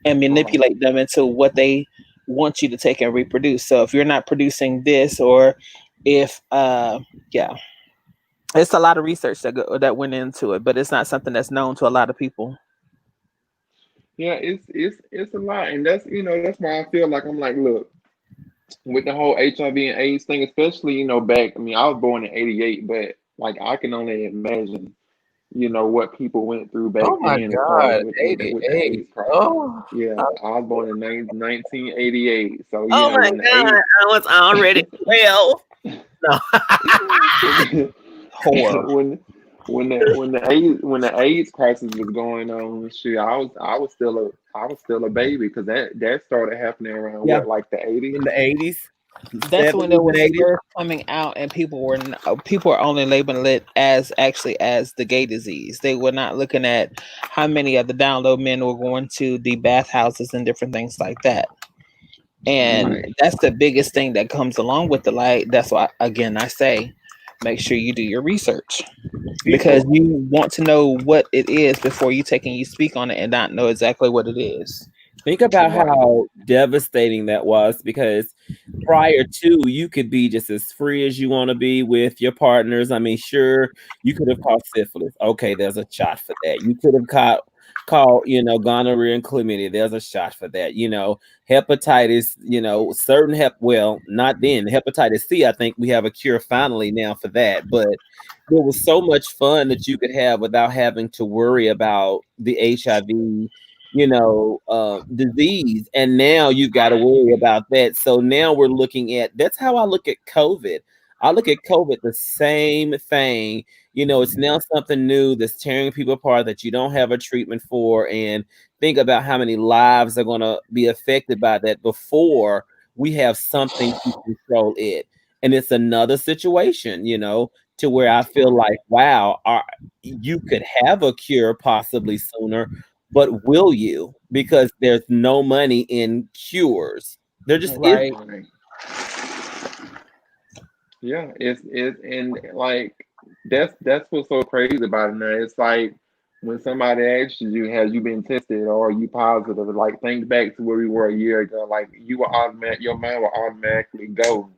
and right. manipulate them into what they want you to take and reproduce. So if you're not producing this, or if yeah, it's a lot of research that went into it, but it's not something that's known to a lot of people. Yeah, it's a lot, and that's why I feel like I'm like, look, with the whole HIV and AIDS thing, especially back. I mean, I was born in '88, but like I can only imagine what people went through back Oh my then as far as God, with the 88. AIDS crisis. Oh, Yeah, I was born in 1988, so oh my when the God, AIDS I was already 12. No. Horror. when when the AIDS crisis was going on, shit, I was still a baby because that started happening around Yeah, what like the '80s. in the 80s, That's when it 70s, and was 80s. first coming out, and people were only labeling it as actually as the gay disease. They were not looking at how many of the down low men were going to the bathhouses and different things like that. And Right, that's the biggest thing that comes along with the light. That's why, again, I say, make sure you do your research, because People, you want to know what it is before you take and you speak on it and not know exactly what it is. Think about Right. how devastating that was because prior to you could be just as free as you want to be with your partners. I mean, sure, you could have caught syphilis. Okay, there's a shot for that. You could have caught, gonorrhea and chlamydia. There's a shot for that. Hepatitis, certain well, not then. Hepatitis C, I think we have a cure finally now for that. But there was so much fun that you could have without having to worry about the HIV disease. And now you've got to worry about that. So now we're looking at that's how I look at COVID. I look at COVID the same thing. It's now something new that's tearing people apart that you don't have a treatment for. And think about how many lives are going to be affected by that before we have something to control it. And it's another situation, to where I feel like, wow, you could have a cure possibly sooner, but will you? Because there's no money in cures. There just is. Right. Right. Yeah, it's and like that's what's so crazy about it now. It's like when somebody asks you, "Have you been tested or are you positive?" Like think back to where we were a year ago. Like your mind will automatically go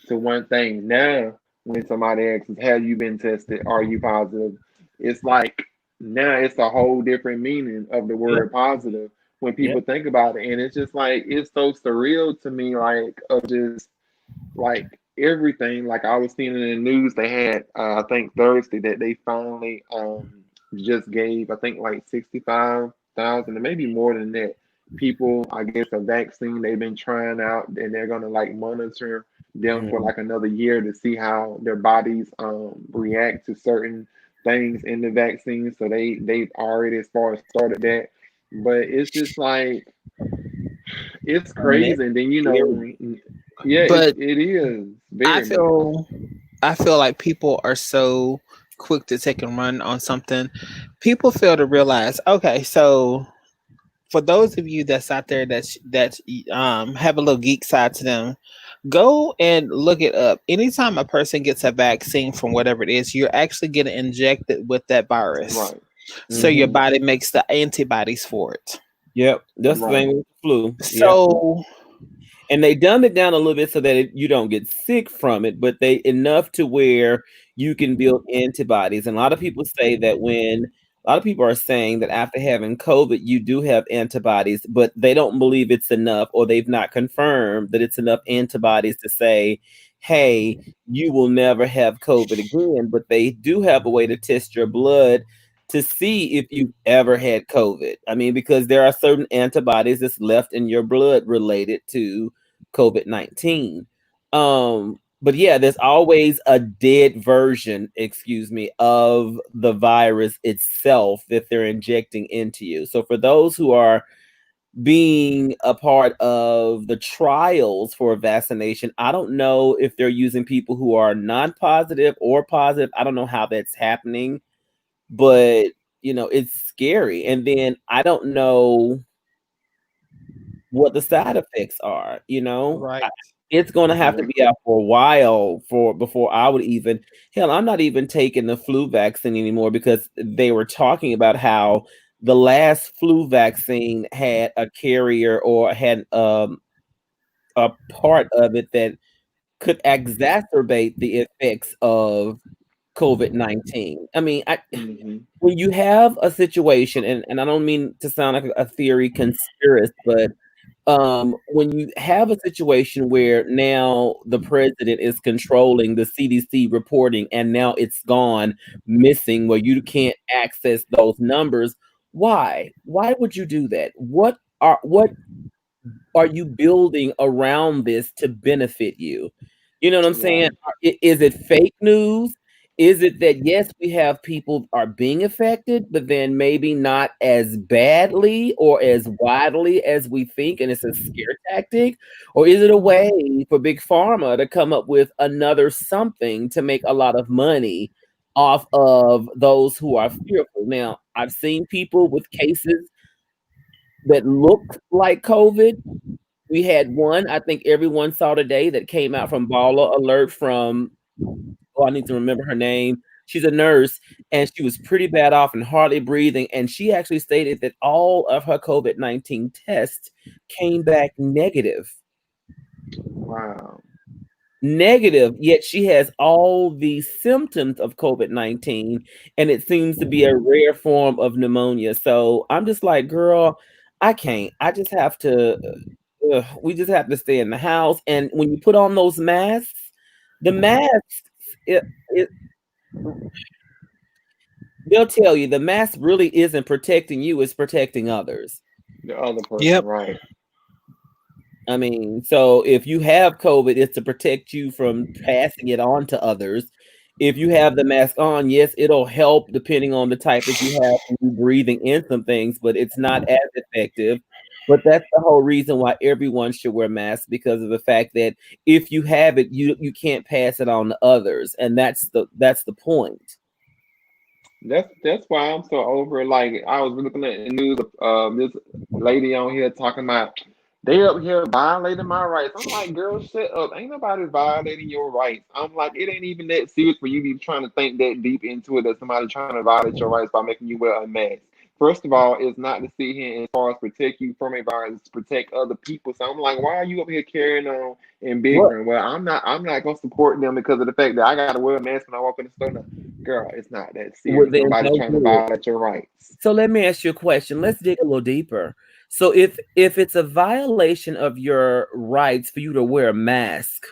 to one thing. Now, when somebody asks, "Have you been tested? Are you positive?" It's like now it's a whole different meaning of the Yeah, word positive when yeah, people think about it, and it's just like it's so surreal to me. Like of just like everything. Like I was seeing in the news, they had I think Thursday that they finally just gave I think like 65,000 and maybe more than that people I guess a vaccine they've been trying out and they're gonna like monitor them for mm, like another year to see how their bodies react to certain things in the vaccine. So they've already as far as started that. But it's just like it's and that's crazy. And then scary. yeah, But it is I very much. feel I feel like people are so quick to take and run on something. People fail to realize, okay, so for those of you that's out there that have a little geek side to them, go and look it up. Anytime a person gets a vaccine from whatever it is, you're actually getting injected with that virus. Right. So your Hmm. body makes the antibodies for it. Yep, that's the Right. thing with the flu. Yep. So And they dumbed it down a little bit so that you don't get sick from it, but they enough to where you can build antibodies. And a lot of people say that when a lot of people are saying that after having COVID, you do have antibodies, but they don't believe it's enough, or they've not confirmed that it's enough antibodies to say, hey, you will never have COVID again. But they do have a way to test your blood to see if you've ever had COVID. I mean, because there are certain antibodies that's left in your blood related to COVID-19. But yeah, there's always a dead version, excuse me, of the virus itself that they're injecting into you. So for those who are being a part of the trials for vaccination, I don't know if they're using people who are non-positive or positive. I don't know how that's happening, but it's scary. And then I don't know what the side effects are. right. It's going to have to Yeah. be out for a while for before I would even hell. I'm not even taking the flu vaccine anymore because they were talking about how the last flu vaccine had a carrier or had a part of it that could exacerbate the effects of COVID-19. I mean, Hmm. when you have a situation, and I don't mean to sound like a theory conspiracist, but when you have a situation where now the president is controlling the CDC reporting and now it's gone missing where you can't access those numbers, why would you do that? What are you building around this to benefit you? You know what I'm saying? Right. Is it fake news? Is it that yes, we have people are being affected, but then maybe not as badly or as widely as we think, and it's a scare tactic? Or is it a way for big pharma to come up with another something to make a lot of money off of those who are fearful? Now, I've seen people with cases that look like COVID. We had one, I think everyone saw today, that came out from Baller Alert from, oh, I need to remember her name. she's a nurse, and she was pretty bad off and hardly breathing. And she actually stated that all of her COVID-19 tests came back negative. Wow. Negative, yet she has all the symptoms of COVID-19, and it seems to be a rare form of pneumonia. So I'm just like, girl, I can't. I just have to, we just have to stay in the house. And when you put on those masks, the masks, it they'll tell you the mask really isn't protecting you, it's protecting others. The other person, Yep. right? I mean, so if you have COVID, it's to protect you from passing it on to others. If you have the mask on, yes, it'll help depending on the type that you have from you breathing in some things, but it's not as effective. But that's the whole reason why everyone should wear masks, because of the fact that if you have it, you can't pass it on to others, and that's the point. That's why I'm so over it. Like I was looking at the news of this lady on here talking about they up here violating my rights. I'm like, girl, shut up. Ain't nobody violating your rights. I'm like, it ain't even that serious for you to be trying to think that deep into it that somebody trying to violate your rights by making you wear a mask. First of all, it's not to sit here as far as protect you from a virus, it's to protect other people. So I'm like, why are you up here carrying on and What? bickering? Well, I'm not gonna support them because of the fact that I gotta wear a mask when I walk in the store now. Girl, it's not that Well, serious. then Nobody's no trying to good. violate your rights. So let me ask you a question. Let's dig a little deeper. So if it's a violation of your rights for you to wear a mask,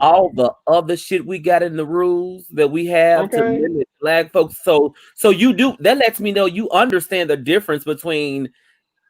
all the other shit we got in the rules that we have to Okay. limit black folks, so you do that lets me know you understand the difference between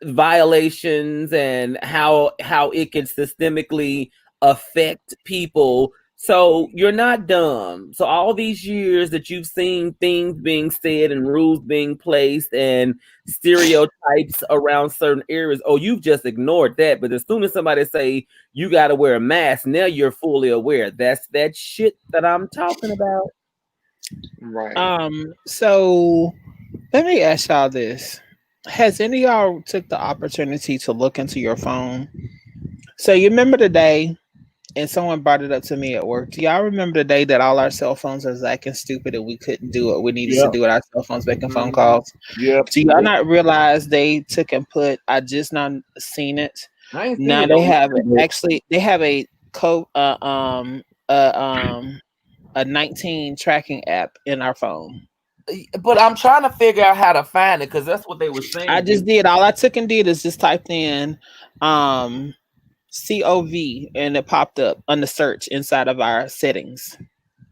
violations and how it can systemically affect people. So you're not dumb. So all these years that you've seen things being said and rules being placed and stereotypes around certain areas, oh, you've just ignored that. But as soon as somebody say you got to wear a mask, now you're fully aware. That's that shit that I'm talking about. Right. So let me ask y'all this. Has any of y'all took the opportunity to look into your phone? So you remember the day, and someone brought it up to me at work. Do y'all remember the day that all our cell phones was acting stupid and we couldn't do what we needed to Yep. do with our cell phones making phone Hmm. calls? Yep. Do y'all not realize they took and put? I just not seen it. I ain't seen Now it they on have YouTube. actually they have a uh, um a 19 tracking app in our phone. But I'm trying to figure out how to find it because that's what they were I saying. just did. All I took and did is just typed in um COV and it popped up on the search inside of our settings.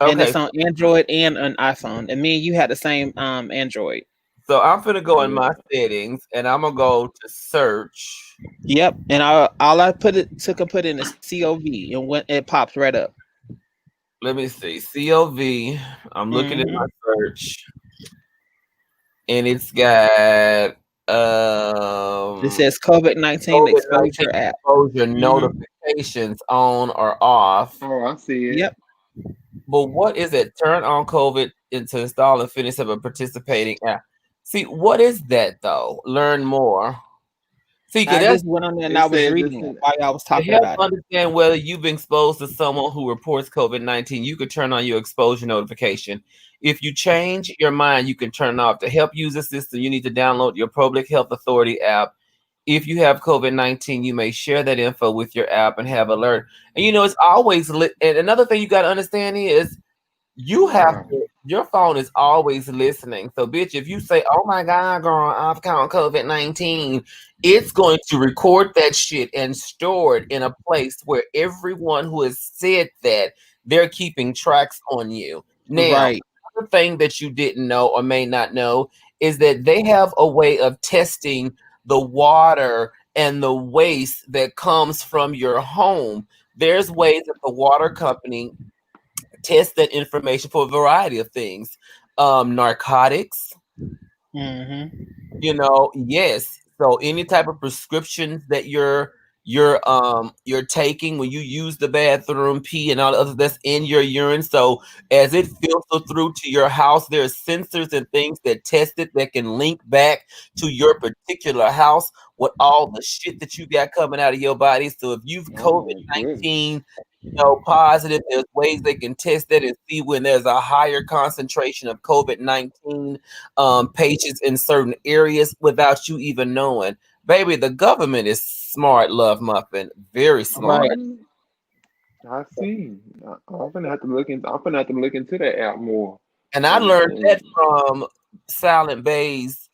And Okay, it's on Android and an iPhone. And me and you had the same Android. so I'm gonna go in my Yeah. settings and I'm gonna go to search. Yep. And all I took and put in is COV and when it popped right up. Let me see. COV. I'm looking at my Hmm. search and it's got It says COVID-19 COVID 19 exposure app. exposure Hmm. notifications on or off. Oh, I see it. Yep. But what is it? Turn on COVID and to install and finish of a participating app. See, what is that though? Learn more. See, because I that's just went on there and It I was says reading it's it an while y'all was to talking help about it. understand whether you've been exposed to someone who reports COVID-19. You could turn on your exposure notification. If you change your mind, you can turn it off. To help use the system, you need to download your Public Health Authority app. If you have COVID-19, you may share that info with your app and have alert. And it's always lit. And another thing you got to understand is you have wow. your phone is always listening. So, bitch, if you say, "Oh my God, girl, I've caught COVID-19," it's going to record that shit and store it in a place where everyone who has said that they're keeping tracks on you. Now, Right. the thing that you didn't know or may not know is that they have a way of testing the water and the waste that comes from your home. There's ways that the water company test that information for a variety of things. Narcotics, Hmm. yes. So any type of prescriptions that you're taking when you use the bathroom, pee and all the other that's in your urine. So as it filters through to your house, there's sensors and things that test it that can link back to your particular house with all the shit that you got coming out of your body. So if you've Oh COVID my goodness. 19 positive. There's ways they can test it and see when there's a higher concentration of COVID-19 patients in certain areas without you even knowing. Baby, the government is smart, Love Muffin. Very smart. Right. I see. I'm gonna have to look into. I'm gonna have to look into that app more. And I And, learned that and from Silent Bay's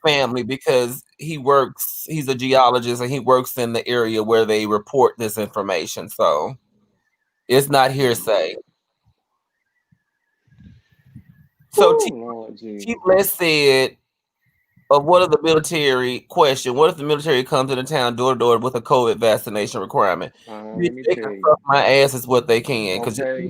family because he's a geologist and he works in the area where they report this information. So it's not hearsay. So oh Lord T. Jesus. Bless said, what if the military question? What if the military comes into town door to door with a COVID vaccination requirement? Bitch, Let me they tell can you. suck my ass is what they can because Okay.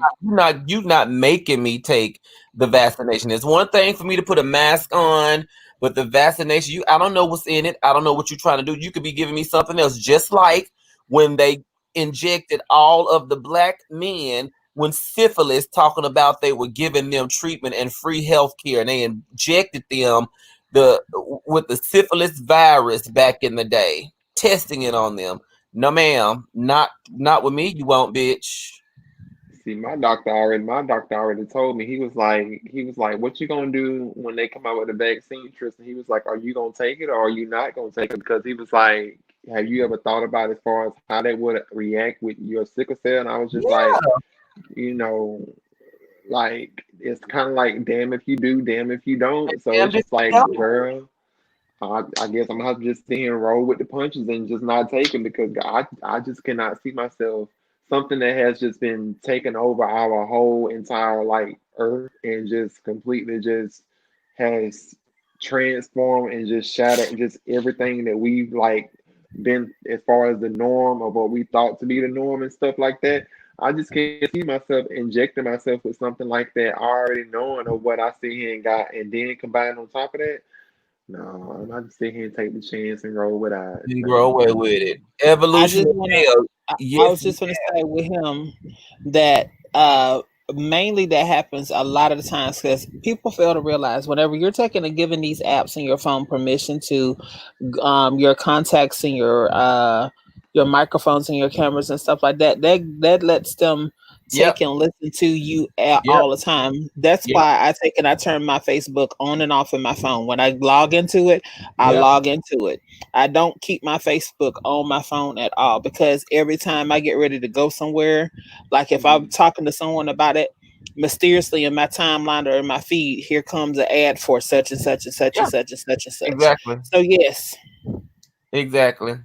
you're not making me take the vaccination. It's one thing for me to put a mask on, but the vaccination, I don't know what's in it. I don't know what you're trying to do. You could be giving me something else, just like when they injected all of the black men when syphilis, talking about they were giving them treatment and free health care, and they injected them the with the syphilis virus back in the day, testing it on them. No, ma'am, not with me. You won't, bitch. See, my doctor already told me. He was like, what you gonna do when they come out with the vaccine, Tristan? He was like, are you gonna take it or are you not gonna take it? Because he was like, have you ever thought about as far as how that would react with your sickle cell? And I was just like, Yeah, you know, like it's kind of like damn if you do, damn if you don't. So damn it's this. just like, Yeah, girl, I guess I'm gonna have to just sit here and roll with the punches and just not take them because I just cannot see myself something that has just been taken over our whole entire like earth and just completely just has transformed and just shattered just everything that we've like been as far as the norm of what we thought to be the norm and stuff like that. I just can't see myself injecting myself with something like that, already knowing of what I see here and got, and then combined on top of that. No, I'm not just sit here and take the chance and roll with eyes. you grow away No. with it. I just Evolution of want to. hell. I Yes, was just going to say with him that mainly that happens a lot of the times because people fail to realize whenever you're taking and giving these apps on your phone permission to your contacts and your microphones and your cameras and stuff like that, that lets them yep, take and listen to you yep, all the time. That's yep, why I take and I turn my Facebook on and off in my phone. When I log into it, I yep, log into it. I don't keep my Facebook on my phone at all because every time I get ready to go somewhere, like if I'm Mhm. talking to someone about it, mysteriously in my timeline or in my feed, here comes an ad for such and such and such and yeah, such and such and such. exactly, So yes, exactly.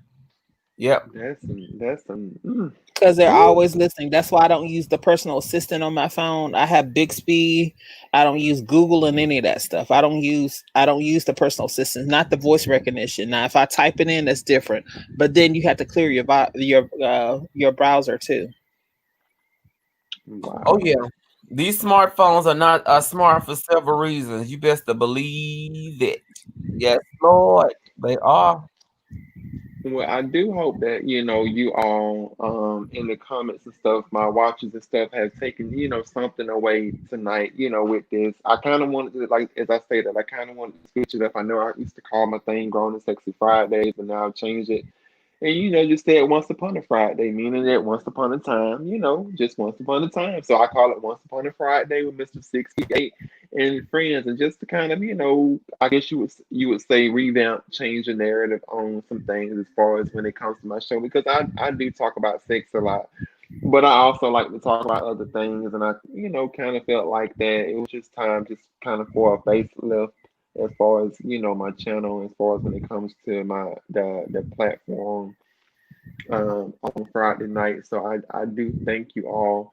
Yep. That's some. because they're Ooh, always listening. That's why I don't use the personal assistant on my phone. I have Bixby. I don't use Google and any of that stuff. I don't use the personal assistant, not the voice recognition. Now, if I type it in, that's different. But then you have to clear your browser too. oh yeah. Wow. These smartphones are smart for several reasons. You best to believe it. Yes, Lord, they are. Well, I do hope that you all in the comments and stuff, my watchers and stuff have taken something away tonight. With this, I kind of wanted to, like as I stated, I kind of wanted to switch it up. I know I used to call my thing "Grown and Sexy Fridays," but now I've changed it. And just said once upon a Friday, meaning that once upon a time, just once upon a time. So I call it once upon a Friday with Mister6ft8 and friends, and just to kind of, I guess you would say revamp, change the narrative on some things as far as when it comes to my show because I do talk about sex a lot, but I also like to talk about other things, and I kind of felt like that it was just time just kind of for a facelift as far as my channel, as far as when it comes to the platform on Friday night. So I do thank you all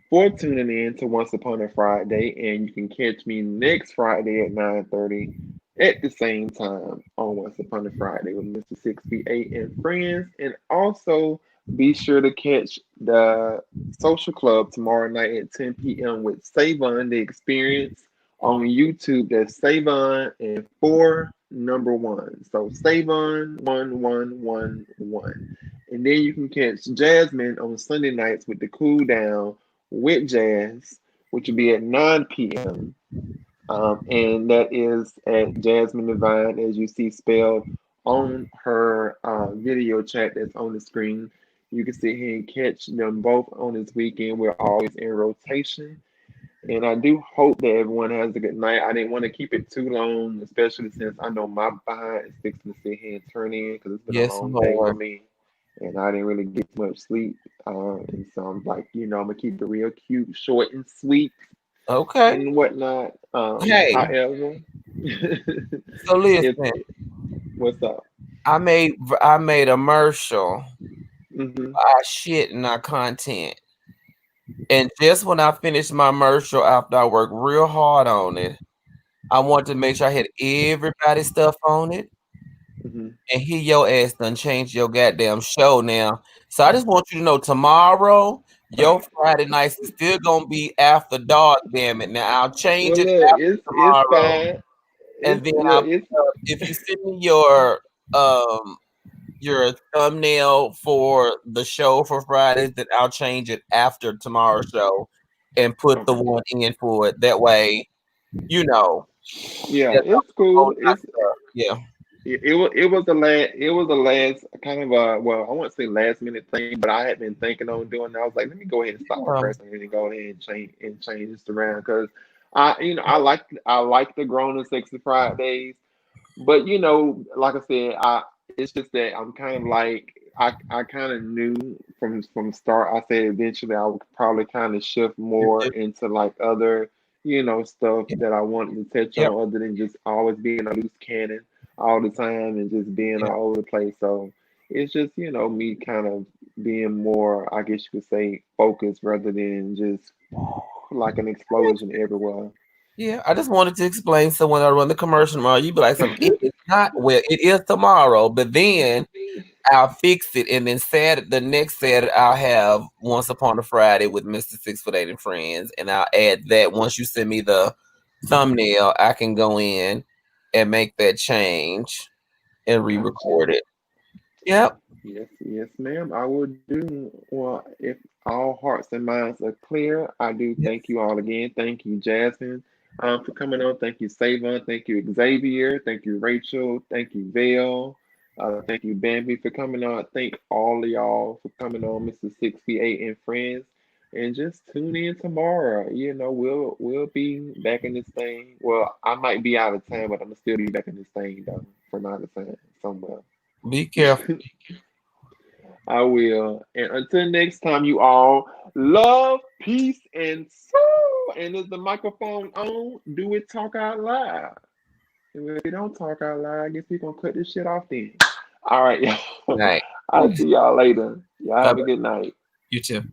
for tuning in to Once Upon a Friday, and you can catch me next Friday at 9:30 at the same time on Once Upon a Friday with Mister6ft8 and friends, and also be sure to catch the Social Club tomorrow night at 10 p.m. with Savon the Experience on YouTube. That's Savon and four number one. So Savon 1111. And then you can catch Jasmine on Sunday nights with the Cool Down with Jazz, which will be at 9 p.m. And that is at Jasmine Divine, as you see spelled on her video chat that's on the screen. You can sit here and catch them both on this weekend. We're always in rotation. And I do hope that everyone has a good night. I didn't want to keep it too long, especially since I know my behind is fixing to sit here and turn in because it's been a Yes, long day for Lord. me. And I didn't really get much sleep. And so I'm like, I'm going to keep it real cute, short and sweet Okay. and whatnot. Hey, However, so listen, if what's up? I made a commercial. Hmm. I shit in our content. And just when I finished my commercial after I worked real hard on it, I wanted to make sure I had everybody's stuff on it. Hmm. And here your ass done changed your goddamn show now. So I just want you to know tomorrow, your Friday nights is still gonna be after dark, damn it. Now I'll change Well, it look, after it's tomorrow. fine. And then Yeah, it's if you send me your thumbnail for the show for Fridays, then I'll change it after tomorrow's show and put the okay. one in for it. That way, you know. Yeah, That's it's all cool. my It's stuff. Yeah. it was the last kind of well, I won't say last minute thing, but I had been thinking on doing that. I was like, let me go ahead and stop procrastinating and go ahead and change this around because I like the grown and sexy Fridays. But like I said, it's just that I'm kind of like I kind of knew from start. I said eventually I would probably kind of shift You more do. into like other stuff that I wanted to touch Yep. on other than just always being a loose cannon all the time and just being Yep. all over the place. So it's just me kind of being more, I guess you could say, focused rather than just like an explosion everywhere. Yeah, I just wanted to explain so when I run the commercial tomorrow, you be like, some it is not well, it is tomorrow, but then I'll fix it, and then Saturday, the next Saturday, I'll have Once Upon a Friday with Mister6ft8 and friends, and I'll add that once you send me the thumbnail, I can go in and make that change and Gotcha. re-record it. Yep. Yes, yes, ma'am. I will do. Well, if all hearts and minds are clear, I do Yes. thank you all again. Thank you, Jasmine, for coming on. Thank you, Savon. Thank you, Xavier. Thank you, Rachel. Thank you, Vale. Thank you, Bambi, for coming on. Thank all of y'all for coming on, Mister6ft8 and friends. And just tune in tomorrow. We'll be back in this thing. Well, I might be out of town, but I'm gonna still be back in this thing though, from out of town somewhere. Be careful. I will. And until next time, you all love, peace, and soul. And is the microphone on? Do it talk out loud. And if you don't talk out loud, I guess we're gonna cut this shit off then. All right, y'all. Night. I'll see y'all later. Y'all Bye have bye. a good night. You too.